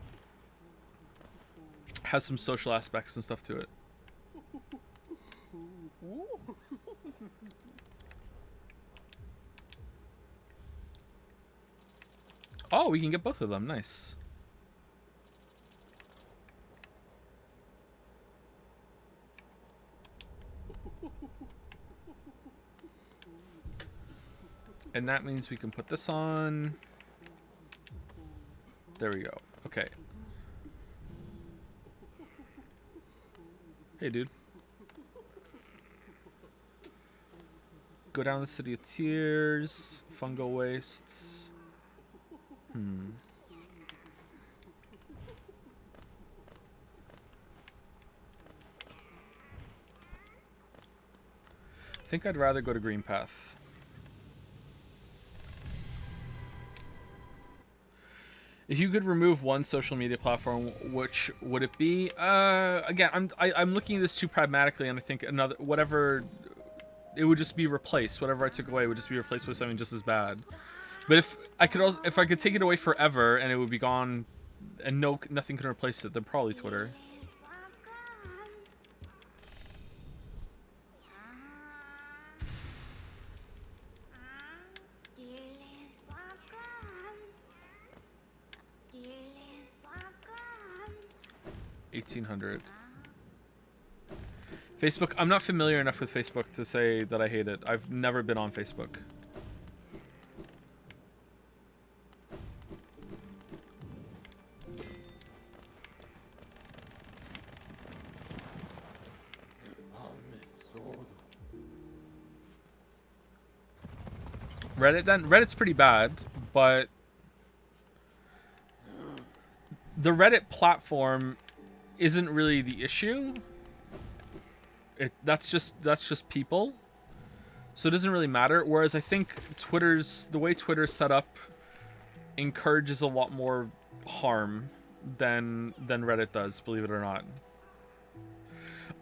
Has some social aspects and stuff to it. Oh, we can get both of them. Nice. And that means we can put this on. There we go. Okay. Hey, dude. Go down the City of Tears. Fungal wastes. I think I'd rather go to Green Path. If you could remove one social media platform, which would it be? Again, I'm looking at this too pragmatically, and I think another whatever, it would just be replaced. Whatever I took away would just be replaced with something just as bad. But if I could take it away forever and it would be gone, and nothing can replace it, then probably Twitter. $1,800. Facebook. I'm not familiar enough with Facebook to say that I hate it. I've never been on Facebook. Reddit then? Reddit's pretty bad, but the Reddit platform isn't really the issue. That's just people. So it doesn't really matter. Whereas I think the way Twitter's set up encourages a lot more harm than Reddit does, believe it or not.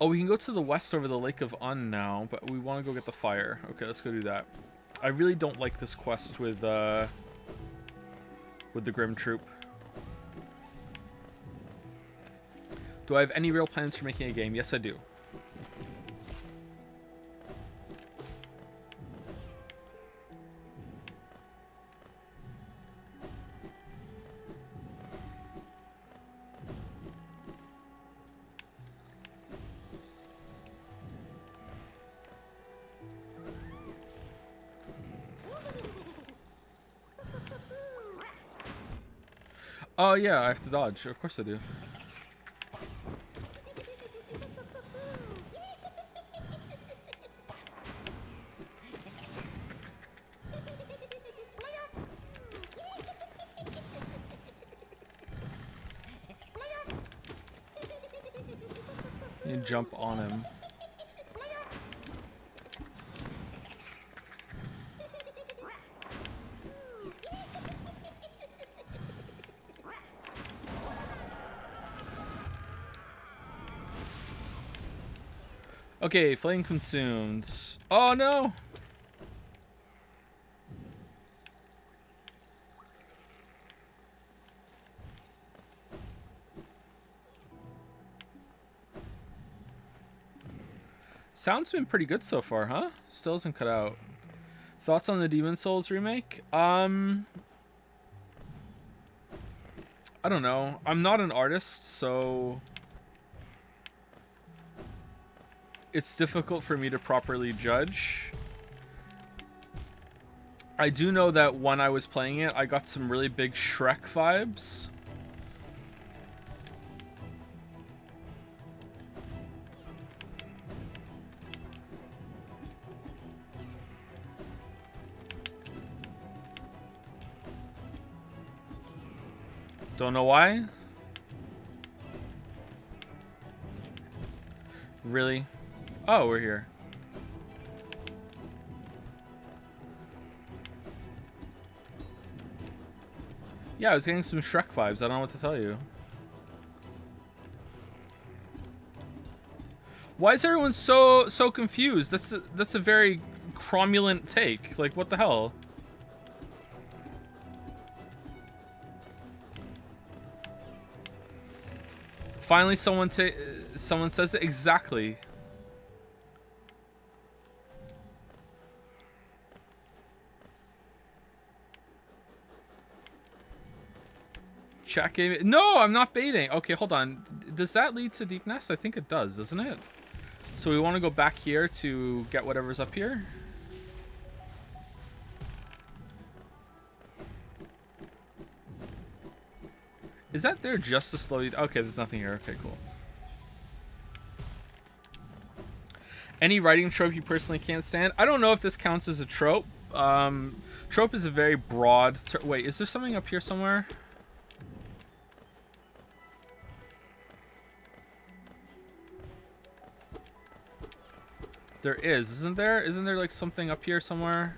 Oh, we can go to the west over the Lake of Un now, but we want to go get the fire. Okay, let's go do that. I really don't like this quest with the Grim Troop. Do I have any real plans for making a game? Yes, I do. Oh yeah, I have to dodge. Of course I do. You jump on him. Okay, flame consumed. Oh no! Sound's been pretty good so far, huh? Still hasn't cut out. Thoughts on the Demon Souls remake? I don't know. I'm not an artist, so it's difficult for me to properly judge. I do know that when I was playing it, I got some really big Shrek vibes. Don't know why. Really? Oh, we're here. Yeah, I was getting some Shrek vibes. I don't know what to tell you. Why is everyone so confused? That's a very cromulent take. Like, what the hell? Finally, someone says it exactly. Chat game. No, I'm not baiting. Okay, hold on. Does that lead to Deep Nest? I think it does, doesn't it? So we want to go back here to get whatever's up here. Is that there just to slow you? Okay, there's nothing here. Okay, cool. Any writing trope you personally can't stand? I don't know if this counts as a trope. Trope is a very broad... Wait, is there something up here somewhere? There is, isn't there? Isn't there like something up here somewhere?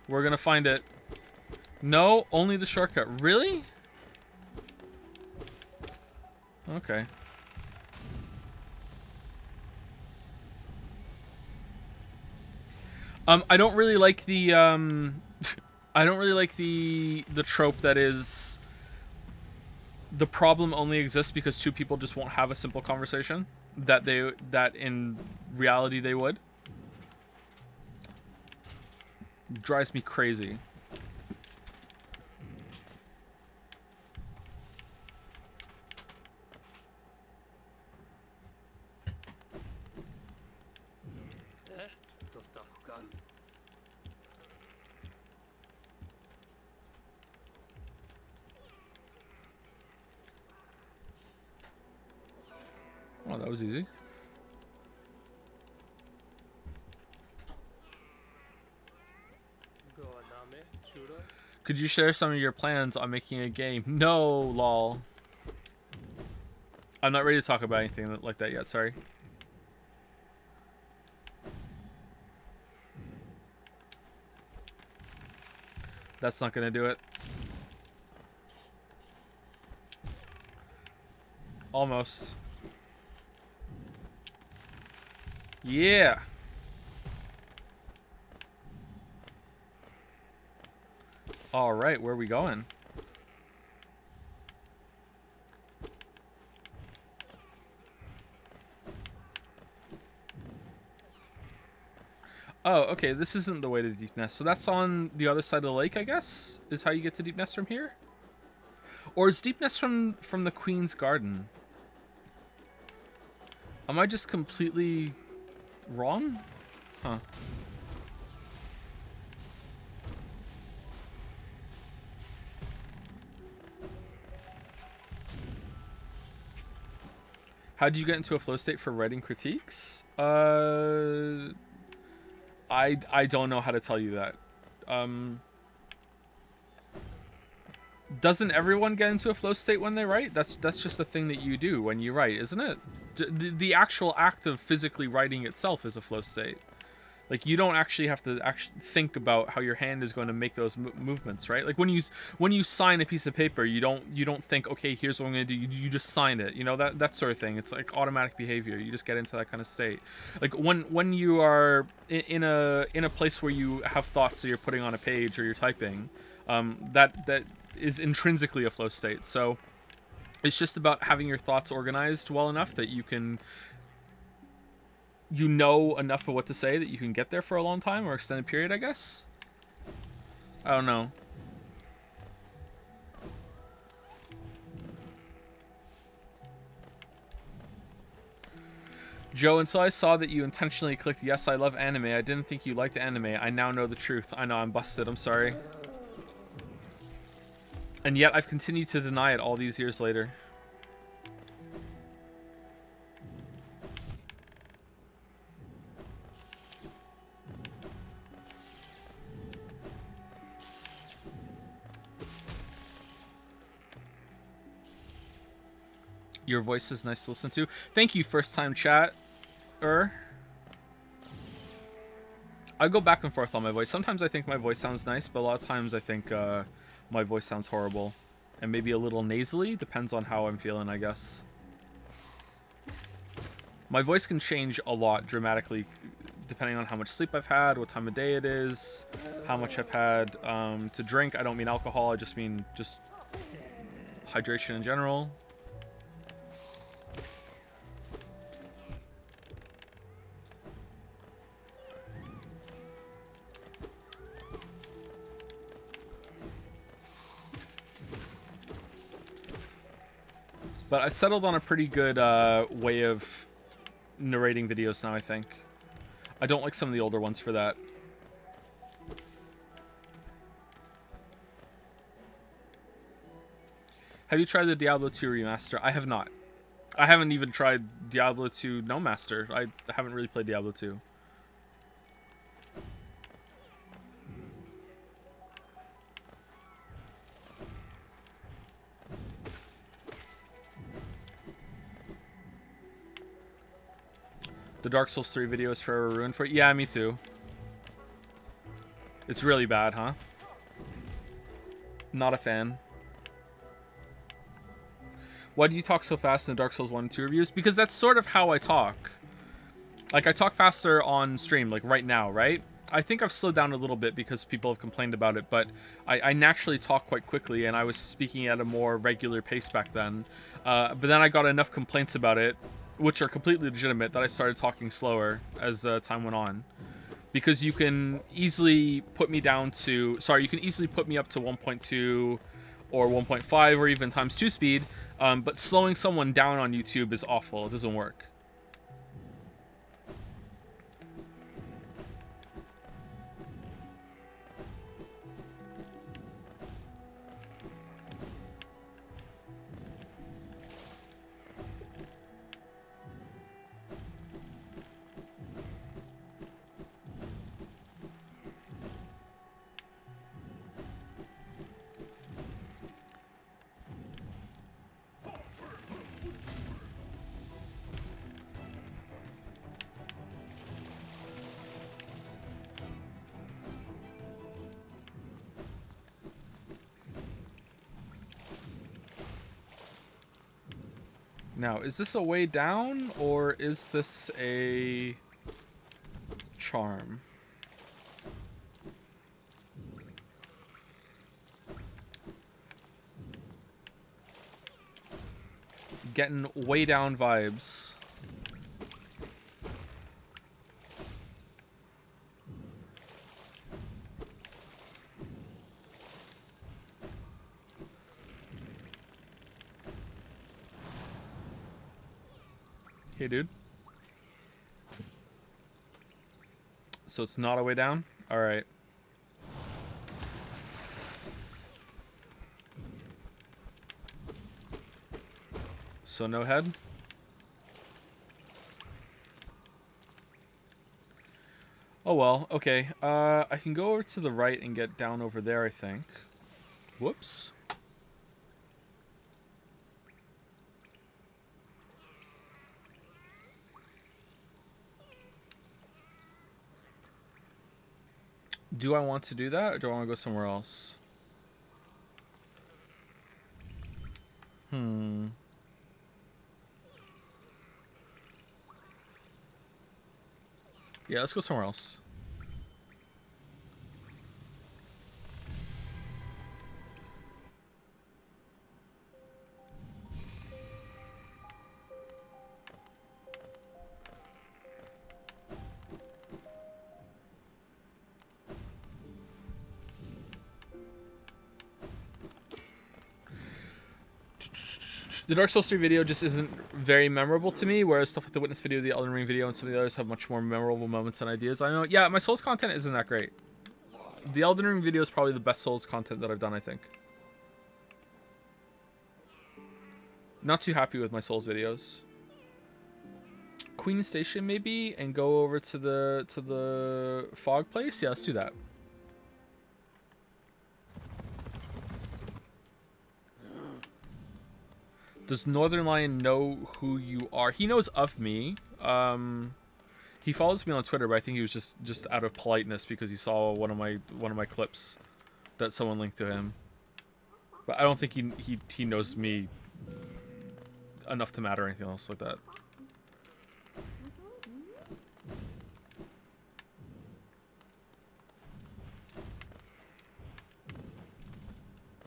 We're gonna find it. No, only the shortcut. Really? Okay. I don't really like the I don't really like the trope that is the problem only exists because two people just won't have a simple conversation that in reality they would. Drives me crazy. Oh, that was easy. Could you share some of your plans on making a game? No, lol. I'm not ready to talk about anything like that yet, sorry. That's not gonna do it. Almost. Yeah. All right, where are we going? Oh, okay, this isn't the way to Deep Nest. So that's on the other side of the lake, I guess? Is how you get to Deep Nest from here? Or is Deep Nest from the Queen's Garden? Am I just completely wrong? Huh. How did you get into a flow state for writing critiques? I don't know how to tell you that. Doesn't everyone get into a flow state when they write? That's just a thing that you do when you write, isn't it? The actual act of physically writing itself is a flow state. Like, you don't actually have to think about how your hand is going to make those movements, right? Like when you sign a piece of paper, you don't think, okay, here's what I'm going to do. You just sign it, you know, that sort of thing. It's like automatic behavior. You just get into that kind of state. Like when you are in a place where you have thoughts that you're putting on a page or you're typing, that is intrinsically a flow state. So it's just about having your thoughts organized well enough that you know enough of what to say that you can get there for a long time or extended period, I guess. I don't know. Joe, until I saw that you intentionally clicked yes, I love anime, I didn't think you liked anime. I now know the truth. I know, I'm busted. I'm sorry. And yet I've continued to deny it all these years later. Your voice is nice to listen to. Thank you, first time chat. I go back and forth on my voice. Sometimes I think my voice sounds nice, but a lot of times I think my voice sounds horrible. And maybe a little nasally. Depends on how I'm feeling, I guess. My voice can change a lot dramatically depending on how much sleep I've had, what time of day it is, how much I've had to drink. I don't mean alcohol, I just mean just hydration in general. But I settled on a pretty good way of narrating videos now, I think. I don't like some of the older ones for that. Have you tried the Diablo 2 remaster? I have not. I haven't even tried Diablo 2 No Master. I haven't really played Diablo 2. The Dark Souls 3 video is forever ruined for it. Yeah, me too. It's really bad, huh? Not a fan. Why do you talk so fast in the Dark Souls 1 and 2 reviews? Because that's sort of how I talk. Like, I talk faster on stream, like right now, right? I think I've slowed down a little bit because people have complained about it, but I naturally talk quite quickly, and I was speaking at a more regular pace back then. But then I got enough complaints about it, which are completely legitimate, that I started talking slower as time went on. Because you can easily put me down to... Sorry, you can easily put me up to 1.2 or 1.5 or even times 2 speed, but slowing someone down on YouTube is awful. It doesn't work. Now, is this a way down, or is this a charm? Getting way down vibes. Hey, dude. So it's not a way down? Alright. So no head? Oh well, okay. I can go over to the right and get down over there, I think. Whoops. Do I want to do that, or do I want to go somewhere else? Yeah, let's go somewhere else. The Dark Souls 3 video just isn't very memorable to me, whereas stuff like the Witness video, the Elden Ring video, and some of the others have much more memorable moments and ideas. I know, yeah, my Souls content isn't that great. The Elden Ring video is probably the best Souls content that I've done, I think. Not too happy with my Souls videos. Queen Station maybe, and go over to the fog place. Yeah, let's do that. Does Northern Lion know who you are? He knows of me. He follows me on Twitter, but I think he was just out of politeness because he saw one of my clips that someone linked to him. But I don't think he knows me enough to matter or anything else like that.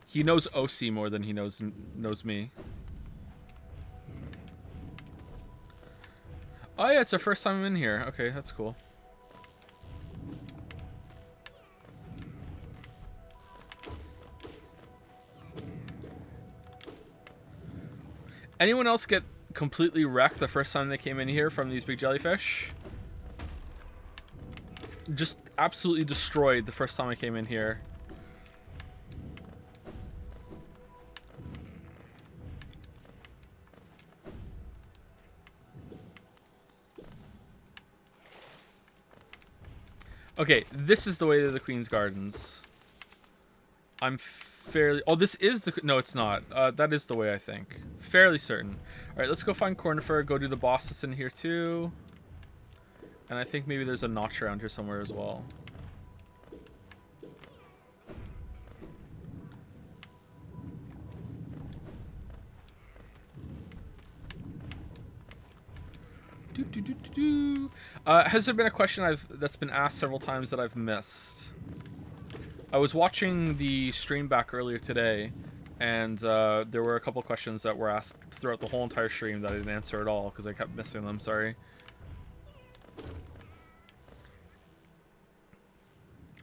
He knows OC more than he knows me. Oh yeah, it's our first time I'm in here. Okay, that's cool. Anyone else get completely wrecked the first time they came in here from these big jellyfish? Just absolutely destroyed the first time I came in here. Okay, this is the way to the Queen's Gardens. I'm fairly... Oh, this is the... No, it's not. That is the way, I think. Fairly certain. Alright, let's go find Cornifer. Go do the boss that's in here, too. And I think maybe there's a notch around here somewhere as well. Has there been a question that's been asked several times that I've missed? I was watching the stream back earlier today, and there were a couple questions that were asked throughout the whole entire stream that I didn't answer at all because I kept missing them. Sorry.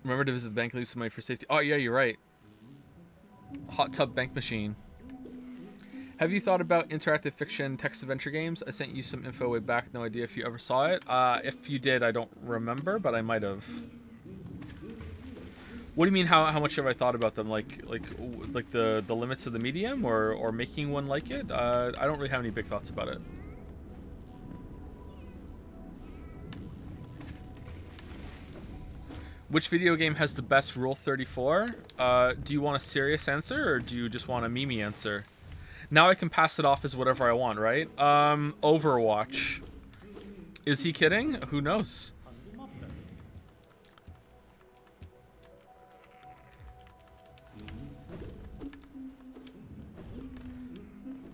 Remember to visit the bank, leave some money for safety. Oh yeah, you're right. Hot tub bank machine. Have you thought about interactive fiction text adventure games? I sent you some info way back. No idea if you ever saw it. If you did, I don't remember, but I might have. What do you mean? How much have I thought about them? Like the limits of the medium, or making one like it? I don't really have any big thoughts about it. Which video game has the best Rule 34? Do you want a serious answer, or do you just want a meme answer? Now I can pass it off as whatever I want, right? Overwatch. Is he kidding? Who knows?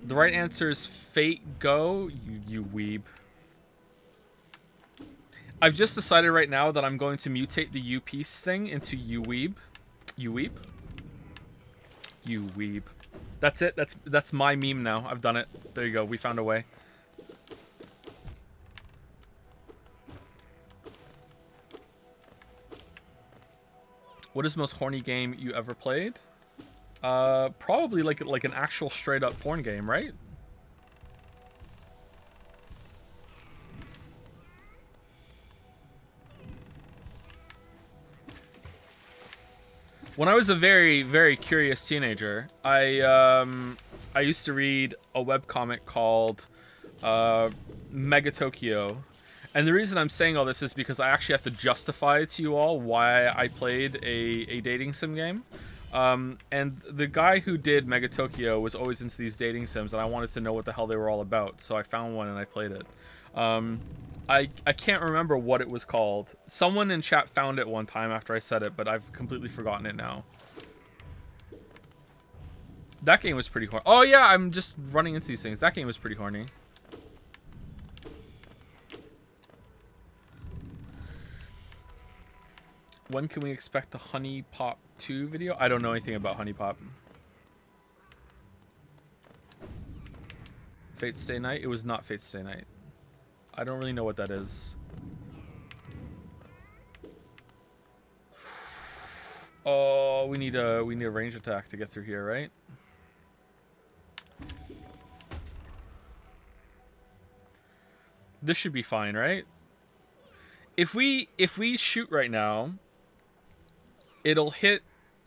The right answer is Fate Go, you weeb. I've just decided right now that I'm going to mutate the U piece thing into you weeb. You weeb? You weeb. That's it. That's my meme now. I've done it. There you go. We found a way. What is the most horny game you ever played? Probably like an actual straight up porn game, right? When I was a very, very curious teenager, I used to read a webcomic called Mega Tokyo. And the reason I'm saying all this is because I actually have to justify to you all why I played a dating sim game. And the guy who did Mega Tokyo was always into these dating sims, and I wanted to know what the hell they were all about. So I found one and I played it. I can't remember what it was called. Someone in chat found it one time after I said it, but I've completely forgotten it now. That game was pretty horny. Oh yeah, I'm just running into these things. That game was pretty horny. When can we expect the Honey Pop 2 video? I don't know anything about Honey Pop. Fate Stay Night? It was not Fate Stay Night. I don't really know what that is. Oh, we need a range attack to get through here, right? This should be fine, right? If we shoot right now, it'll hit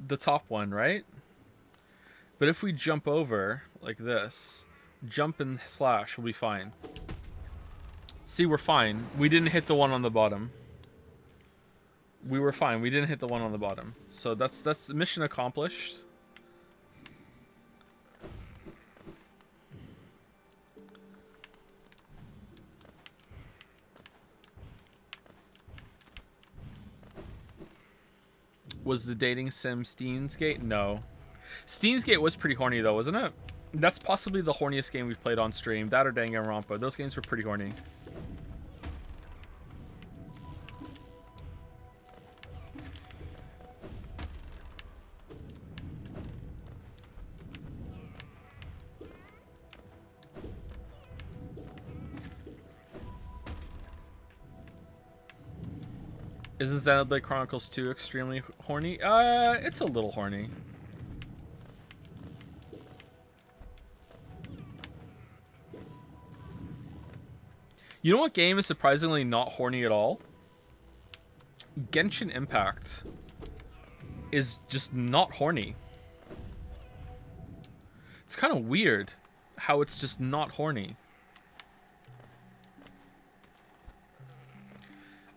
the top one, right? But if we jump over like this, jump and slash, we'll be fine. See, we're fine. We didn't hit the one on the bottom. We were fine. We didn't hit the one on the bottom. So that's mission accomplished. Was the dating sim Steins Gate? No. Steins Gate was pretty horny though, wasn't it? That's possibly the horniest game we've played on stream. That or Danganronpa. Those games were pretty horny. Isn't Xenoblade Chronicles 2 extremely horny? It's a little horny. You know what game is surprisingly not horny at all? Genshin Impact is just not horny. It's kind of weird how it's just not horny.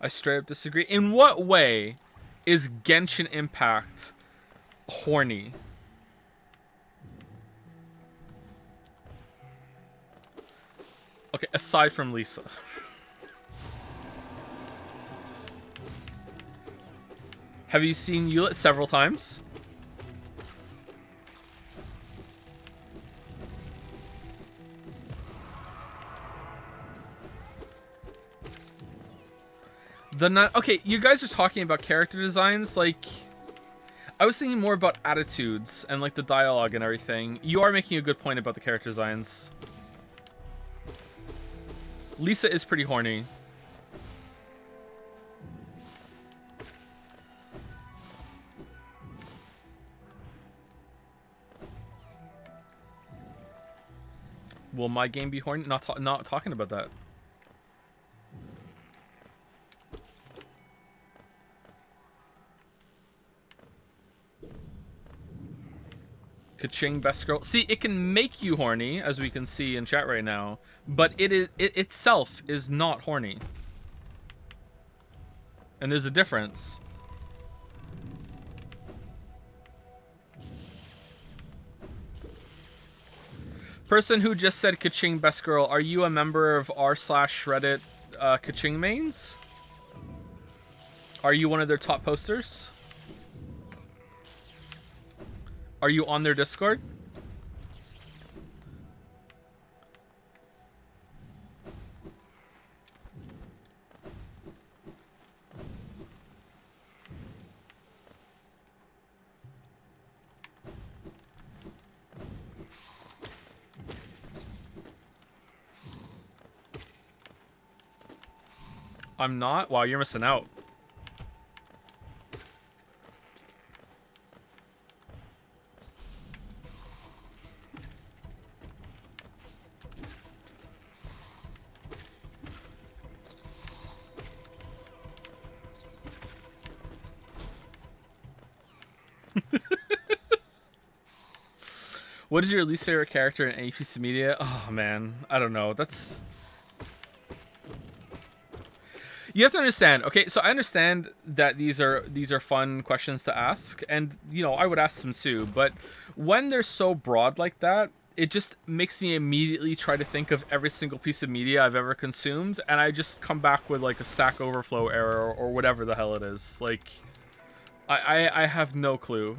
I straight up disagree. In what way is Genshin Impact horny? Okay, aside from Lisa. Have you seen Yulet several times? Okay, you guys are talking about character designs, like I was thinking more about attitudes and like the dialogue and everything. You are making a good point about the character designs. Lisa is pretty horny. Will my game be horny? Not talking about that. Kaching best girl. See, it can make you horny, as we can see in chat right now, but it itself is not horny. And there's a difference. Person who just said Kaching best girl, are you a member of r/Reddit Kaching mains? Are you one of their top posters? Are you on their Discord? I'm not? Wow, you're missing out. What is your least favorite character in any piece of media? Oh man, I don't know. That's you have to understand. Okay, so I understand that these are fun questions to ask, and you know I would ask them too. But when they're so broad like that, it just makes me immediately try to think of every single piece of media I've ever consumed, and I just come back with like a Stack Overflow error or whatever the hell it is. Like, I have no clue.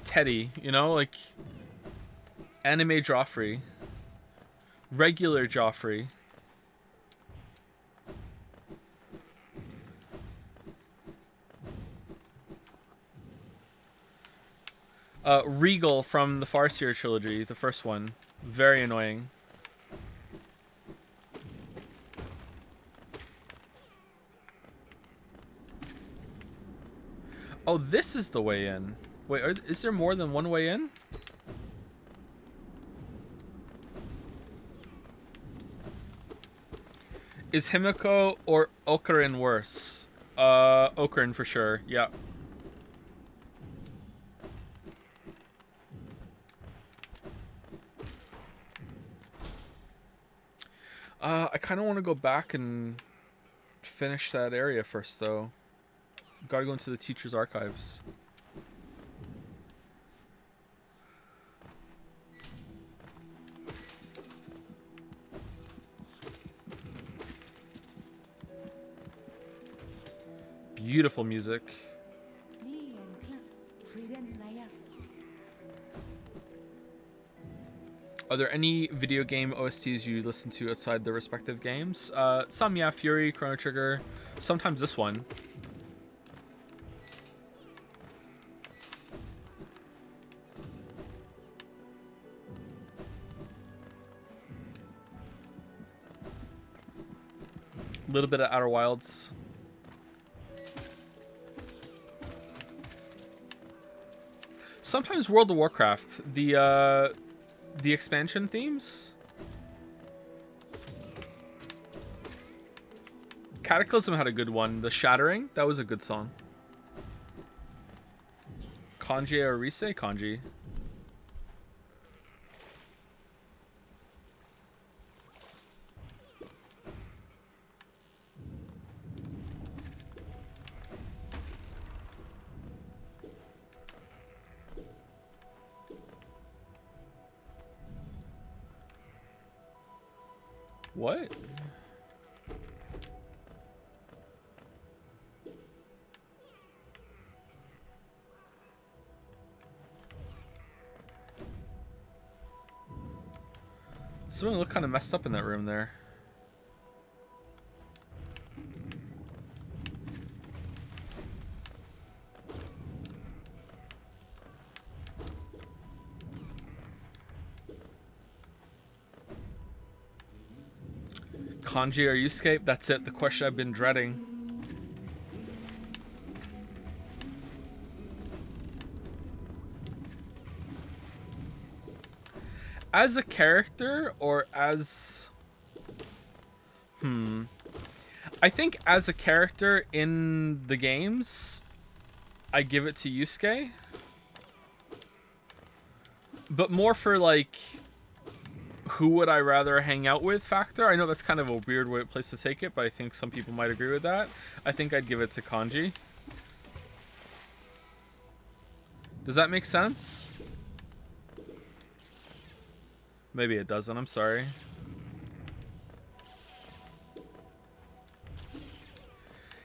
Teddy, you know, like anime Joffrey, regular Joffrey. Regal from the Farseer trilogy, the first one. Very annoying. Oh, this is the way in. Wait, is there more than one way in? Is Himiko or Ocarin worse? Ocarin for sure, yeah. I kind of want to go back and finish that area first, though. Gotta go into the teacher's archives. Beautiful music. Are there any video game OSTs you listen to outside their respective games? Some, yeah. Fury, Chrono Trigger. Sometimes this one. A little bit of Outer Wilds. Sometimes World of Warcraft. The expansion themes. Cataclysm had a good one. The Shattering, that was a good song. Kanji or Rise? Kanji. What? Something looked kind of messed up in that room there. Kanji or Yusuke? That's it, the question I've been dreading. As a character or as... I think as a character in the games, I give it to Yusuke. But more for like... who would I rather hang out with factor. I know that's kind of a weird place to take it, but I think some people might agree with that. I think I'd give it to Kanji. Does that make sense? Maybe it doesn't, I'm sorry.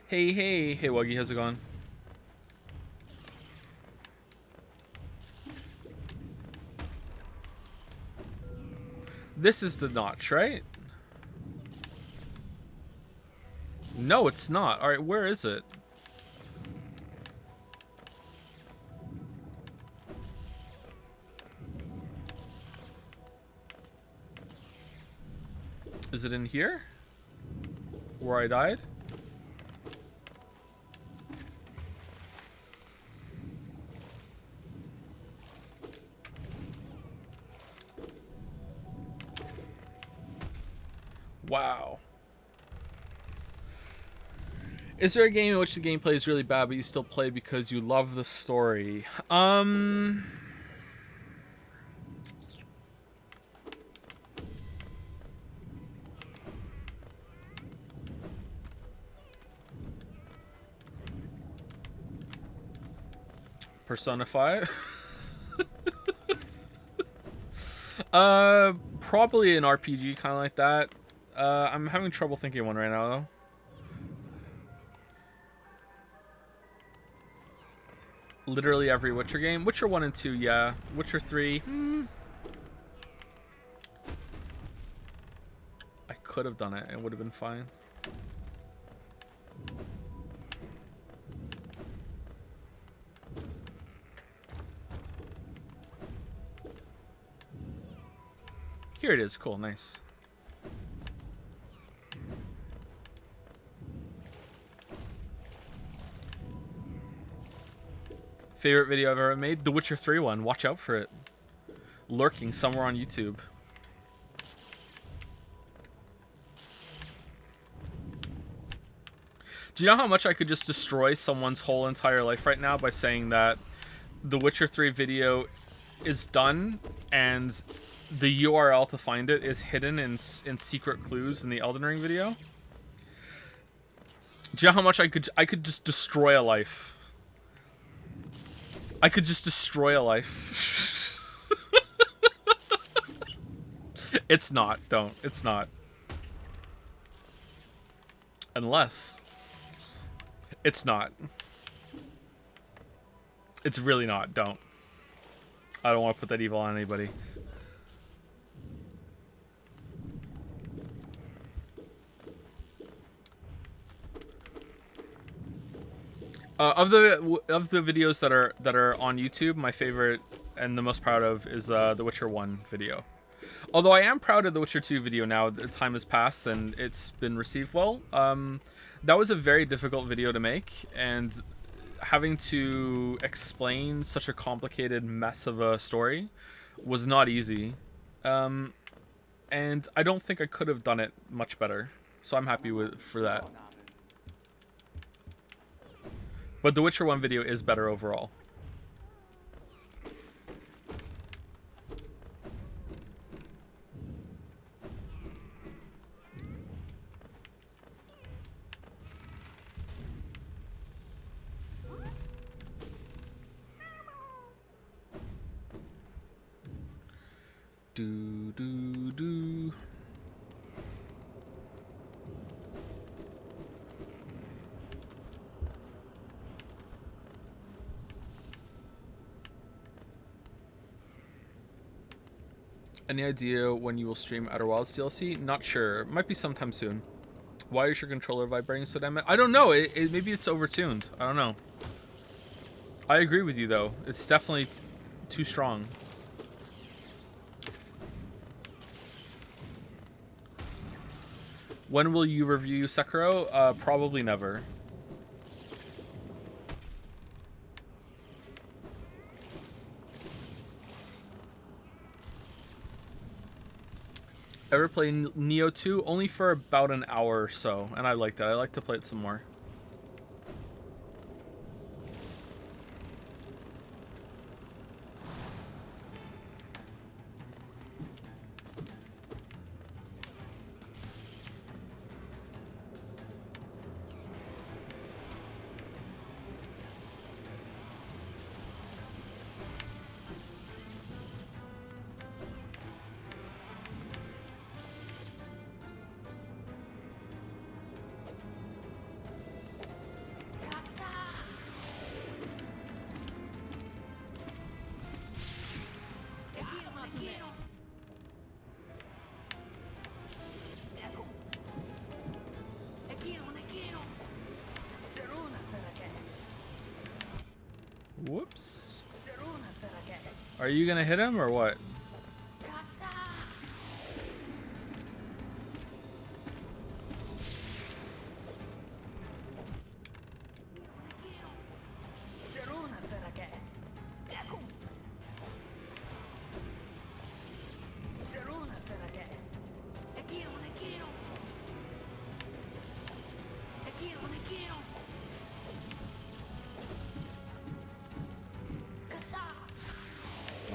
Hey, Wuggy, how's it going? This is the notch, right? No, it's not. Alright, where is it? Is it in here? Where I died? Wow. Is there a game in which the gameplay is really bad but you still play because you love the story? Persona 5? Probably an RPG kind of like that. I'm having trouble thinking of one right now, though. Literally every Witcher game. Witcher 1 and 2, yeah. Witcher 3, I could have done it. It would have been fine. Here it is. Cool. Nice. Favorite video I've ever made? The Witcher 3 one. Watch out for it. Lurking somewhere on YouTube. Do you know how much I could just destroy someone's whole entire life right now by saying that the Witcher 3 video is done and the URL to find it is hidden in secret clues in the Elden Ring video? Do you know how much I could just destroy a life? I could just destroy a life. It's not. Don't. It's not. Unless. It's not. It's really not. Don't. I don't want to put that evil on anybody. Of the videos that are on YouTube, my favorite and the most proud of is the Witcher 1 video. Although I am proud of the Witcher 2 video now. The time has passed and it's been received well. That was a very difficult video to make, and having to explain such a complicated mess of a story was not easy. And I don't think I could have done it much better. So I'm happy for that. But the Witcher 1 video is better overall. Do. Any idea when you will stream Outer Wilds DLC? Not sure. Might be sometime soon. Why is your controller vibrating so damn it? I don't know. Maybe it's overtuned. I don't know. I agree with you though. It's definitely too strong. When will you review Sekiro? Probably never. Ever play Nioh 2? Only for about an hour or so, and I like that. I like to play it some more. Whoops. Are you gonna hit him or what?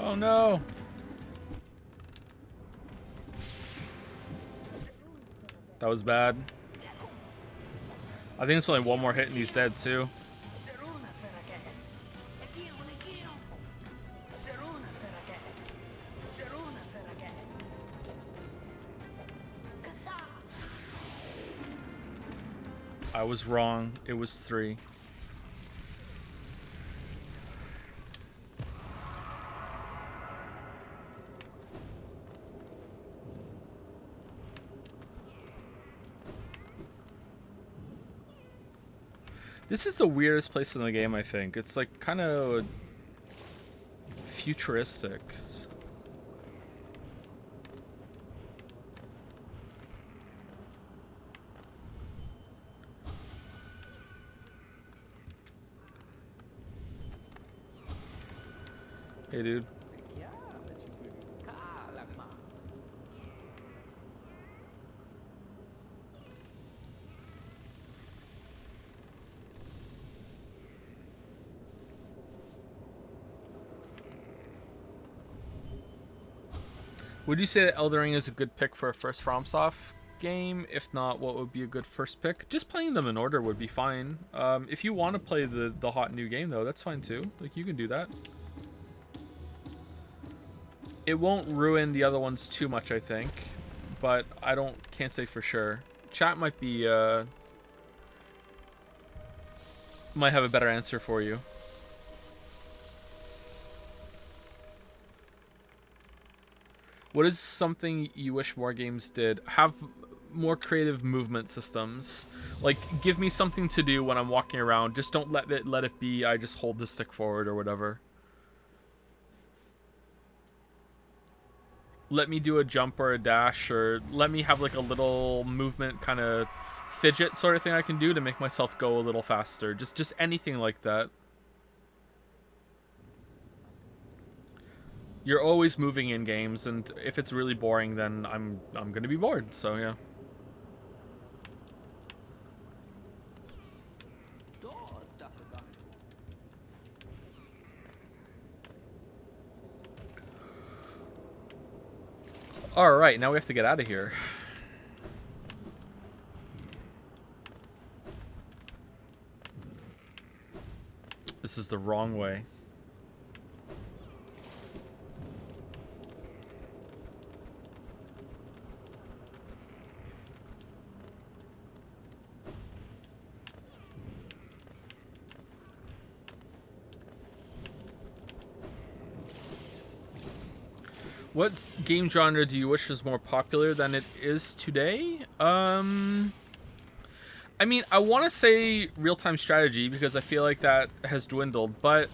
Oh no! That was bad. I think it's only one more hit and he's dead too. I was wrong. It was 3. This is the weirdest place in the game, I think. It's like kind of futuristic. Hey, dude. Would you say that Elden Ring is a good pick for a first FromSoft game? If not, what would be a good first pick? Just playing them in order would be fine. If you want to play the hot new game, though, that's fine too. Like, you can do that. It won't ruin the other ones too much, I think. But I can't say for sure. Chat might be, might have a better answer for you. What is something you wish more games did? Have more creative movement systems. Like, give me something to do when I'm walking around. Just don't let it be I just hold the stick forward or whatever. Let me do a jump or a dash, or let me have like a little movement kind of fidget sort of thing I can do to make myself go a little faster. Just anything like that. You're always moving in games, and if it's really boring, then I'm gonna be bored. So yeah. All right, now we have to get out of here. This is the wrong way. What game genre do you wish was more popular than it is today? I mean, I want to say real-time strategy because I feel like that has dwindled, but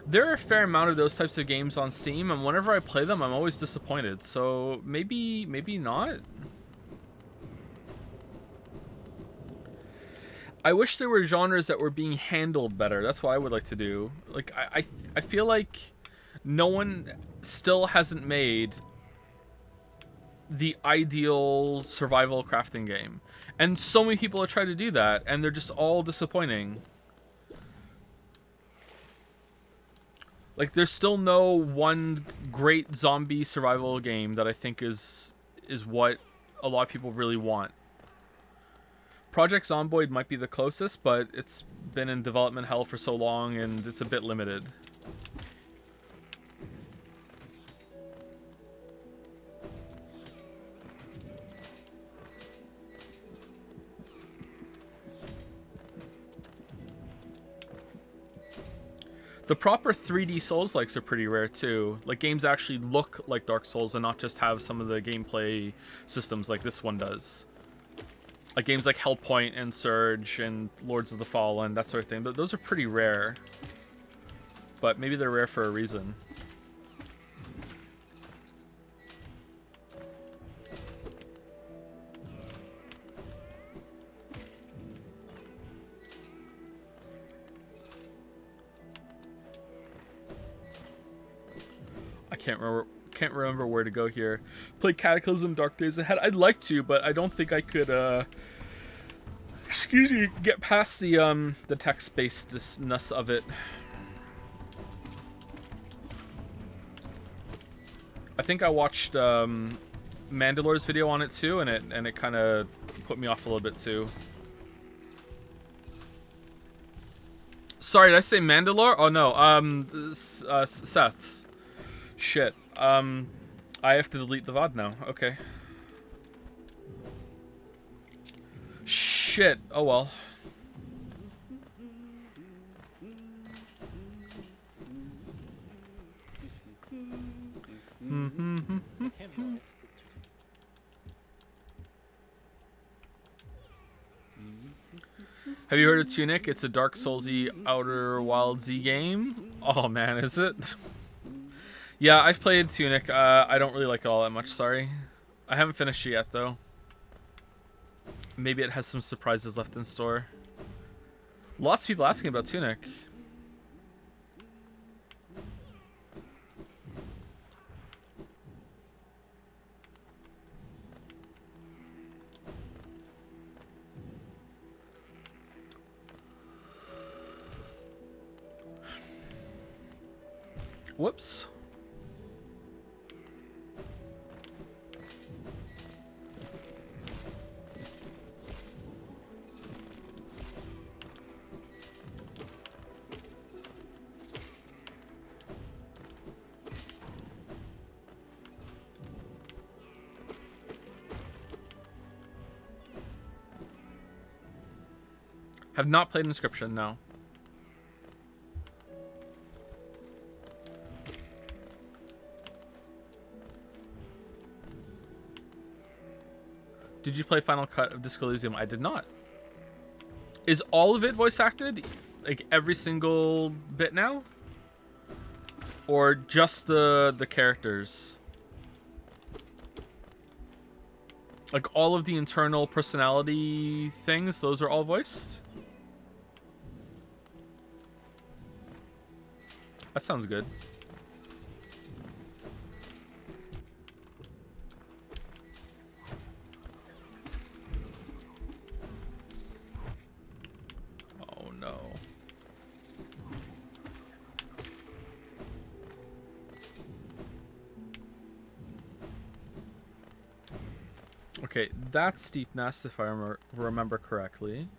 there are a fair amount of those types of games on Steam, and whenever I play them, I'm always disappointed. So maybe not. I wish there were genres that were being handled better. That's what I would like to do. Like, I feel like no one still hasn't made the ideal survival crafting game. And so many people are trying to do that, and they're just all disappointing. Like, there's still no one great zombie survival game that I think is what a lot of people really want. Project Zomboid might be the closest, but it's been in development hell for so long, and it's a bit limited. The proper 3D Souls-likes are pretty rare too. Like, games actually look like Dark Souls and not just have some of the gameplay systems like this one does. Like games like Hellpoint and Surge and Lords of the Fallen, that sort of thing. Those are pretty rare. But maybe they're rare for a reason. Can't remember where to go here. Play Cataclysm Dark Days Ahead. I'd like to, but I don't think I could excuse me, get past the text-basedness of it. I think I watched Mandalore's video on it too, and it kind of put me off a little bit too. Sorry, did I say Mandalore? Oh no, Seth's. Shit. I have to delete the VOD now. Okay. Shit. Oh well. Have you heard of Tunic? It's a Dark Soulsy Outer Wilds game. Oh man, is it? Yeah, I've played Tunic. I don't really like it all that much, sorry. I haven't finished it yet though. Maybe it has some surprises left in store. Lots of people asking about Tunic. Whoops. Have not played Inscription, no. Did you play Final Cut of Disco Elysium? I did not. Is all of it voice acted? Like every single bit now? Or just the characters? Like all of the internal personality things, those are all voiced? That sounds good. Oh no. Okay, that's Steep Nest if I remember correctly.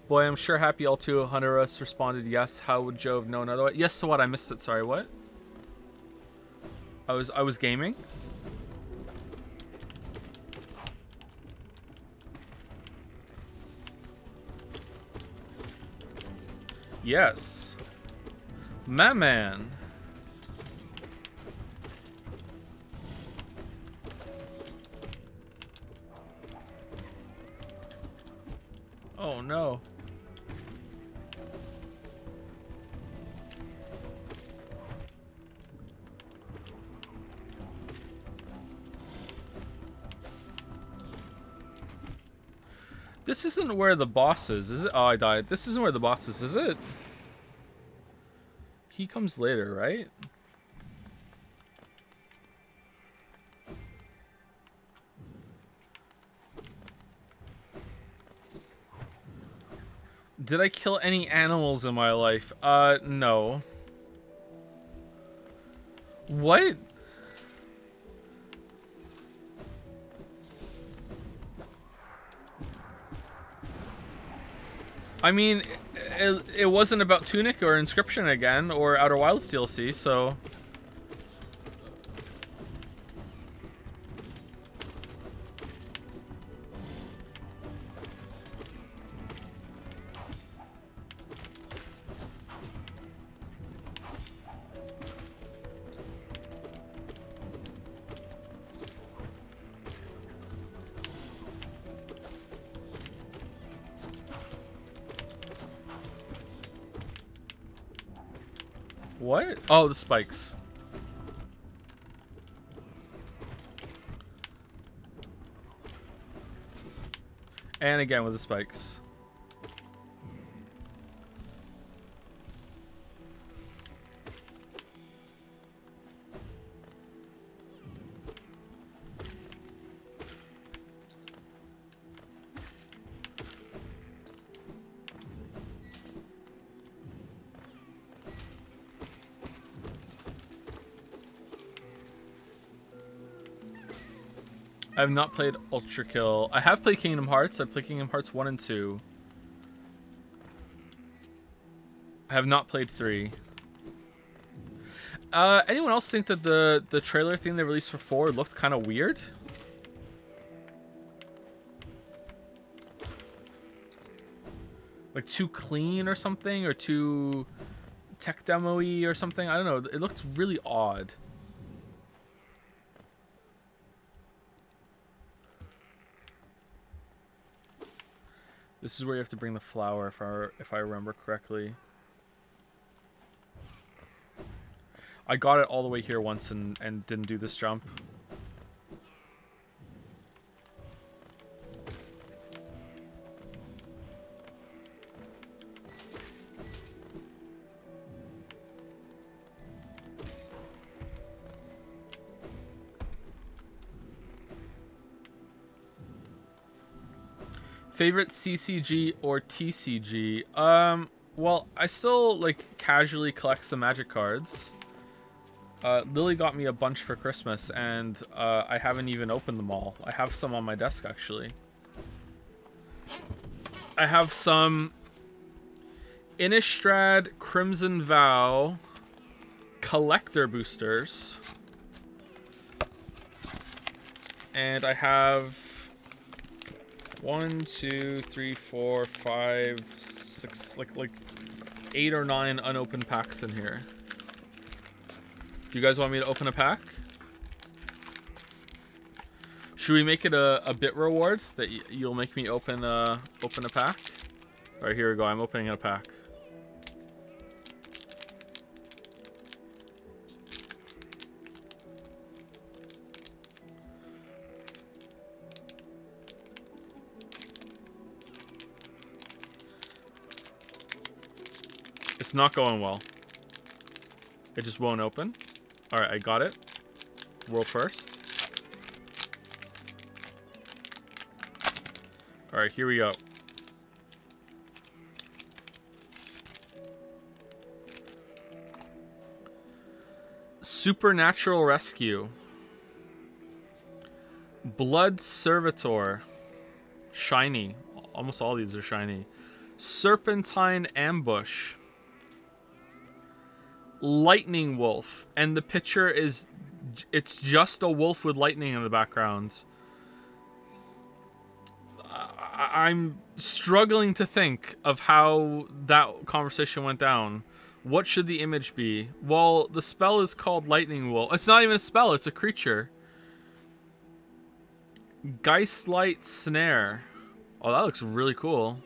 Boy, I'm sure Happy L2 Honduras responded yes. How would Joe have known otherwise? Yes to what? I missed it. Sorry, what? I was gaming. Yes. My man. Oh no. This isn't where the boss is it? Oh, I died. This isn't where the boss is it? He comes later, right? Did I kill any animals in my life? No. What? I mean, it wasn't about Tunic or Inscription again, or Outer Wilds DLC, so... What? Oh, the spikes. And again with the spikes. I have not played Ultra Kill. I have played Kingdom Hearts. I played Kingdom Hearts 1 and 2. I have not played 3. Anyone else think that the trailer thing they released for 4 looked kind of weird? Like too clean or something, or too tech demo-y or something? I don't know. It looked really odd. This is where you have to bring the flower, if I remember correctly. I got it all the way here once and didn't do this jump. Favorite CCG or TCG? Well, I still like casually collect some Magic cards. Lily got me a bunch for Christmas, and I haven't even opened them all. I have some on my desk, actually. I have some Innistrad Crimson Vow collector boosters. And I have 1, 2, 3, 4, 5, 6, like 8 or 9 unopened packs in here. Do you guys want me to open a pack? Should we make it a bit reward that you'll make me open a pack? All right, here we go. I'm opening a pack. It's not going well. It just won't open. All right, I got it. World first. All right, here we go. Supernatural Rescue. Blood Servitor. Shiny. Almost all these are shiny. Serpentine Ambush. Lightning Wolf, and the picture is, it's just a wolf with lightning in the background. I'm struggling to think of how that conversation went down. What should the image be? Well, the spell is called Lightning Wolf. It's not even a spell, it's a creature. Geistlight Snare. Oh, that looks really cool.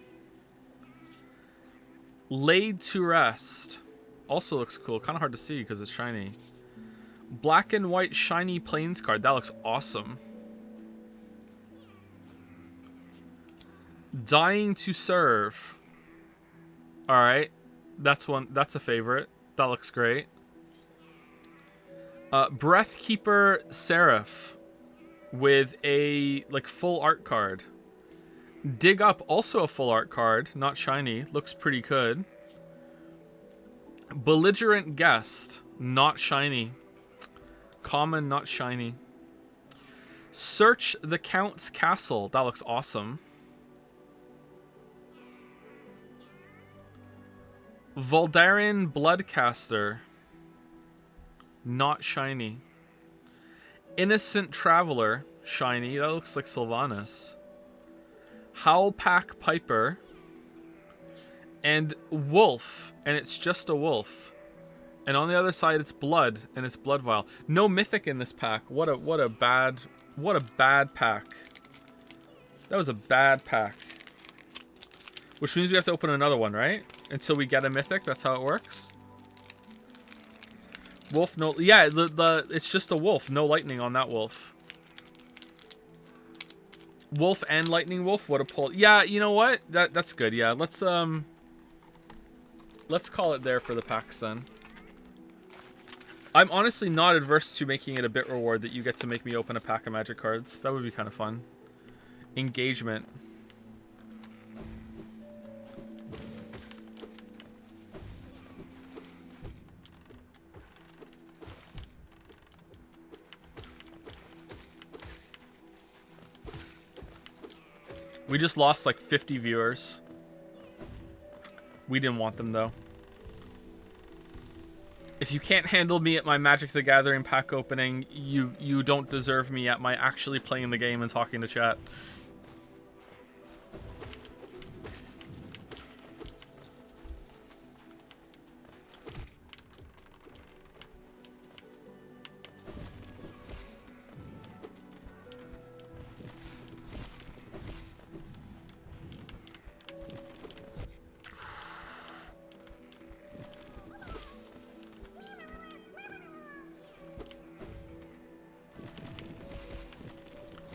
Laid to Rest. Also looks cool. Kind of hard to see because it's shiny. Black and white shiny plains card. That looks awesome. Dying to Serve. Alright. That's one. That's a favorite. That looks great. Breathkeeper Seraph. With a like full art card. Dig Up. Also a full art card. Not shiny. Looks pretty good. Belligerent Guest, not shiny. Common, not shiny. Search the Count's Castle. That looks awesome. Voldaren Bloodcaster. Not shiny. Innocent Traveler. Shiny. That looks like Sylvanas. Howlpack Piper. And Wolf. And it's just a wolf. And on the other side it's blood. And it's Blood Vial. No mythic in this pack. What a bad pack. That was a bad pack. Which means we have to open another one, right? Until we get a mythic. That's how it works. Wolf, no... Yeah, it's just a wolf. No lightning on that wolf. Wolf and Lightning Wolf. What a pull. Yeah, you know what? That's good. Yeah, let's call it there for the packs then. I'm honestly not adverse to making it a bit reward that you get to make me open a pack of magic cards. That would be kind of fun. Engagement. We just lost like 50 viewers. We didn't want them though. If you can't handle me at my Magic the Gathering pack opening, you don't deserve me at my actually playing the game and talking to chat.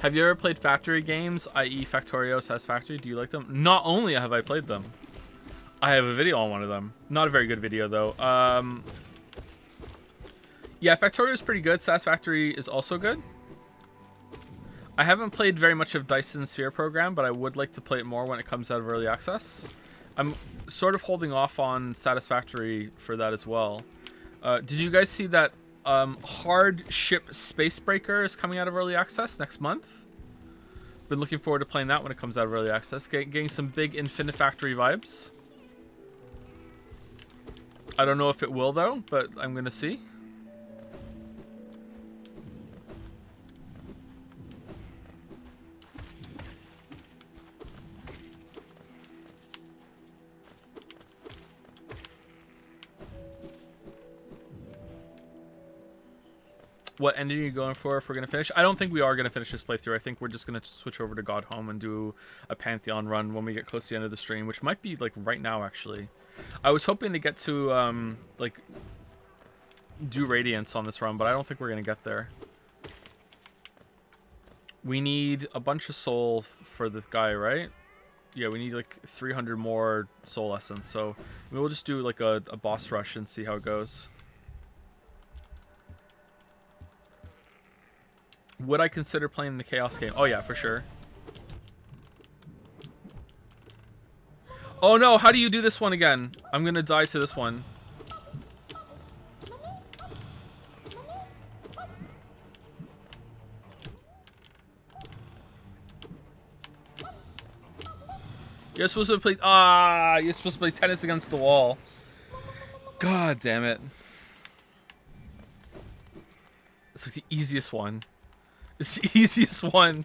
Have you ever played Factory games, i.e. Factorio Satisfactory? Do you like them? Not only have I played them, I have a video on one of them. Not a very good video, though. Yeah, Factorio is pretty good. Satisfactory is also good. I haven't played very much of Dyson Sphere Program, but I would like to play it more when it comes out of Early Access. I'm sort of holding off on Satisfactory for that as well. Did you guys see that Hardship Spacebreaker is coming out of Early Access next month? Been looking forward to playing that when it comes out of Early Access. Getting some big Infinifactory vibes. I don't know if it will, though, but I'm going to see. What ending are you going for if we're going to finish? I don't think we are going to finish this playthrough. I think we're just going to switch over to God Home and do a Pantheon run when we get close to the end of the stream, which might be like right now, actually. I was hoping to get to like do Radiance on this run, but I don't think we're going to get there. We need a bunch of soul for this guy, right? Yeah, we need like 300 more soul essence. So we'll just do like a boss rush and see how it goes. Would I consider playing the Chaos game? Oh yeah, for sure. Oh no, how do you do this one again? I'm gonna die to this one. You're supposed to play... Ah, you're supposed to play tennis against the wall. God damn it. It's like the easiest one. It's the easiest one.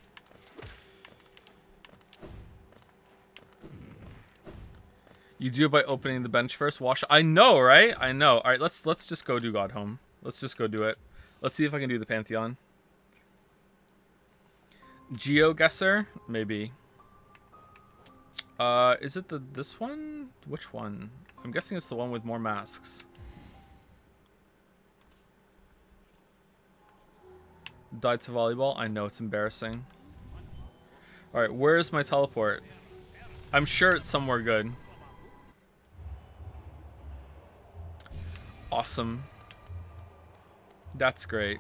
You do it by opening the bench first. Wash. I know, right? I know. All right, let's just go do God Home. Let's just go do it. Let's see if I can do the Pantheon. GeoGuessr, maybe. Is it this one? Which one? I'm guessing it's the one with more masks. Died to volleyball. I know, it's embarrassing. All right, where is my teleport? I'm sure it's somewhere good. Awesome. That's great.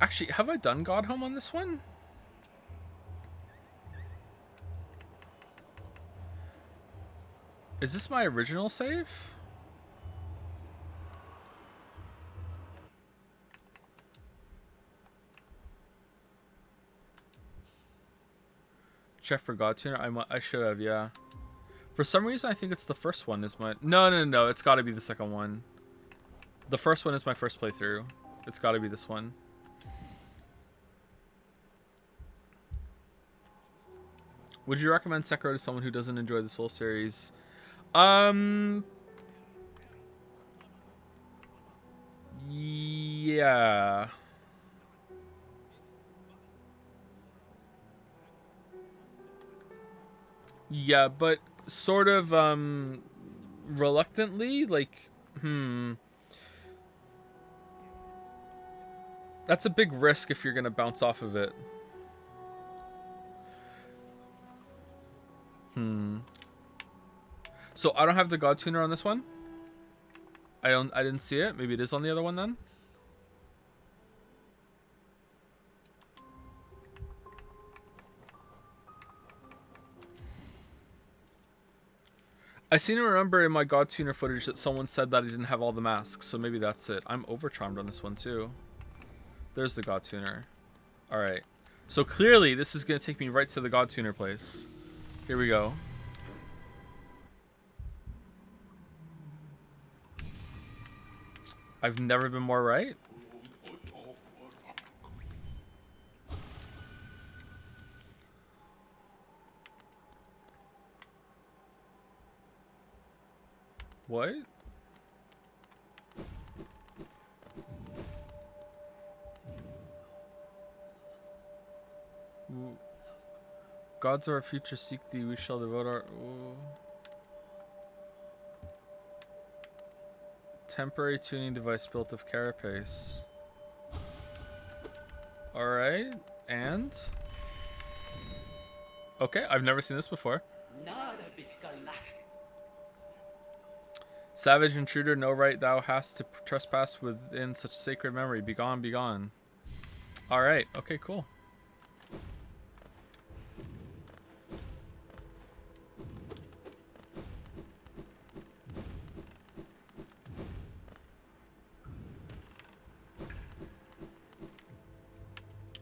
Actually, have I done God Home on this one? Is this my original save? Check for God Tuner. I should have, yeah. For some reason, I think it's the first one is my... No. It's got to be the second one. The first one is my first playthrough. It's got to be this one. Would you recommend Sekiro to someone who doesn't enjoy the Soul series? Yeah. Yeah, but sort of reluctantly, like, that's a big risk if you're gonna bounce off of it. So I don't have the God Tuner on this one. I didn't see it. Maybe it is on the other one then. I seem to remember in my God Tuner footage that someone said that I didn't have all the masks, so maybe that's it. I'm overcharmed on this one too. There's the God Tuner. Alright. So clearly this is going to take me right to the God Tuner place. Here we go. I've never been more right. What? Ooh. Gods are our future, seek thee, we shall devote our... Ooh. Temporary tuning device built of carapace. Alright, and... Okay, I've never seen this before. Savage intruder, no right thou hast to trespass within such sacred memory. Begone, begone. Alright, okay, cool.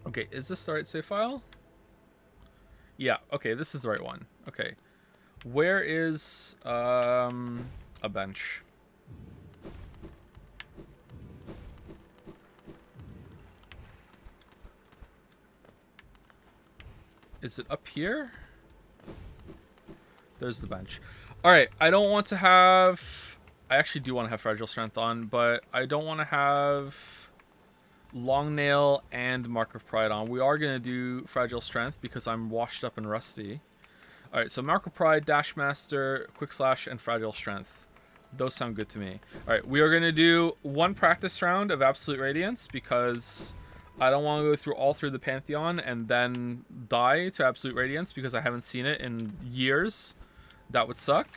Okay, is this the right save file? Yeah, okay, this is the right one. Okay. Where is a bench? Is it up here? There's the bench. Alright, I don't want to have... I actually do want to have Fragile Strength on, but I don't want to have Long Nail and Mark of Pride on. We are going to do Fragile Strength because I'm washed up and rusty. Alright, so Mark of Pride, Dash Master, Quick Slash, and Fragile Strength. Those sound good to me. Alright, we are going to do one practice round of Absolute Radiance because I don't want to go through the Pantheon and then die to Absolute Radiance because I haven't seen it in years. That would suck.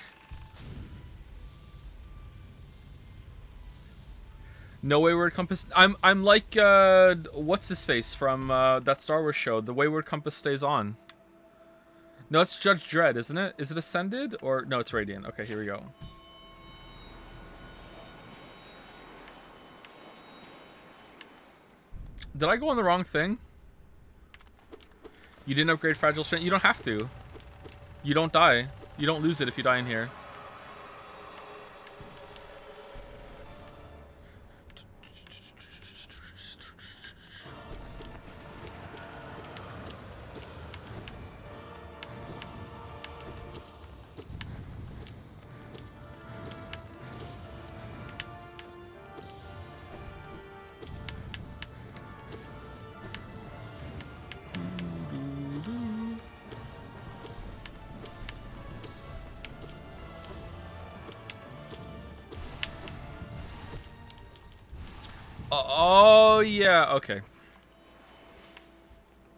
No Wayward Compass. I'm like what's his face from that Star Wars show. The Wayward Compass stays on. No, it's Judge Dredd, isn't it? Is it Ascended or no? It's Radiant. Okay, here we go. Did I go on the wrong thing? You didn't upgrade Fragile Strength. You don't have to. You don't die. You don't lose it if you die in here. Oh, yeah, okay.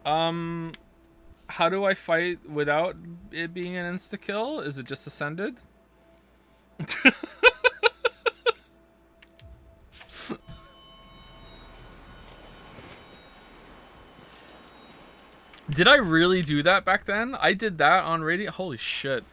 How do I fight without it being an insta-kill? Is it just Ascended? Did I really do that back then? I did that on Radiant? Holy shit.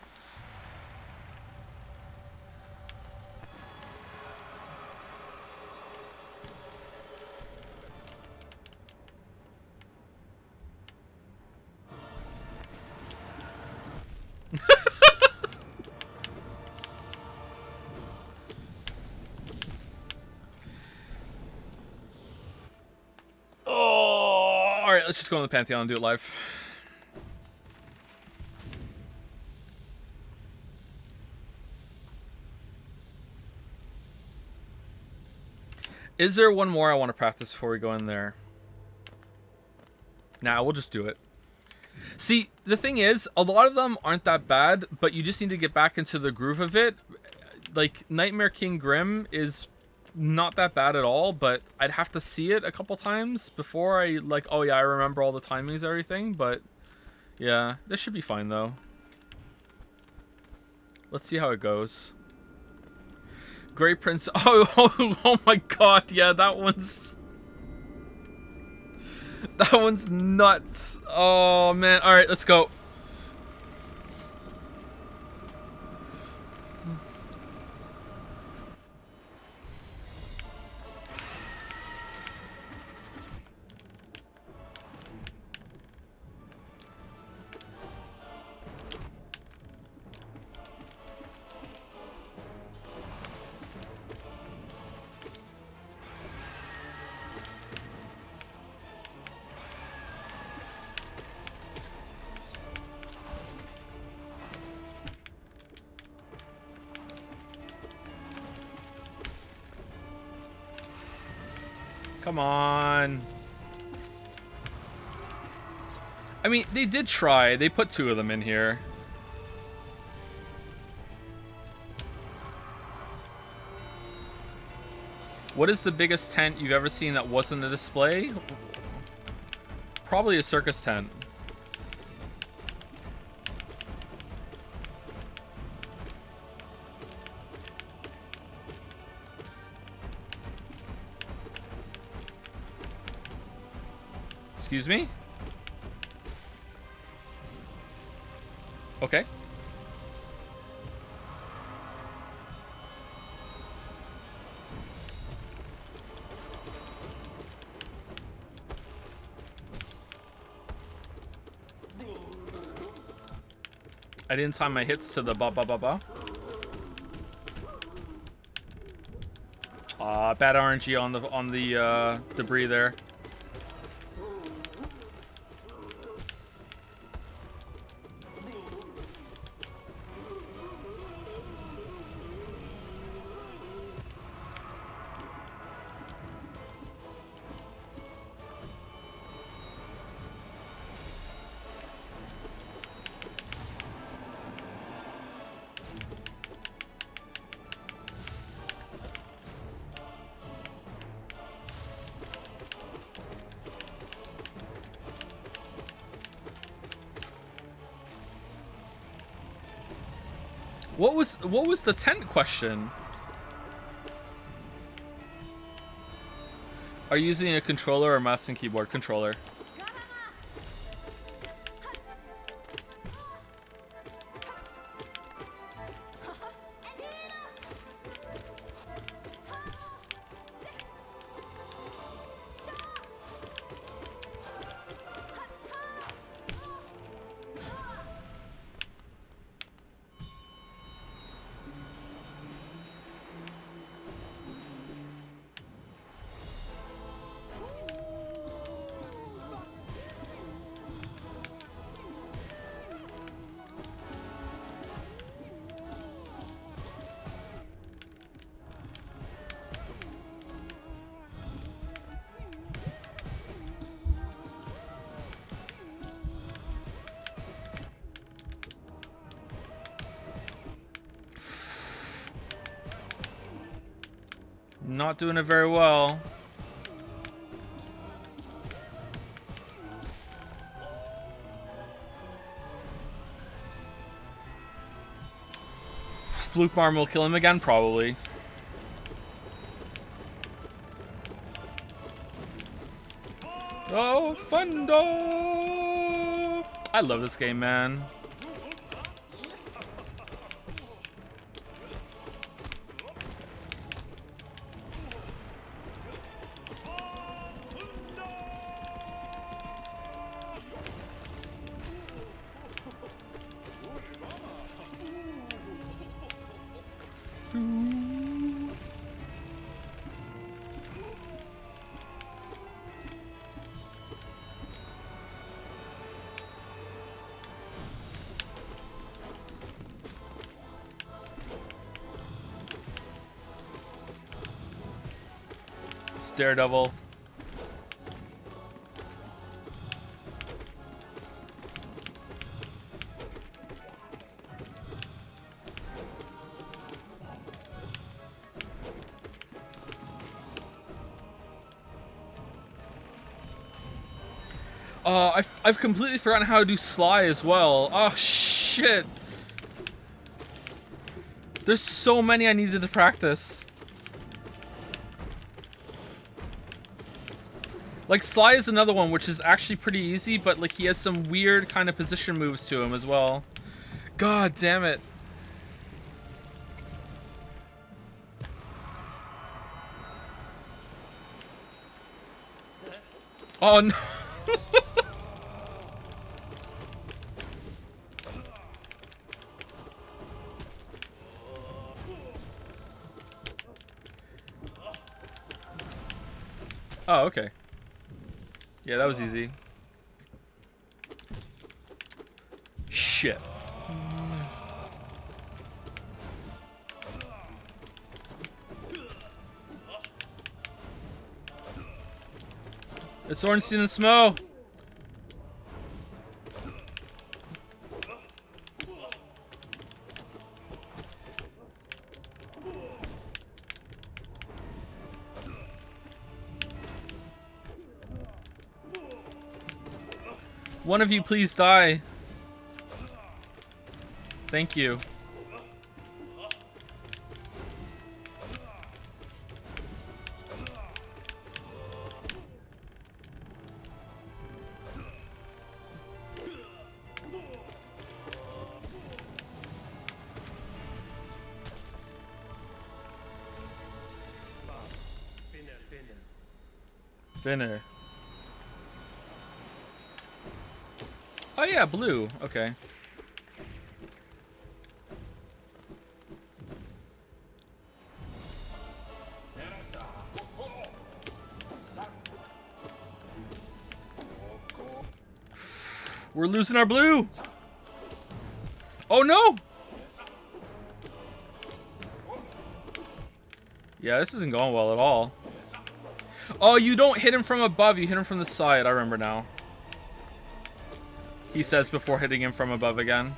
Alright, let's just go on the Pantheon and do it live. Is there one more I want to practice before we go in there? Nah, we'll just do it. See, the thing is, a lot of them aren't that bad, but you just need to get back into the groove of it. Like, Nightmare King Grim is not that bad at all, but I'd have to see it a couple times before I, like, oh yeah, I remember all the timings and everything, but yeah, this should be fine though. Let's see how it goes. Great Prince. Oh my god. Yeah, that one's nuts. Oh man. All right, let's go. Come on. I mean, they did try. They put 2 of them in here. What is the biggest tent you've ever seen that wasn't a display? Probably a circus tent. Excuse me? Okay. I didn't time my hits to the ba-ba-ba-ba. Bad RNG on the debris there. What was the tent question? Are you using a controller or mouse and keyboard? Controller. Not doing it very well. Fluke Marm will kill him again, probably. Oh, Fundo! I love this game, man. Daredevil. I've completely forgotten how to do Sly as well. Oh shit. There's so many I needed to practice. Like, Sly is another one, which is actually pretty easy, but, like, he has some weird kind of position moves to him as well. God damn it. Oh, no. Oh, okay. Yeah, that was easy. Shit. It's Ornstein and Smo. One of you please die. Thank you. Finner. Oh yeah, blue. Okay. We're losing our blue. Oh no! Yeah, this isn't going well at all. Oh, you don't hit him from above, you hit him from the side. I remember now. He says before hitting him from above again.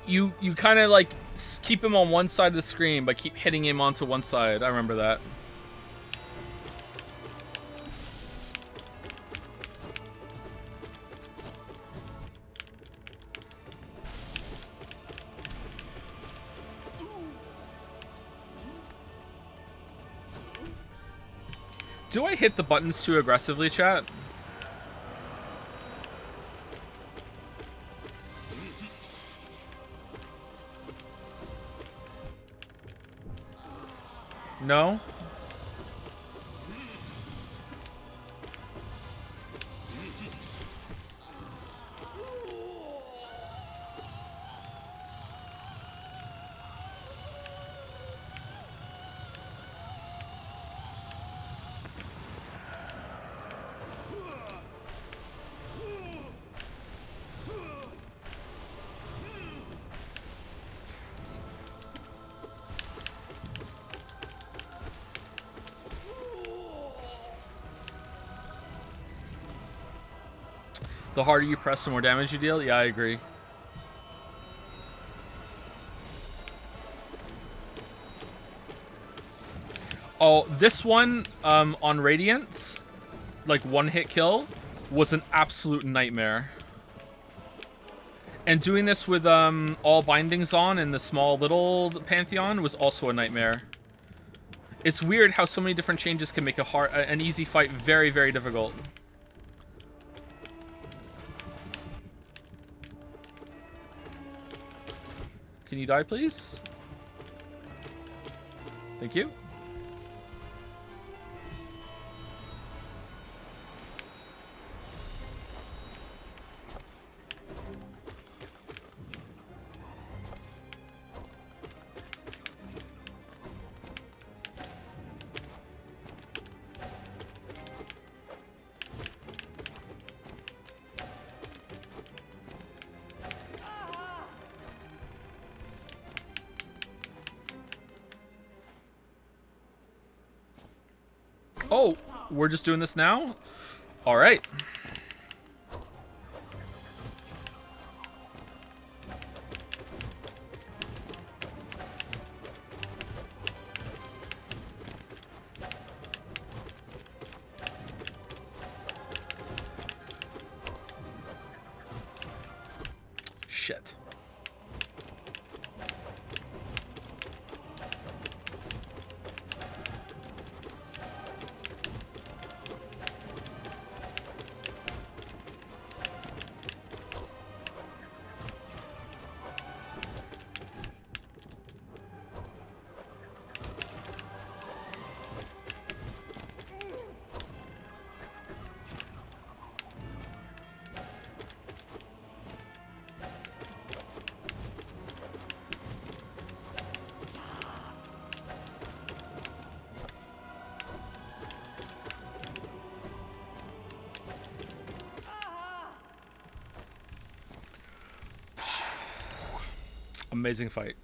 You kind of like keep him on one side of the screen, but keep hitting him onto one side. I remember that. Do I hit the buttons too aggressively, chat? No? The harder you press, the more damage you deal? Yeah, I agree. Oh, this one, on Radiance, like one-hit kill, was an absolute nightmare. And doing this with all bindings on and the small little Pantheon was also a nightmare. It's weird how so many different changes can make an easy fight very, very difficult. Can you die, please? Thank you. Oh, we're just doing this now? All right. shit. Amazing fight.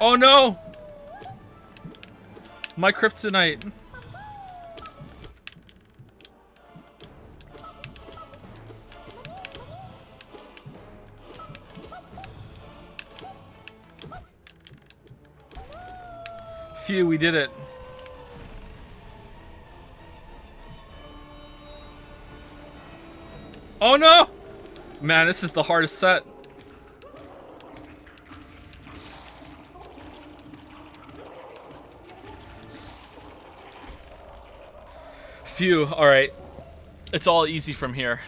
Oh no! My kryptonite. Phew, we did it. Oh no! Man, this is the hardest set. Phew, alright. It's all easy from here.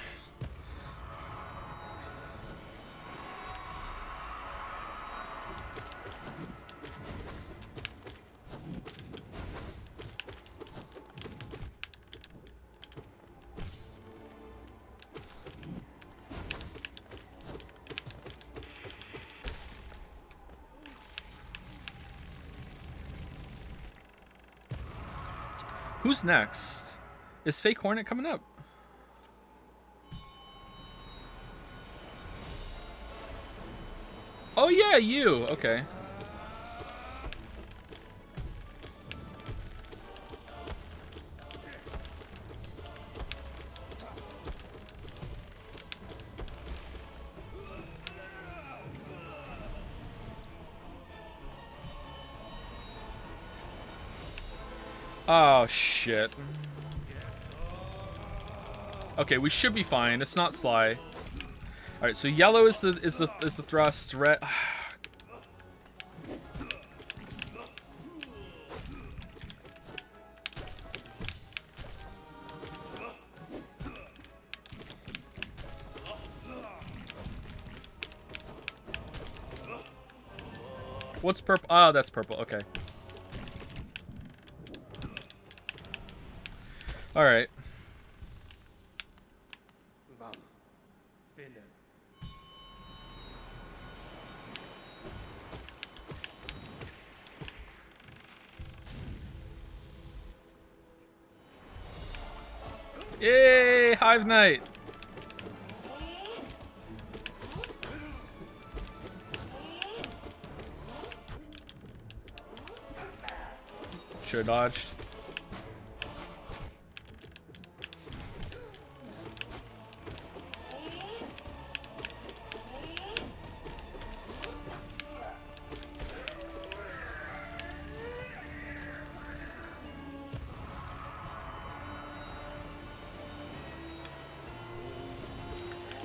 Who's next? Is Fake Hornet coming up? Oh yeah, you. Okay. Oh shit. Okay, we should be fine. It's not Sly. All right, so yellow is the thrust. Red. What's purple? Oh, that's purple. Okay. All right. Yay, Hive Knight. Sure dodged.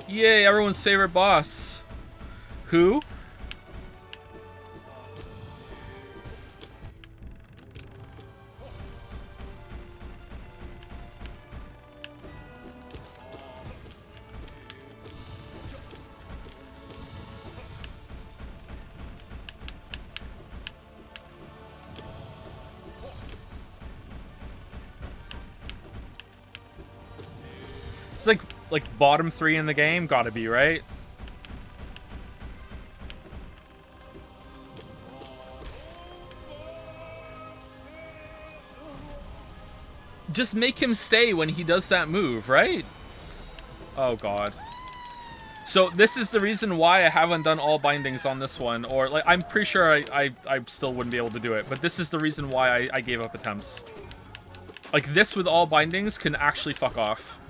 Yay, everyone's favorite boss. Who? It's like bottom 3 in the game, gotta be, right? Just make him stay when he does that move, right? Oh god. So this is the reason why I haven't done all bindings on this one, or like I'm pretty sure I still wouldn't be able to do it, but this is the reason why I gave up attempts. Like this with all bindings can actually fuck off.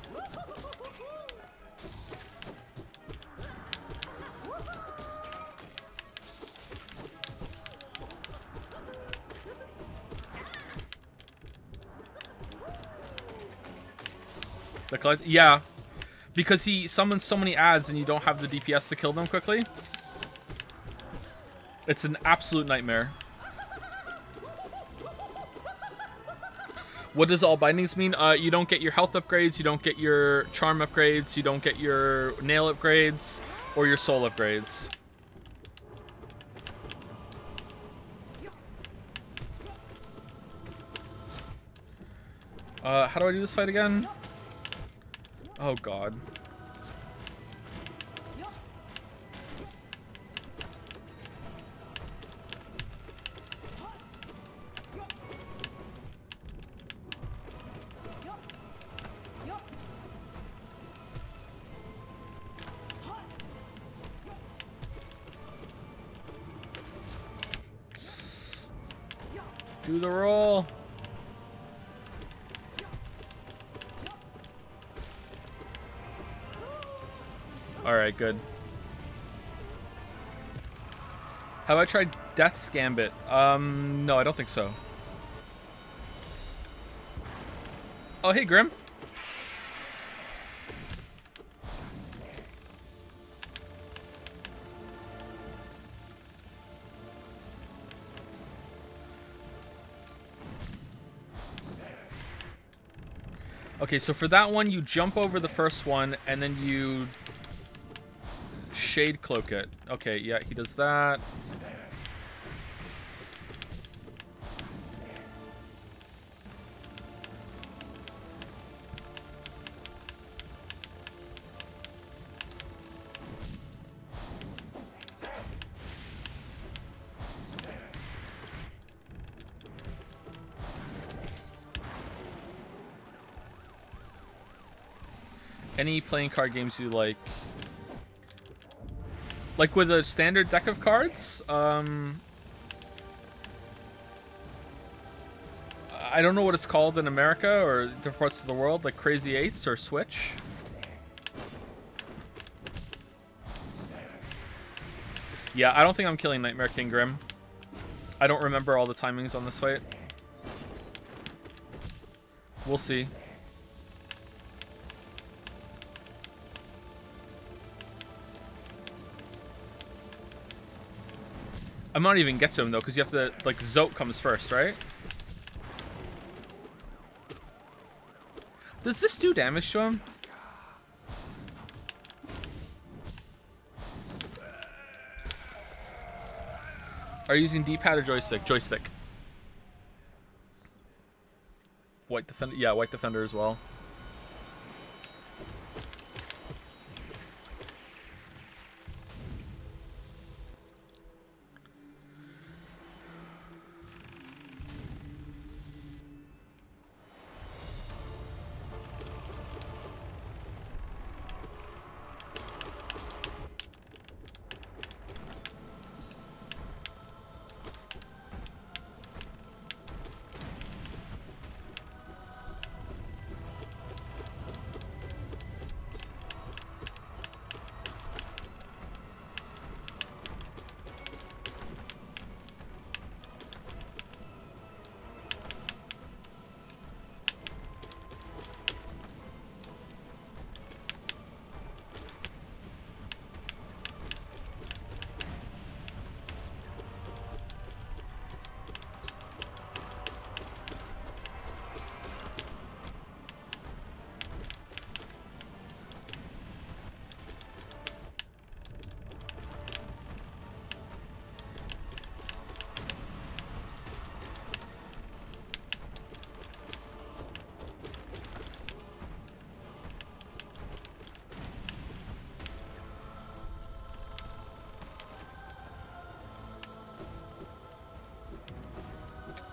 Yeah, because he summons so many ads and you don't have the DPS to kill them quickly. It's an absolute nightmare. What does all bindings mean? You don't get your health upgrades, you don't get your charm upgrades, you don't get your nail upgrades, or your soul upgrades. How do I do this fight again? Oh god. Do the roll. Alright, good. Have I tried Death's Gambit? No, I don't think so. Oh, hey, Grim. Okay, so for that one, you jump over the first one, and then you shade cloak it. Okay, yeah, he does that. Any playing card games you like? Like with a standard deck of cards? I don't know what it's called in America or different parts of the world, like Crazy Eights or Switch. Yeah, I don't think I'm killing Nightmare King Grim. I don't remember all the timings on this fight. We'll see. I might not even get to him though, because you have to, like, Zote comes first, right? Does this do damage to him? Are you using D-pad or joystick? Joystick. White defender, yeah, white defender as well.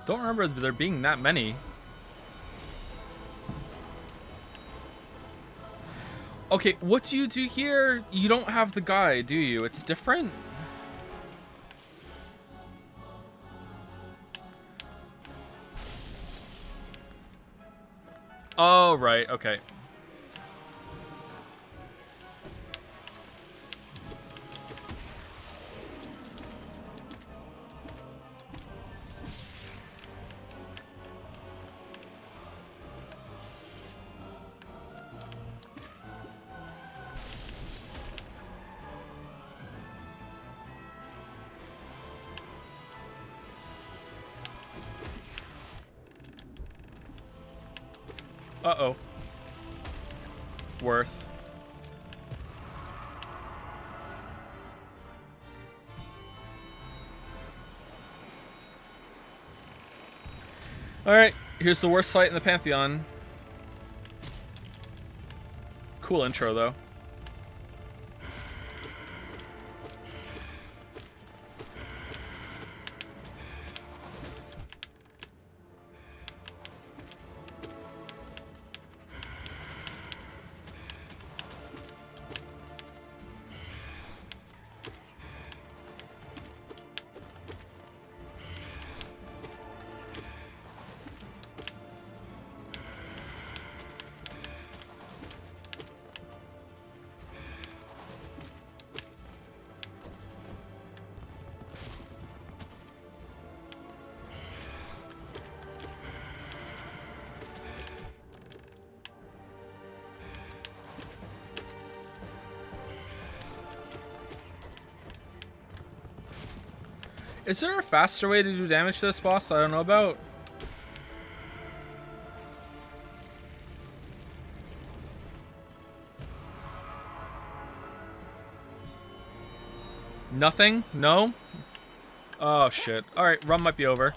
Don't remember there being that many. Okay, what do you do here? You don't have the guy, do you? It's different? Oh, right, okay. Uh-oh. Worth. Alright, here's the worst fight in the Pantheon. Cool intro, though. Is there a faster way to do damage to this boss I don't know about? Nothing? No? Oh shit. Alright, run might be over.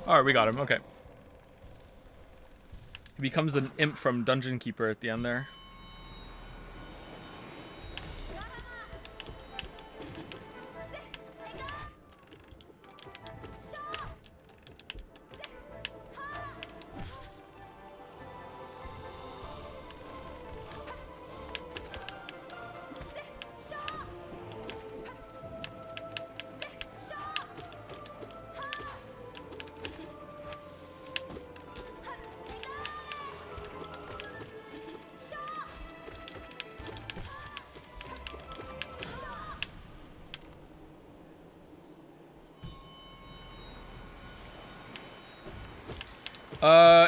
Alright, we got him. Okay. He becomes an imp from Dungeon Keeper at the end there.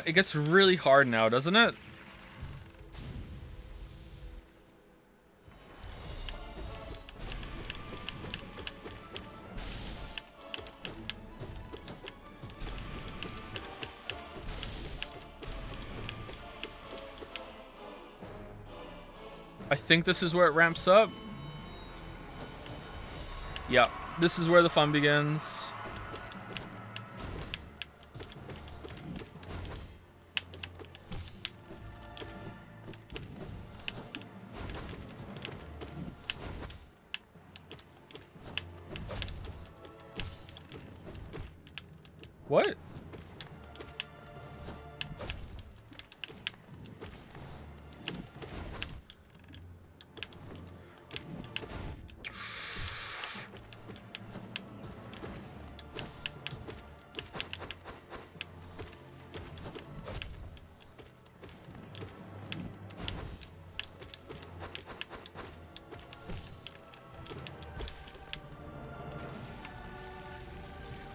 It gets really hard now, doesn't it? I think this is where it ramps up. Yeah, this is where the fun begins. What?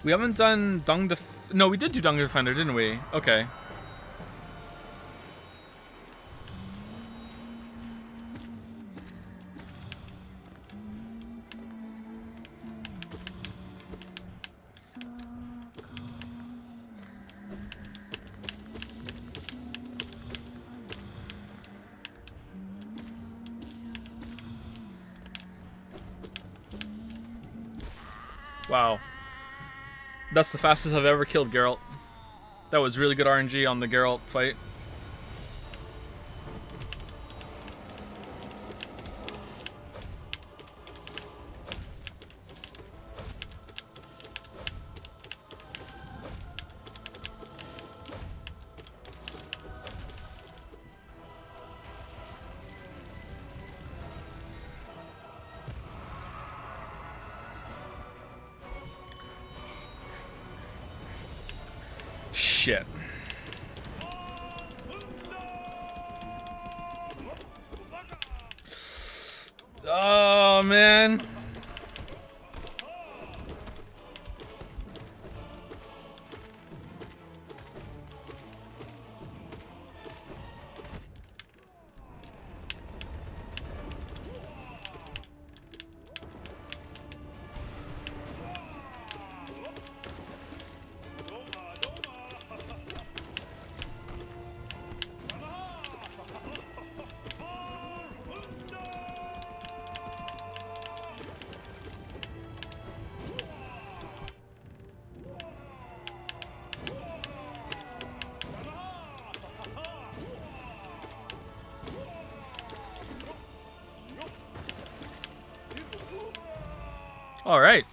We haven't done No, we did do Dung Defender, didn't we? Okay. Wow. That's the fastest I've ever killed Geralt. That was really good RNG on the Geralt fight. Shit. Oh, man. All right.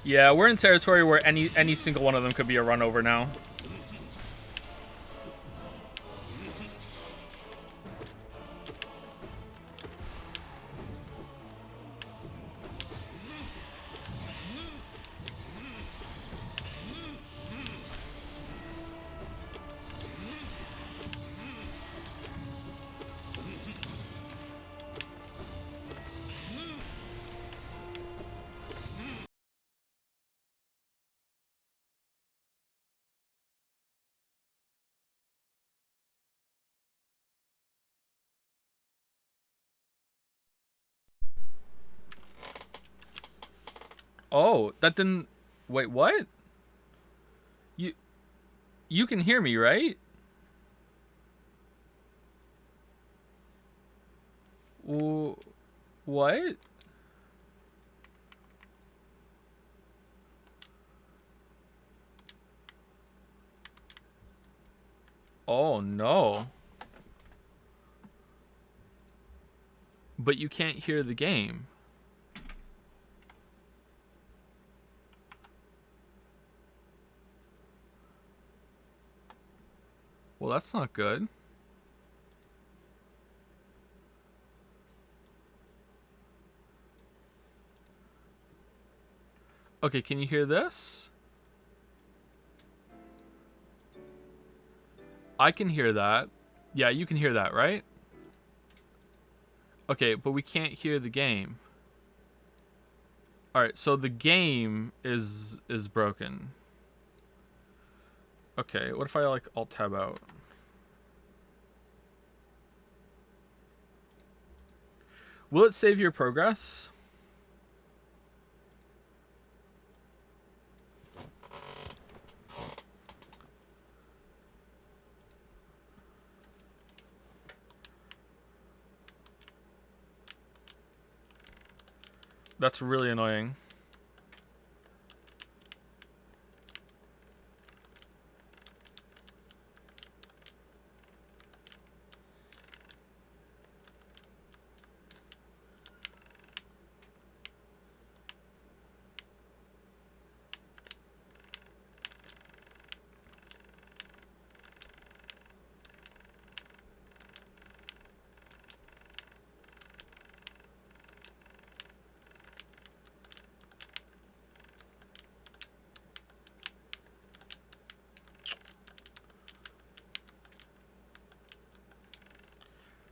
Yeah, we're in territory where any single one of them could be a run over now. Oh, that didn't... Wait, what? You can hear me, right? What? Oh, no. But you can't hear the game. Well, that's not good. Okay, can you hear this? I can hear that. Yeah, you can hear that, right? Okay, but we can't hear the game. All right, so the game is broken. Okay, what if I like alt tab out? Will it save your progress? That's really annoying.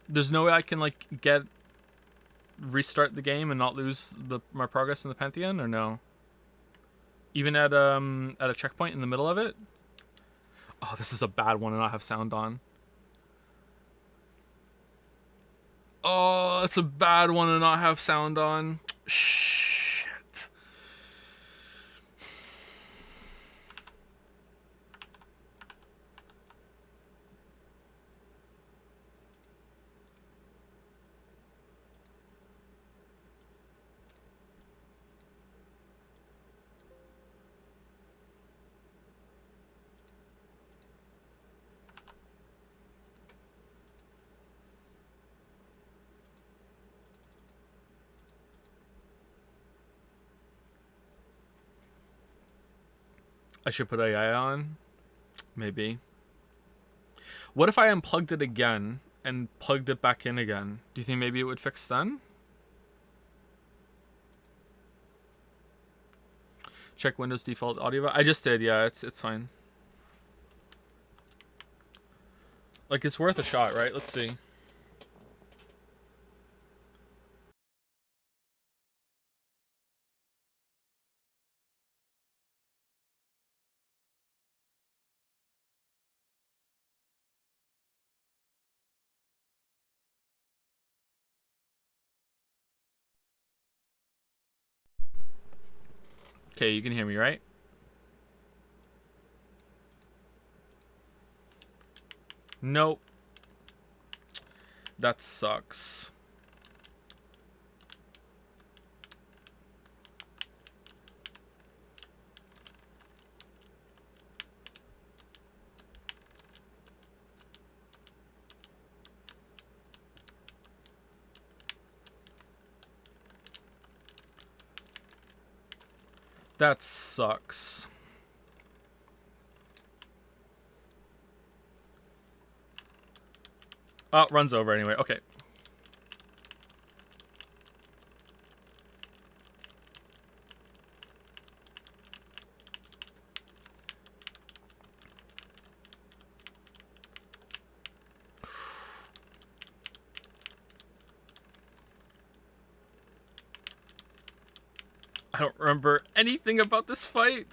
There's no way I can like restart the game and not lose my progress in the Pantheon, or no? Even at a checkpoint in the middle of it? Oh, this is a bad one to not have sound on. Oh, that's a bad one to not have sound on. Shit. I should put AI on? Maybe. What if I unplugged it again and plugged it back in again? Do you think maybe it would fix then? Check Windows default audio. I just did, yeah, it's fine. Like, it's worth a shot, right? Let's see. Okay, you can hear me, right? Nope. That sucks. That sucks. Oh, runs over anyway. Okay. I don't remember anything about this fight.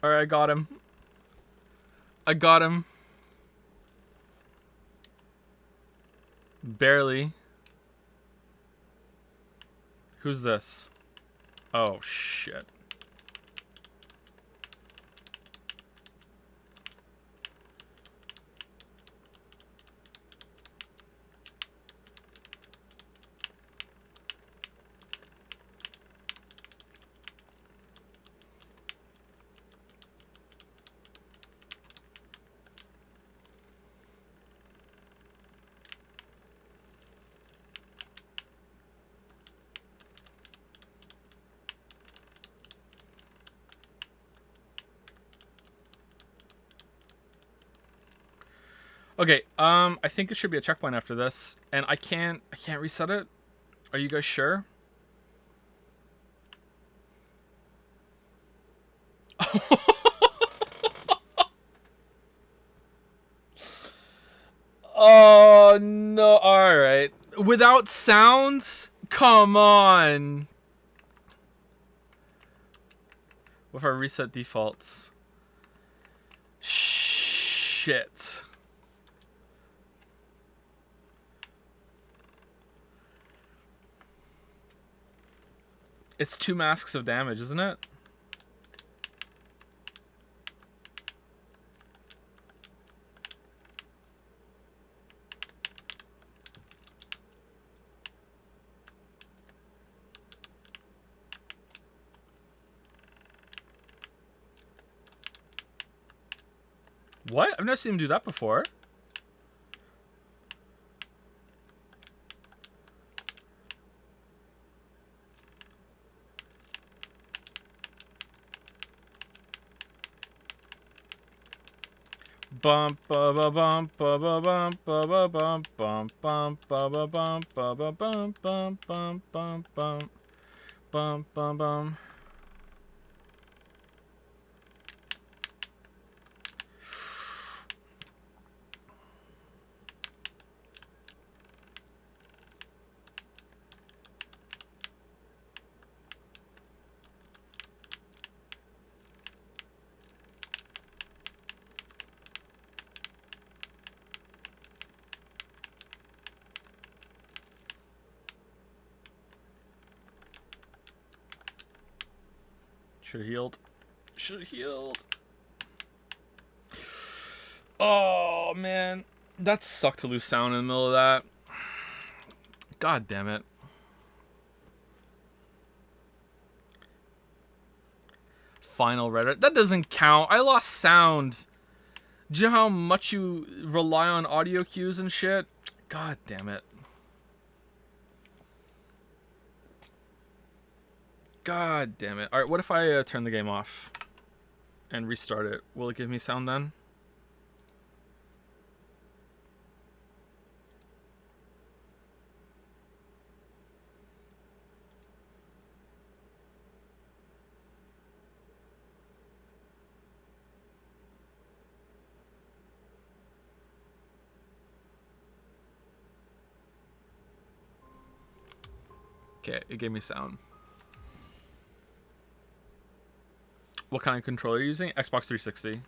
Alright, I got him. I got him. Barely. Who's this? Oh, shit. Okay, I think it should be a checkpoint after this, and I can't reset it. Are you guys sure? Oh no! All right, without sounds. Come on. What if I reset defaults? Shit. It's 2 masks of damage, isn't it? What? I've never seen him do that before. Bump ba ba bump ba ba bump ba ba bump bump bump ba ba bump ba ba bump bump bump bump bump Bum bum bum. Should have healed. Should have healed. Oh, man. That sucked to lose sound in the middle of that. God damn it. Final Reddit. That doesn't count. I lost sound. Do you know how much you rely on audio cues and shit? God damn it. God damn it. Alright, what if I turn the game off and restart it? Will it give me sound then? Okay, it gave me sound. What kind of controller are you using? Xbox 360.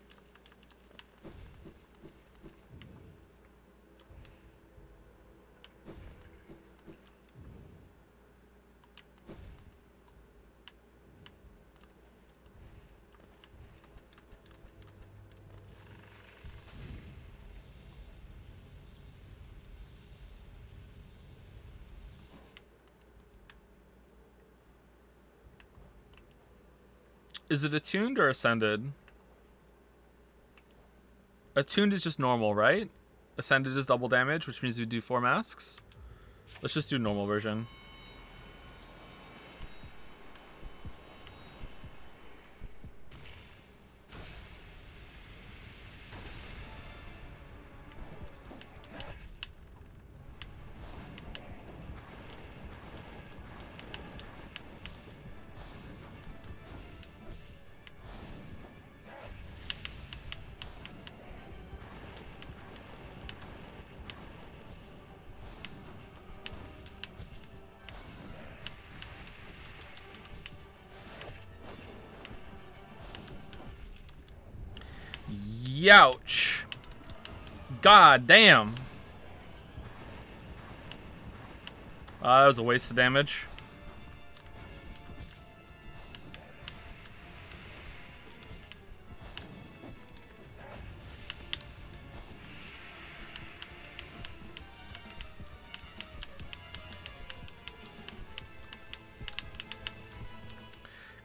Is it attuned or ascended? Attuned is just normal, right? Ascended is double damage, which means we do 4 masks. Let's just do normal version. Youch. God damn. That was a waste of damage.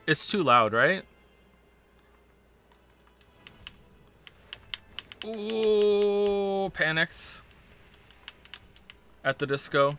It's too loud, right? Ooh, panics. At the disco.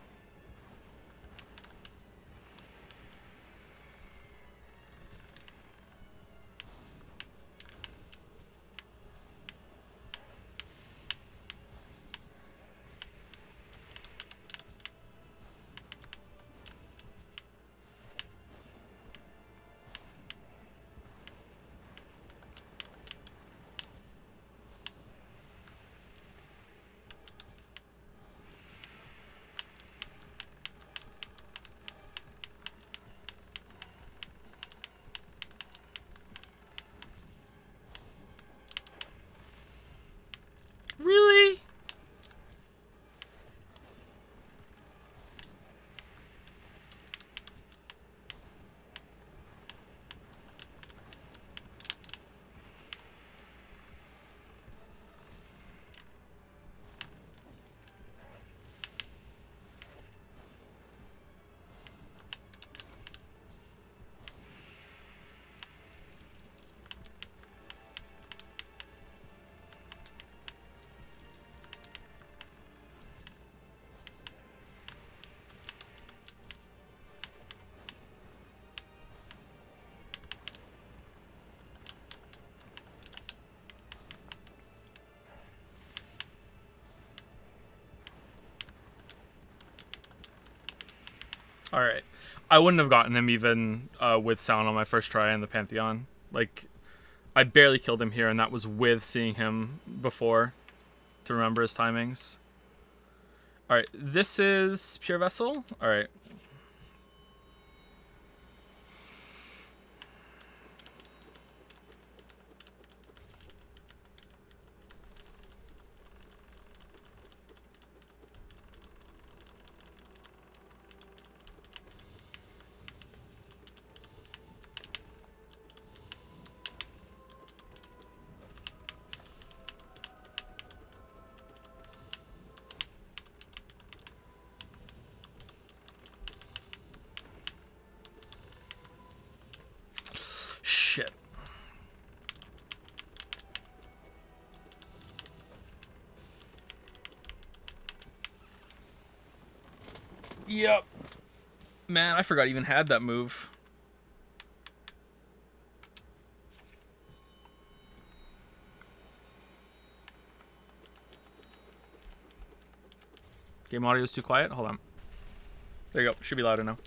All right. I wouldn't have gotten him even with sound on my first try in the Pantheon. Like, I barely killed him here, and that was with seeing him before to remember his timings. All right, this is Pure Vessel. All right. Shit. Yep. Man, I forgot I even had that move. Game audio is too quiet. Hold on. There you go. Should be louder now.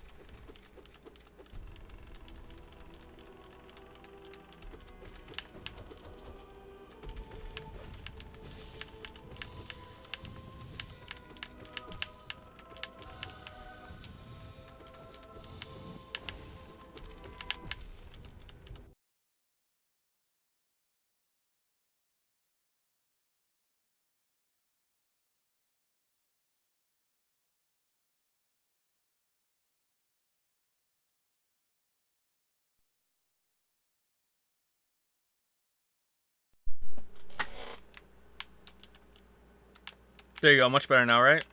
There you go. Much better now, right?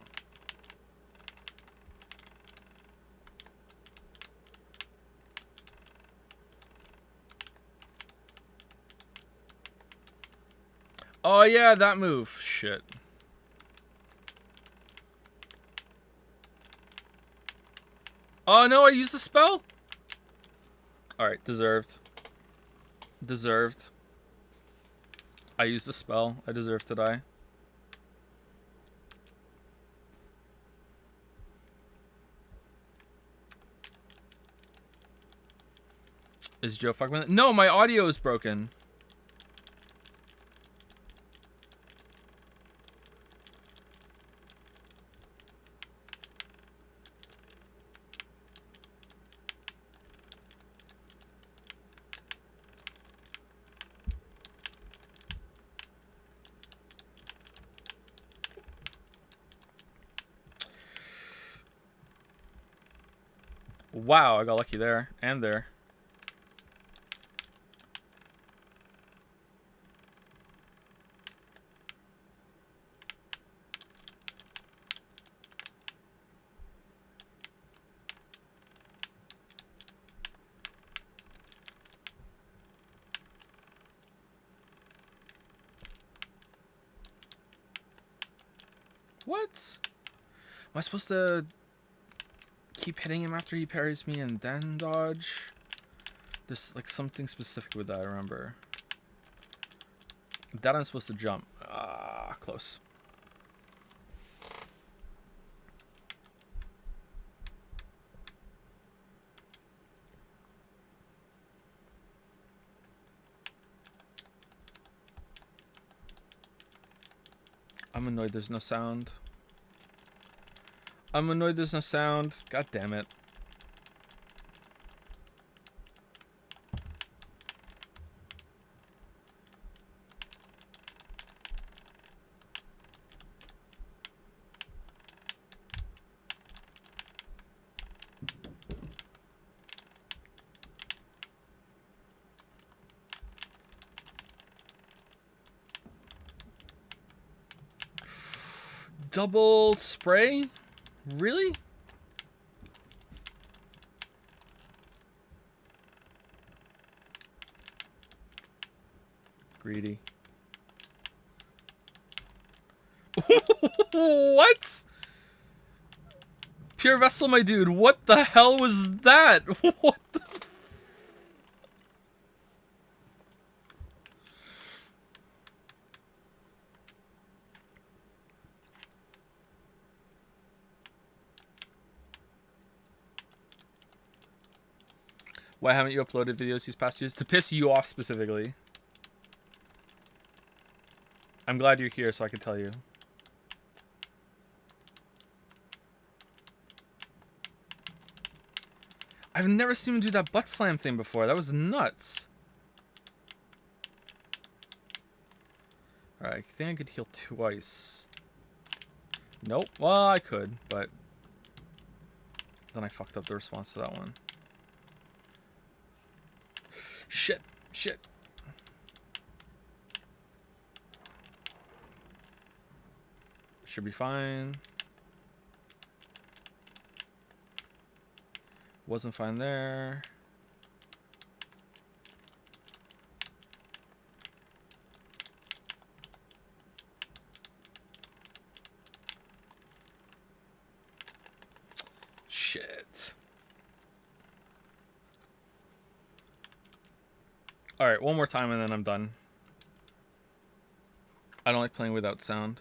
Oh, yeah, that move. Shit. Oh, no, I used the spell? Alright, deserved. Deserved. I used the spell. I deserve to die. Is Joe fucking with it? No, my audio is broken. Wow, I got lucky there. And there. What? Am I supposed to keep hitting him after he parries me and then dodge? There's like something specific with that, I remember. That I'm supposed to jump. Ah, close. I'm annoyed there's no sound. I'm annoyed there's no sound. God damn it. Double spray? Really? Greedy. What? Pure Vessel, my dude. What the hell was that? What the... Why haven't you uploaded videos these past years? To piss you off specifically. I'm glad you're here so I can tell you. I've never seen him do that butt slam thing before. That was nuts. Alright, I think I could heal twice. Nope. Well, I could, but then I fucked up the response to that one. Shit. Shit. Should be fine. Wasn't fine there. Shit. Alright, one more time and then I'm done. I don't like playing without sound.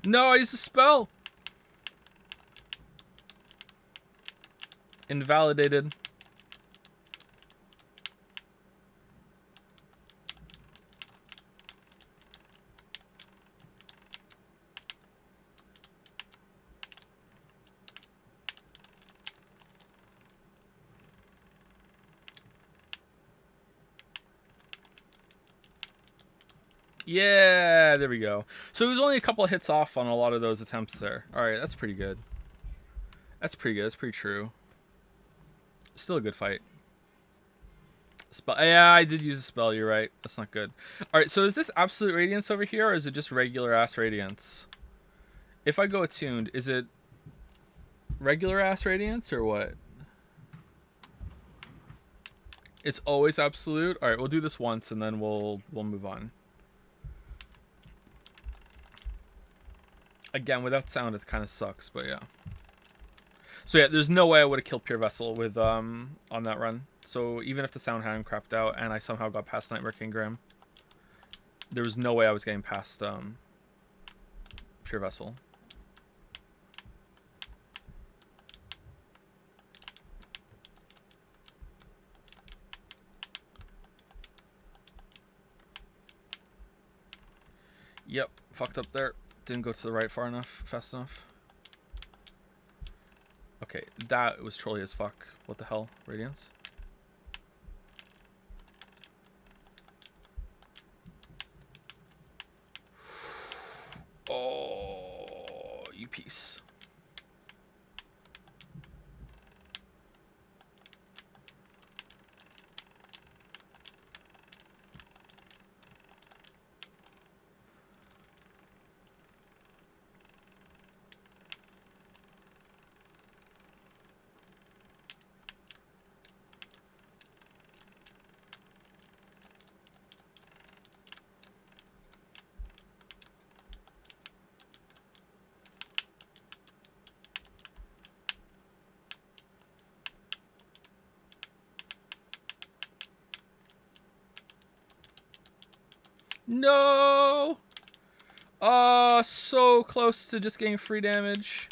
No, I used a spell. Invalidated. Yeah, there we go. So he was only a couple of hits off on a lot of those attempts there. All right, that's pretty good. That's pretty good. That's pretty true. Still a good fight. Spell. Yeah, I did use a spell. You're right. That's not good. All right, so is this Absolute Radiance over here, or is it just regular ass Radiance? If I go attuned, is it regular ass Radiance or what? It's always absolute. All right, we'll do this once and then we'll move on. Again, without sound, it kind of sucks, but yeah. So yeah, there's no way I would have killed Pure Vessel with on that run. So even if the sound hadn't crapped out and I somehow got past Nightmare King Grim, there was no way I was getting past Pure Vessel. Yep, fucked up there. Didn't go to the right far enough, fast enough. Okay, that was trolly as fuck. What the hell, Radiance? Oh, you piece. No! Oh, so close to just getting free damage.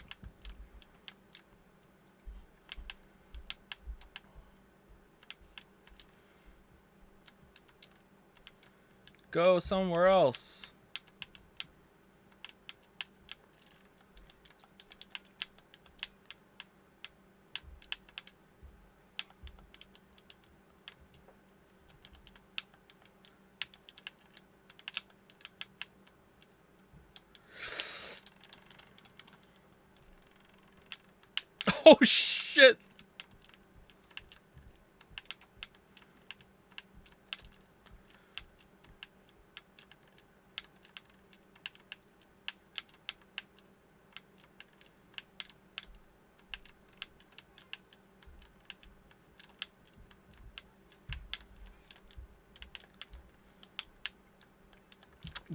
Go somewhere else. Oh shit.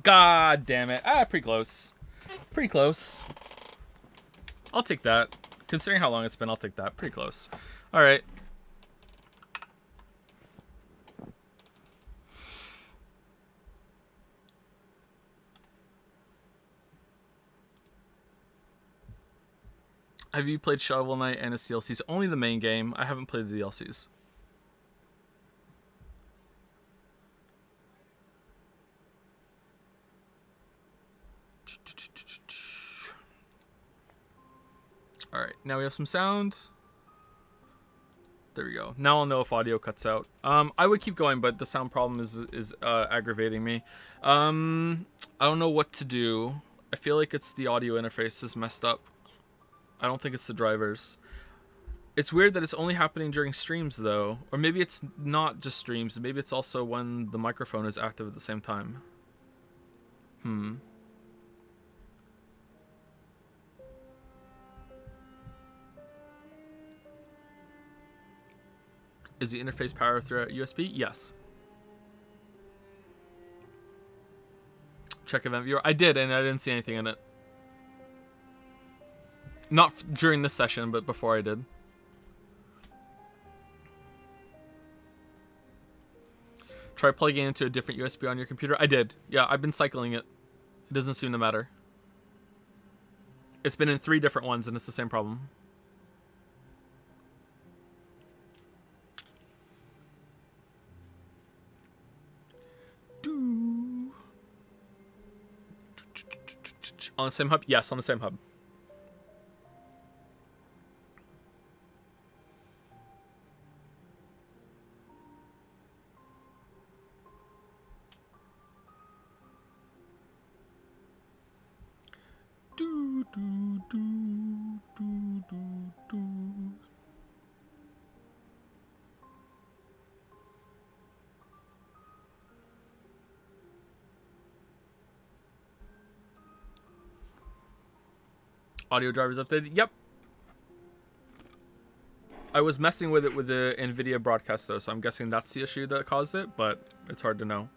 God damn it. Ah, pretty close. Pretty close. I'll take that. Considering how long it's been, I'll take that. Pretty close. All right. Have you played Shovel Knight and its DLCs? Only the main game. I haven't played the DLCs. Alright, now we have some sound. There we go. Now I'll know if audio cuts out. I would keep going, but the sound problem is aggravating me. I don't know what to do. I feel like it's the audio interface is messed up. I don't think it's the drivers. It's weird that it's only happening during streams, though. Or maybe it's not just streams. Maybe it's also when the microphone is active at the same time. Is the interface power through USB? Yes. Check event viewer. I did, and I didn't see anything in it. Not during this session, but before I did. Try plugging into a different USB on your computer. I did. Yeah, I've been cycling it. It doesn't seem to matter. It's been in 3 different ones, and it's the same problem. On the same hub? Yes, on the same hub. Audio drivers updated. Yep. I was messing with it with the NVIDIA broadcast though, so I'm guessing that's the issue that caused it, but it's hard to know.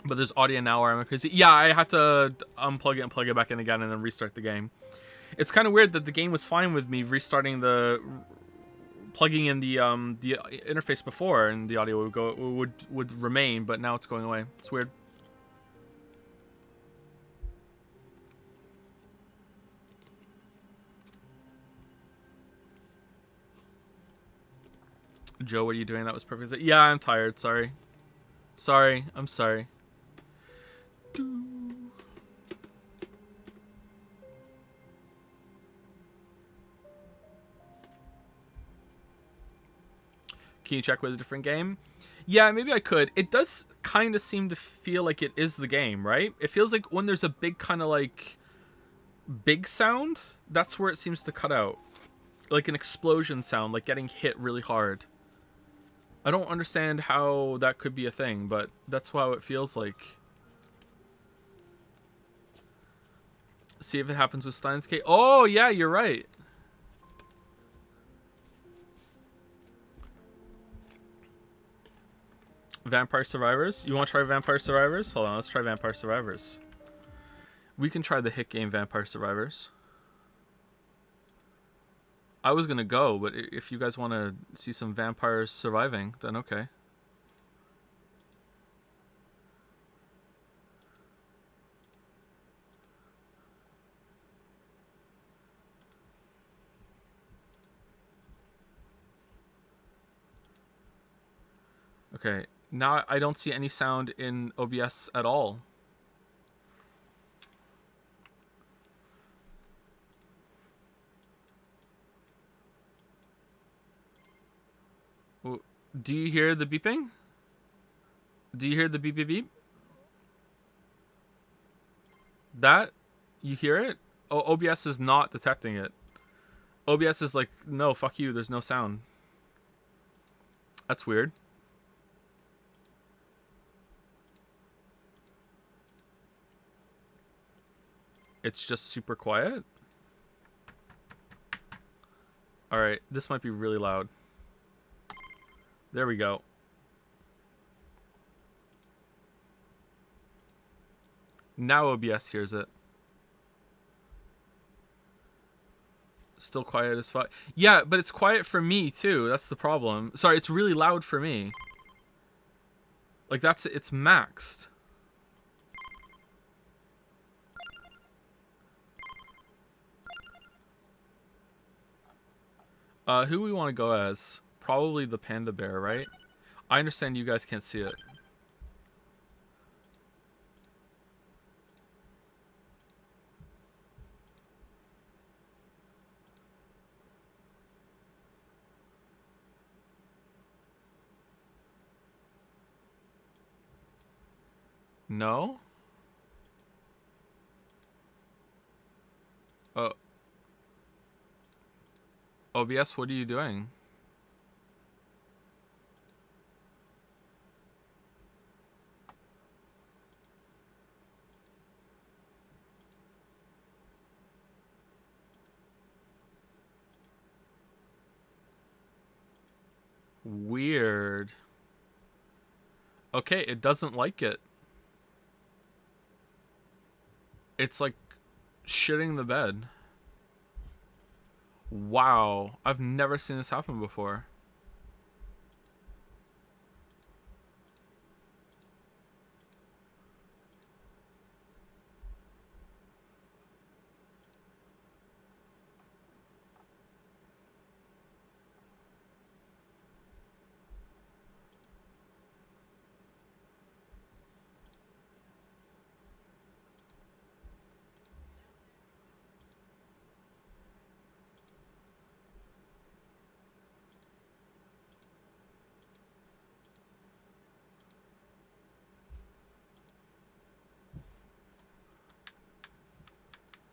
But there's audio now where I'm crazy. Yeah, I had to unplug it and plug it back in again and then restart the game. It's kind of weird that the game was fine with me restarting plugging in the interface before, and the audio would remain, but now it's going away. It's weird. Joe, what are you doing? That was perfect. Yeah, I'm tired. Sorry. Sorry. I'm sorry. Can you check with a different game? Yeah, maybe I could. It does kind of seem to feel like it is the game, right? It feels like when there's a big kind of like big sound, that's where it seems to cut out. Like an explosion sound, like getting hit really hard. I don't understand how that could be a thing, but that's how it feels like. See if it happens with Steins Gate. Oh, yeah, you're right. Vampire Survivors? You want to try Vampire Survivors? Hold on, let's try Vampire Survivors. We can try the hit game Vampire Survivors. I was gonna go, but if you guys want to see some vampires surviving, then okay. Okay, now I don't see any sound in OBS at all. Do you hear the beeping? Do you hear the beep beep beep? That? You hear it? Oh, OBS is not detecting it. OBS is like, no, fuck you, there's no sound. That's weird. It's just super quiet. Alright, this might be really loud. There we go. Now OBS hears it. Still quiet as fuck. Yeah, but it's quiet for me too. That's the problem. Sorry, it's really loud for me. Like it's maxed. Who we want to go as? Probably the panda bear, right? I understand you guys can't see it. No? Uh, OBS, what are you doing? Weird. Okay, it doesn't like it. It's like shitting the bed. Wow, I've never seen this happen before.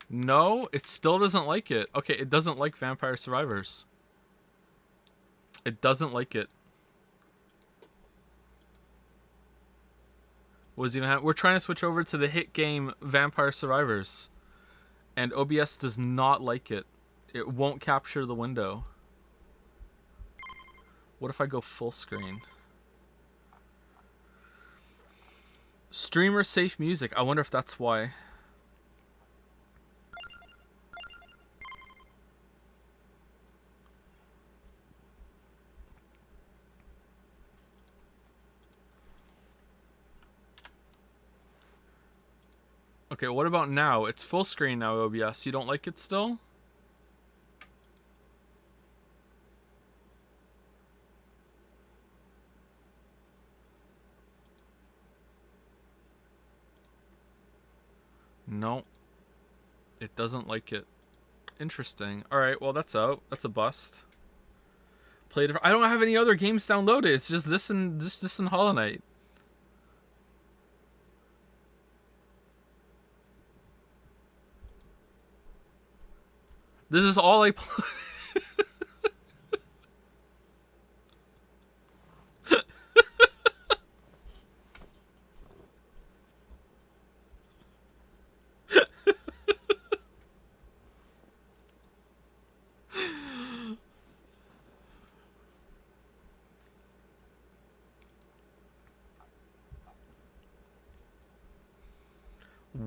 No, it still doesn't like it. Okay, it doesn't like Vampire Survivors. It doesn't like it. What does even We're trying to switch over to the hit game Vampire Survivors, and OBS does not like it. It won't capture the window. What if I go full screen? Streamer safe music. I wonder if that's why. Okay, what about now? It's full screen now, OBS. You don't like it still? No. It doesn't like it. Interesting. Alright, well that's out. That's a bust. I don't have any other games downloaded. It's just this and this and Hollow Knight. This is all I play.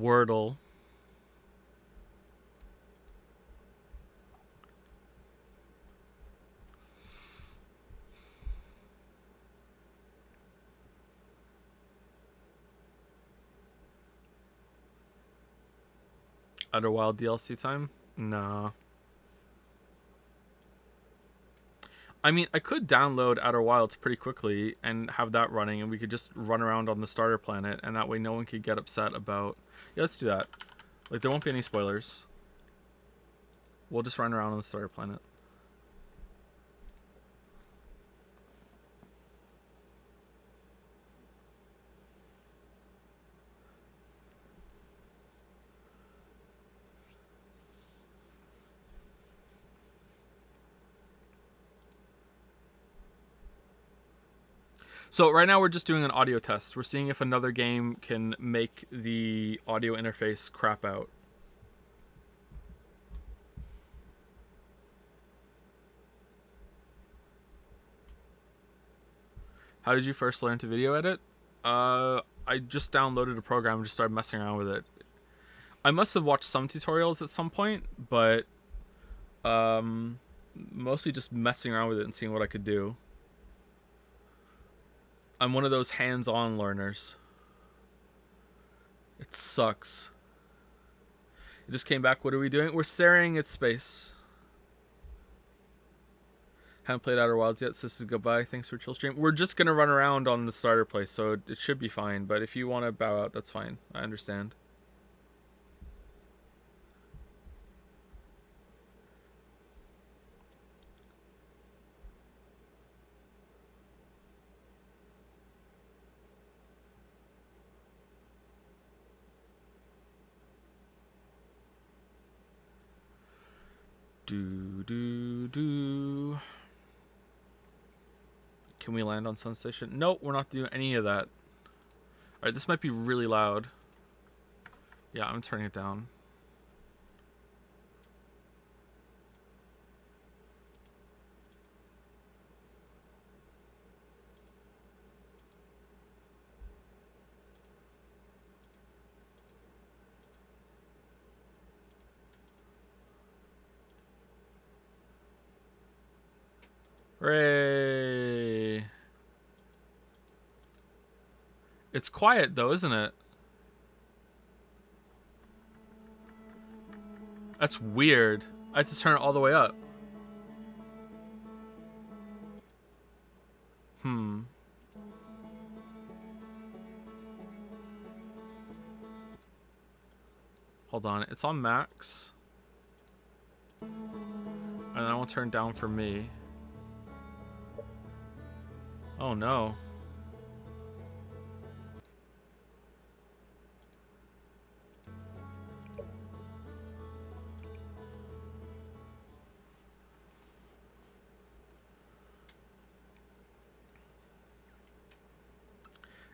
Wordle. Outer Wild DLC time? Nah. I mean, I could download Outer Wilds pretty quickly and have that running, and we could just run around on the starter planet, and that way no one could get upset about... Yeah, let's do that. Like, there won't be any spoilers. We'll just run around on the starter planet. So right now we're just doing an audio test. We're seeing if another game can make the audio interface crap out. How did you first learn to video edit? I just downloaded a program and just started messing around with it. I must have watched some tutorials at some point, but mostly just messing around with it and seeing what I could do. I'm one of those hands-on learners. It sucks. It just came back. What are we doing? We're staring at space. Haven't played Outer Wilds yet, so this is goodbye. Thanks for chill stream. We're just gonna run around on the starter place, so it should be fine. But if you want to bow out, that's fine. I understand. Do. Can we land on Sun Station? Nope, we're not doing any of that. Alright, this might be really loud. Yeah, I'm turning it down. Hooray! It's quiet though, isn't it? That's weird. I have to turn it all the way up. Hold on, it's on max. And then I won't turn down for me. Oh no.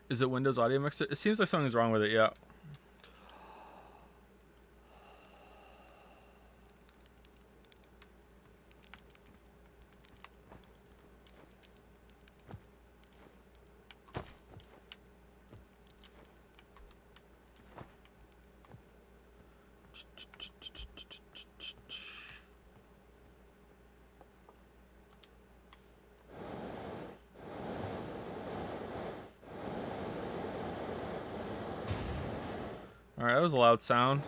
Is it Windows Audio Mixer? It seems like something's wrong with it, yeah. Alright, that was a loud sound.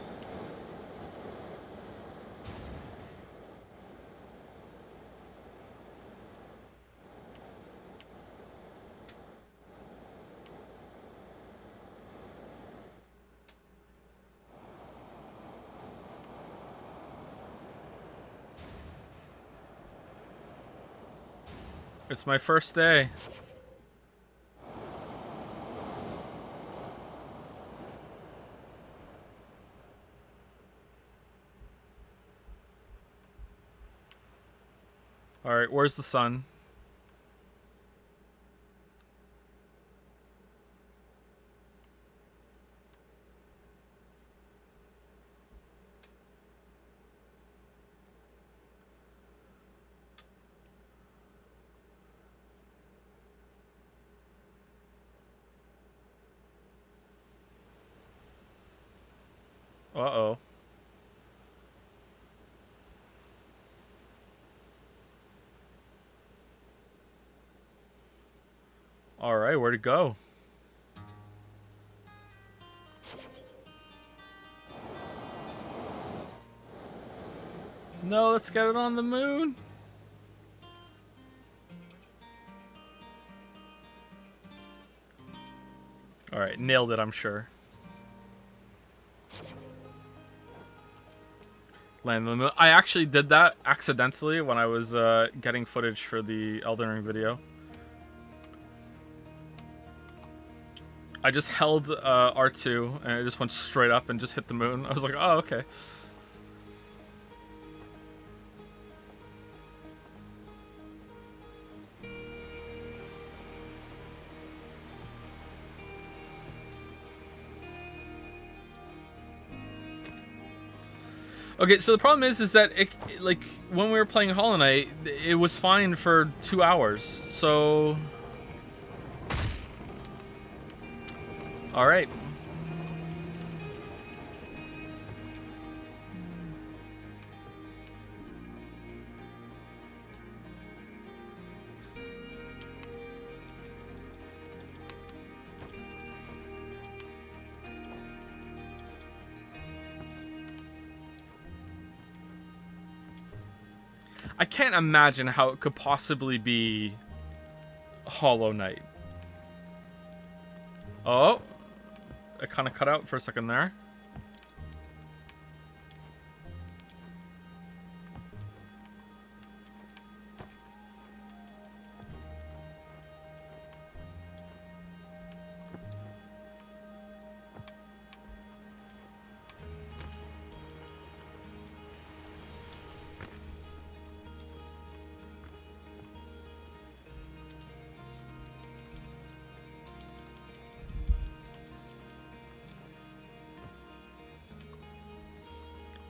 It's my first day. Alright, where's the sun? Uh-oh. Alright, where'd it go? No, let's get it on the moon. Alright, nailed it, I'm sure. Land on the moon. I actually did that accidentally when I was getting footage for the Elden Ring video. I just held R2 and it just went straight up and just hit the moon. I was like, oh, okay. Okay, so the problem is that it, like when we were playing Hollow Knight, it was fine for 2 hours. So All right. I can't imagine how it could possibly be Hollow Knight. Oh, it kind of cut out for a second there.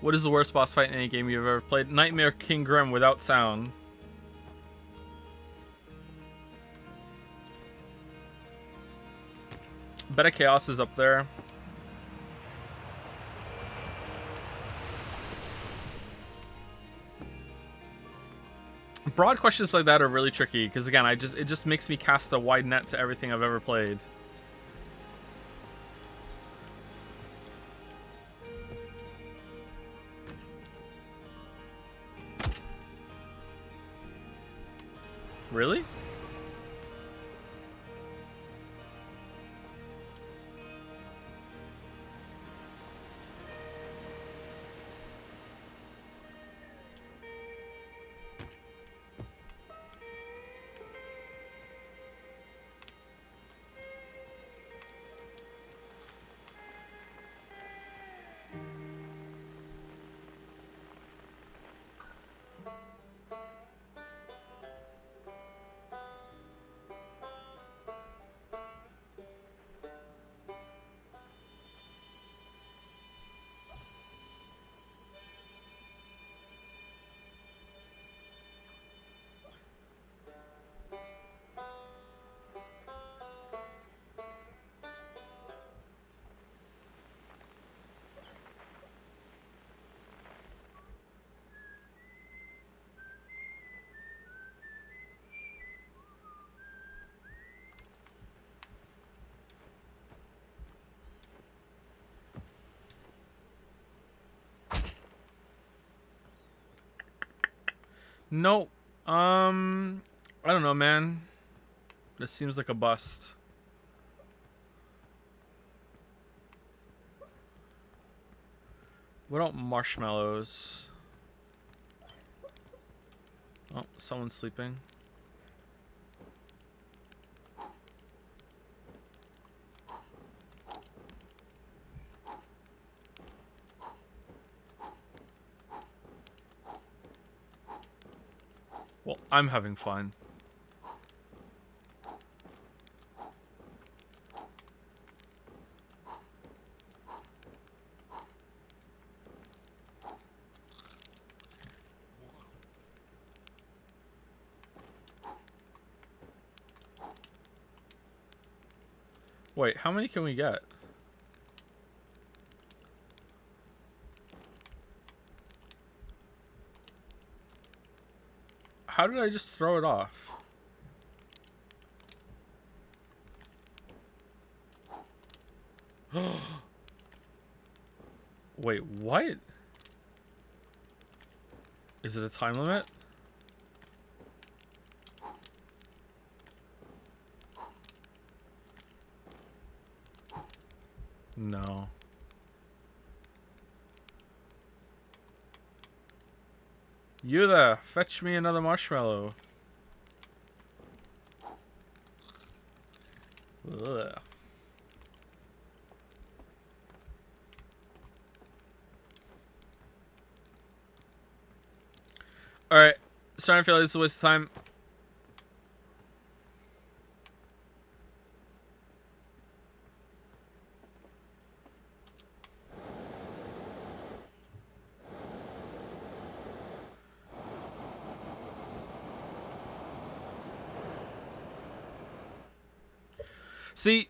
What is the worst boss fight in any game you've ever played? Nightmare King Grim without sound. Beta Chaos is up there. Broad questions like that are really tricky because again, it just makes me cast a wide net to everything I've ever played. Really? No. I don't know, man. This seems like a bust. What about marshmallows? Oh, someone's sleeping. Well, I'm having fun. Wait, how many can we get? How did I just throw it off? Wait, what? Is it a time limit? No. You there, fetch me another marshmallow. Ugh. Alright, starting to feel like this is a waste of time. See,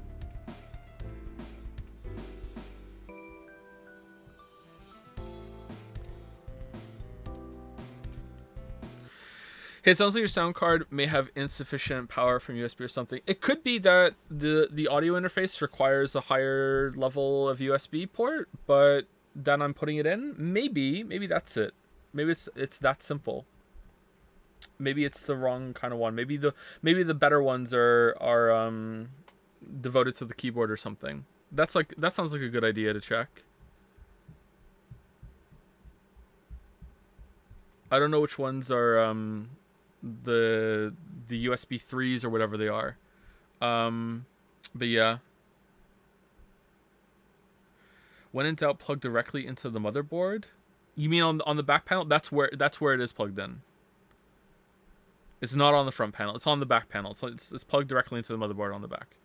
Hey, it sounds like your sound card may have insufficient power from USB or something. It could be that the audio interface requires a higher level of USB port, but then I'm putting it in. Maybe that's it. Maybe it's that simple. Maybe it's the wrong kind of one. Maybe the better ones are devoted to the keyboard or something. That sounds like a good idea to check. I don't know which ones are the USB 3s or whatever they are. But yeah. When in doubt, plug directly into the motherboard. You mean on the back panel? That's where it is plugged in. It's not on the front panel. It's on the back panel. It's plugged directly into the motherboard on the back.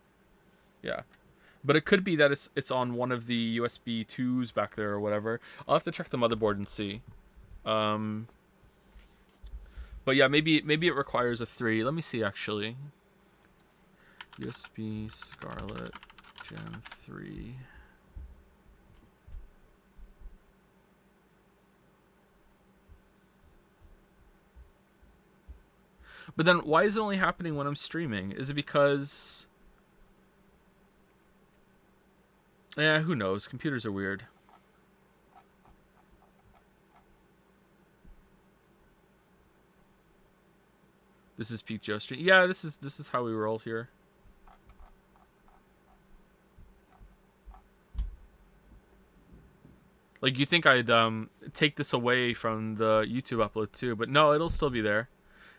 Yeah. But it could be that it's on one of the USB 2s back there or whatever. I'll have to check the motherboard and see. But yeah, maybe it requires a 3. Let me see actually. USB Scarlett Gen 3. But then why is it only happening when I'm streaming? Is it because... Yeah, who knows? Computers are weird. This is Peak Joe Street. Yeah, this is how we roll here. Like, you think I'd take this away from the YouTube upload too, but no, it'll still be there.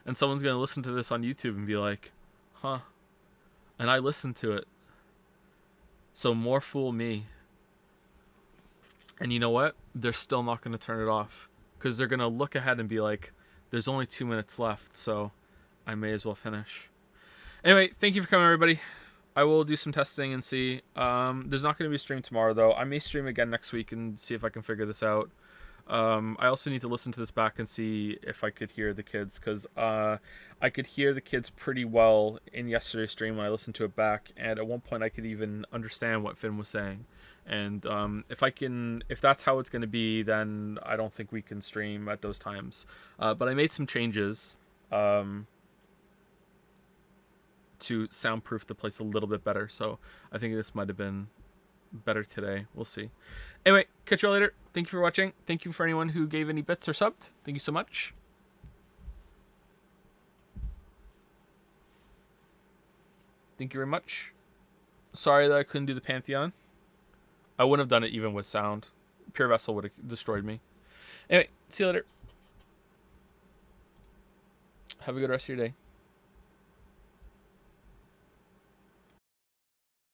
And someone's going to listen to this on YouTube and be like, huh. And I listened to it. So more fool me. And you know what? They're still not going to turn it off. Because they're going to look ahead and be like, there's only 2 minutes left, so I may as well finish. Anyway, thank you for coming, everybody. I will do some testing and see. There's not going to be a stream tomorrow, though. I may stream again next week and see if I can figure this out. I also need to listen to this back and see if I could hear the kids, because I could hear the kids pretty well in yesterday's stream when I listened to it back, and at one point I could even understand what Finn was saying. And if that's how it's going to be, then I don't think we can stream at those times. But I made some changes to soundproof the place a little bit better, so I think this might have been better today. We'll see. Anyway, catch you all later. Thank you for watching. Thank you for anyone who gave any bits or subbed. Thank you so much. Thank you very much. Sorry that I couldn't do the Pantheon. I wouldn't have done it even with sound. Pure Vessel would have destroyed me. Anyway, see you later. Have a good rest of your day.